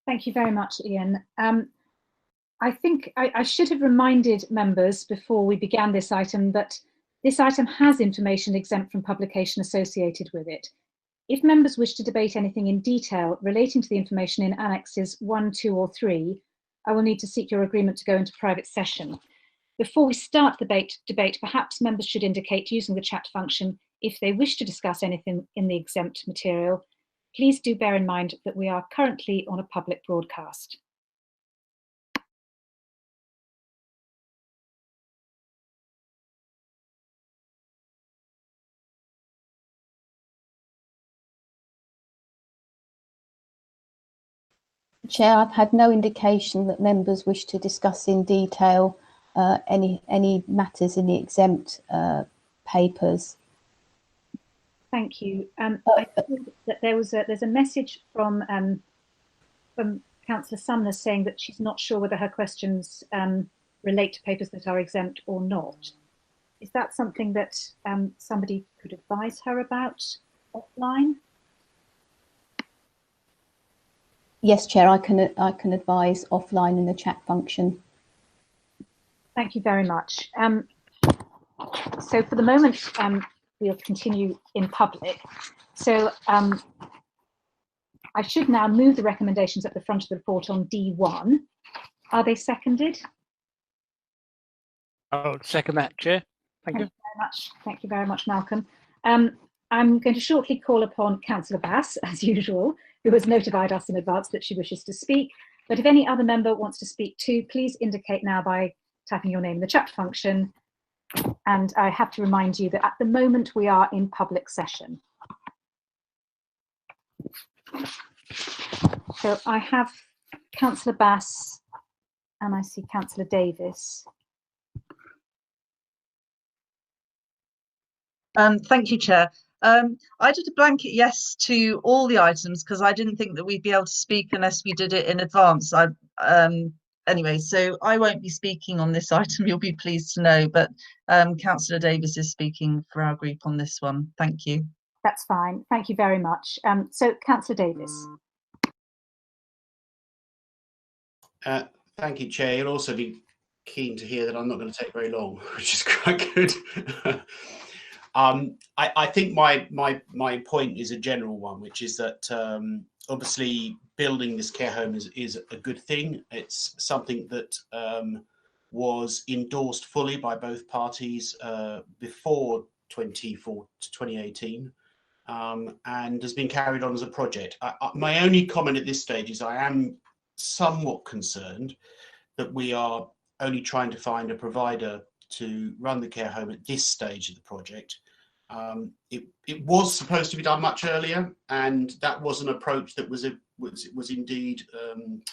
Thank you very much, Ian. I think I should have reminded members before we began this item that this item has information exempt from publication associated with it. If members wish to debate anything in detail relating to the information in annexes 1, 2 or 3, I will need to seek your agreement to go into private session. Before we start the debate, perhaps members should indicate using the chat function if they wish to discuss anything in the exempt material. Please do bear in mind that we are currently on a public broadcast. Chair, I've had no indication that members wish to discuss in detail any matters in the exempt papers. Thank you. I think that there's a message from Councillor Sumner saying that she's not sure whether her questions relate to papers that are exempt or not. Is that something that somebody could advise her about offline? Yes, Chair, I can advise offline in the chat function. Thank you very much. So for the moment, we'll continue in public. So I should now move the recommendations at the front of the report on D1. Are they seconded? I'll second that, Chair. Thank you. Very much. Thank you very much, Malcolm. I'm going to shortly call upon Councillor Bass, as usual, who has notified us in advance that she wishes to speak. But if any other member wants to speak too, please indicate now by typing your name in the chat function. And I have to remind you that at the moment we are in public session. So I have Councillor Bass and I see Councillor Davis. Thank you, Chair. I did a blanket yes to all the items because I didn't think that we'd be able to speak unless we did it in advance. Anyway, so I won't be speaking on this item, you'll be pleased to know, but Councillor Davis is speaking for our group on this one. Thank you. That's fine. Thank you very much. So, Councillor Davis. Thank you, Chair. You'll also be keen to hear that I'm not going to take very long, which is quite good. I think my point is a general one, which is that obviously building this care home is a good thing. It's something that was endorsed fully by both parties before 2018 and has been carried on as a project. My only comment at this stage is I am somewhat concerned that we are only trying to find a provider to run the care home at this stage of the project. It was supposed to be done much earlier, and that was an approach that was indeed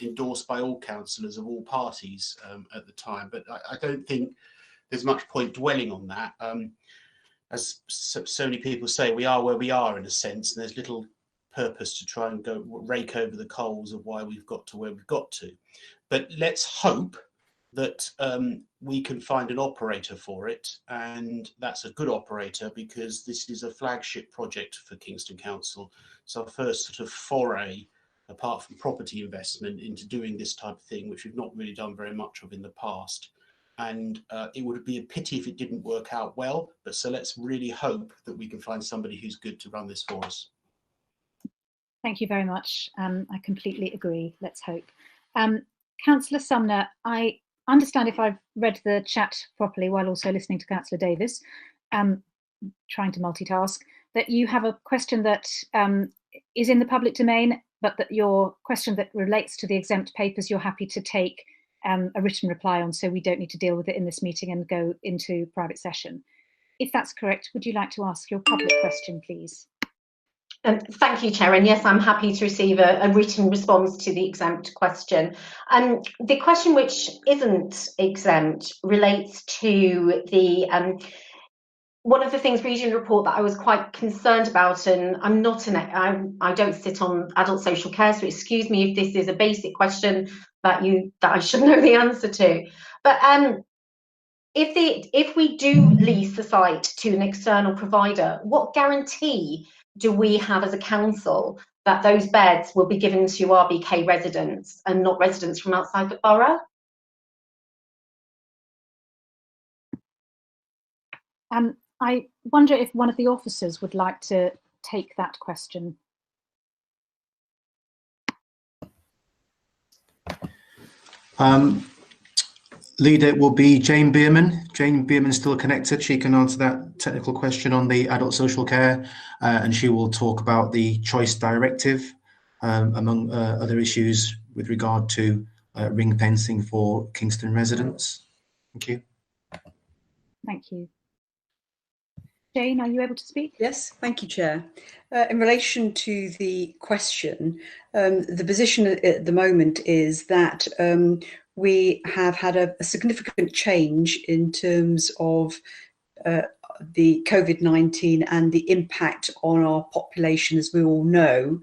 endorsed by all councillors of all parties at the time. But I don't think there's much point dwelling on that. As so many people say, we are where we are in a sense, and there's little purpose to try and go rake over the coals of why we've got to where we've got to. But let's hope that we can find an operator for it, and that's a good operator because this is a flagship project for Kingston Council. It's our first sort of foray, apart from property investment, into doing this type of thing, which we've not really done very much of in the past. And it would be a pity if it didn't work out well, but so let's really hope that we can find somebody who's good to run this for us. Thank you very much. I completely agree. Let's hope. Councillor Sumner, I understand, if I've read the chat properly while also listening to Councillor Davis, trying to multitask, that you have a question that is in the public domain, but that your question that relates to the exempt papers, you're happy to take a written reply on, so we don't need to deal with it in this meeting and go into private session. If that's correct, would you like to ask your public question, please? Thank you, Chair. And yes, I'm happy to receive a written response to the exempt question. The question which isn't exempt relates to the one of the things reading the report that I was quite concerned about, and I'm not I don't sit on adult social care, so excuse me if this is a basic question that I should know the answer to. But if we do lease the site to an external provider, what guarantee do we have as a council that those beds will be given to RBK residents and not residents from outside the borough? I wonder if one of the officers would like to take that question. Leader will be Jane Bierman. Jane Bierman is still connected. She can answer that technical question on the adult social care, and she will talk about the choice directive, among other issues with regard to ring fencing for Kingston residents. Thank you. Thank you. Jane, are you able to speak? Yes, thank you, Chair. In relation to the question, the position at the moment is that we have had a significant change in terms of the COVID-19 and the impact on our population, as we all know.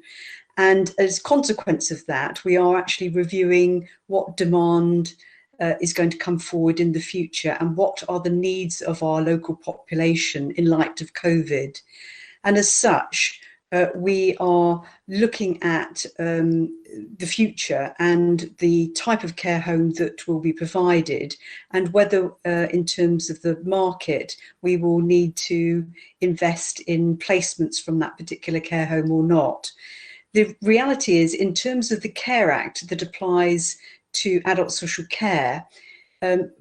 And as a consequence of that, we are actually reviewing what demand is going to come forward in the future and what are the needs of our local population in light of COVID. And as such, we are looking at the future and the type of care home that will be provided, and whether in terms of the market we will need to invest in placements from that particular care home or not. The reality is, in terms of the Care Act that applies to adult social care,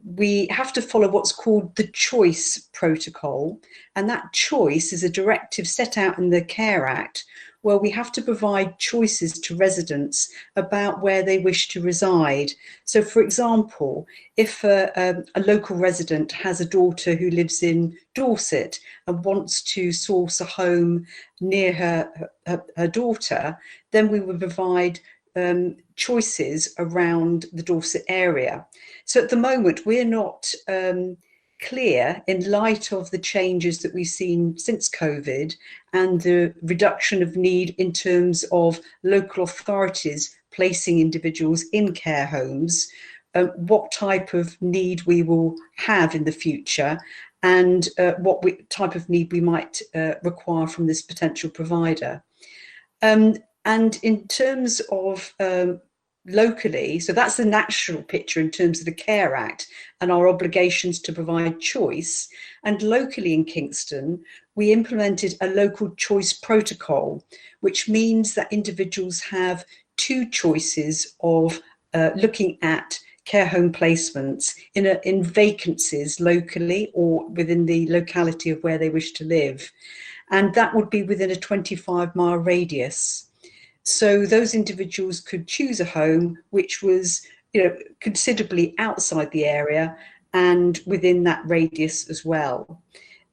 we have to follow what's called the choice protocol, and that choice is a directive set out in the Care Act where we have to provide choices to residents about where they wish to reside. So, for example, if a local resident has a daughter who lives in Dorset and wants to source a home near her daughter, then we would provide choices around the Dorset area. So at the moment, we're not clear, in light of the changes that we've seen since COVID and the reduction of need in terms of local authorities placing individuals in care homes, what type of need we will have in the future, and what type of need we might require from this potential provider. And in terms of locally, so that's the national picture in terms of the Care Act and our obligations to provide choice. And locally in Kingston, we implemented a local choice protocol, which means that individuals have two choices of looking at care home placements in vacancies locally or within the locality of where they wish to live. And that would be within a 25-mile radius. So those individuals could choose a home which was, considerably outside the area and within that radius as well.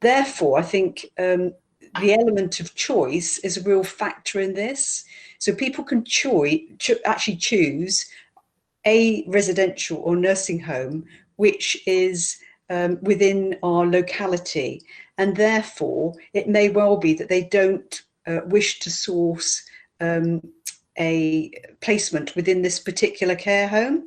Therefore, I think the element of choice is a real factor in this. So people can actually choose a residential or nursing home which is within our locality, and therefore it may well be that they don't wish to source a placement within this particular care home.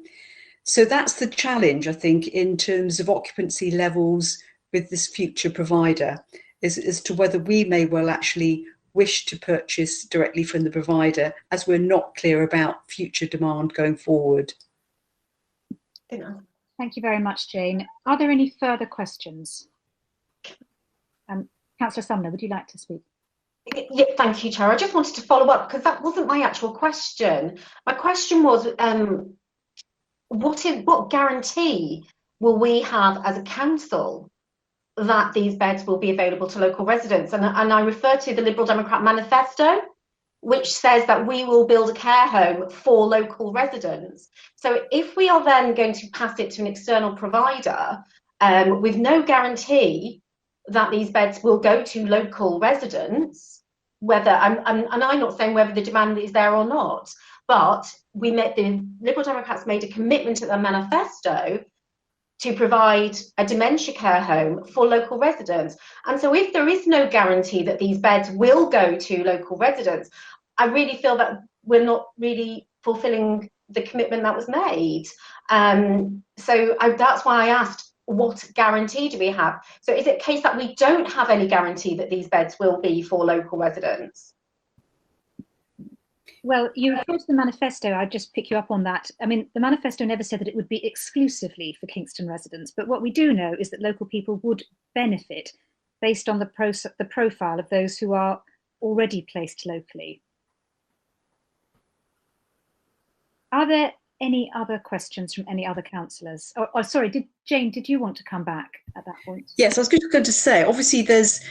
So that's the challenge, I think, in terms of occupancy levels with this future provider, is as to whether we may well actually wish to purchase directly from the provider, as we're not clear about future demand going forward. Thank you very much, Jane. Are there any further questions? Councillor Sumner, would you like to speak? Yeah, thank you, Chair. I just wanted to follow up because that wasn't my actual question. My question was, what guarantee will we have as a council that these beds will be available to local residents? And I refer to the Liberal Democrat manifesto, which says that we will build a care home for local residents. So if we are then going to pass it to an external provider with no guarantee that these beds will go to local residents, whether, and I'm not saying whether the demand is there or not, but the Liberal Democrats made a commitment at their manifesto to provide a dementia care home for local residents. And so if there is no guarantee that these beds will go to local residents, I really feel that we're not really fulfilling the commitment that was made. So that's why I asked, what guarantee do we have? So is it a case that we don't have any guarantee that these beds will be for local residents? Well, you refer to the manifesto. I'd just pick you up on that. I mean, the manifesto never said that it would be exclusively for Kingston residents, but what we do know is that local people would benefit based on the profile of those who are already placed locally. Are there any other questions from any other councillors? Oh, sorry, Jane, did you want to come back at that point? Yes, I was just going to say, obviously there's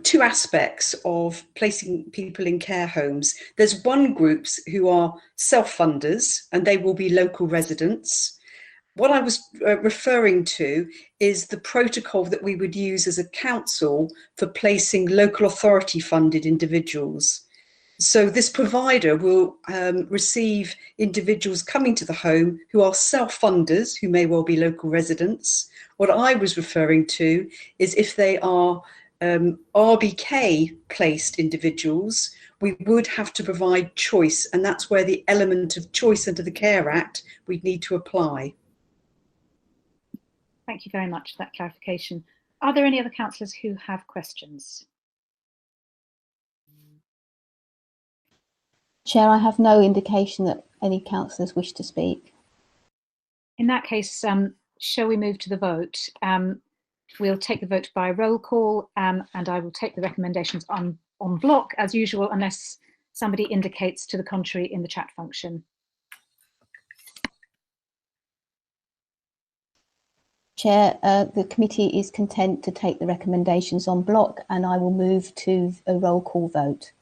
two aspects of placing people in care homes. There's one groups who are self-funders and they will be local residents. What I was referring to is the protocol that we would use as a council for placing local authority funded individuals. So this provider will receive individuals coming to the home who are self-funders, who may well be local residents. What I was referring to is if they are RBK placed individuals, we would have to provide choice, and that's where the element of choice under the Care Act we'd need to apply. Thank you very much for that clarification. Are there any other councillors who have questions? Chair, I have no indication that any councillors wish to speak. In that case, shall we move to the vote? We'll take the vote by roll call, and I will take the recommendations on block as usual, unless somebody indicates to the contrary in the chat function. Chair, the committee is content to take the recommendations on block, and I will move to a roll call vote.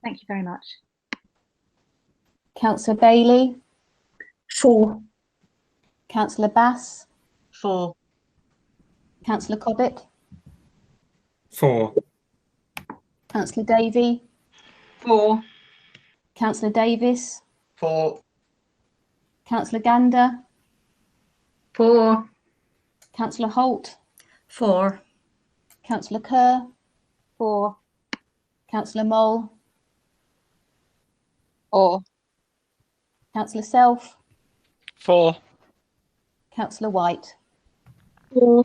Thank you very much. Councillor Bailey? For. Councillor Bass? For. Councillor Cobbett? For. Councillor Davey? For. Councillor Davis? For. Councillor Gander? For. Councillor Holt? For. Councillor Kerr? For. Councillor Mole? For. Councillor Self? For. Councillor White? For.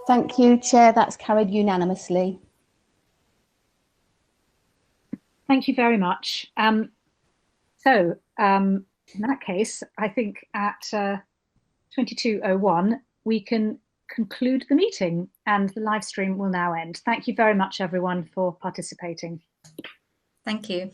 Thank you, Chair. That's carried unanimously. Thank you very much. In that case, I think at 22:01 we can conclude the meeting and the live stream will now end. Thank you very much, everyone, for participating. Thank you.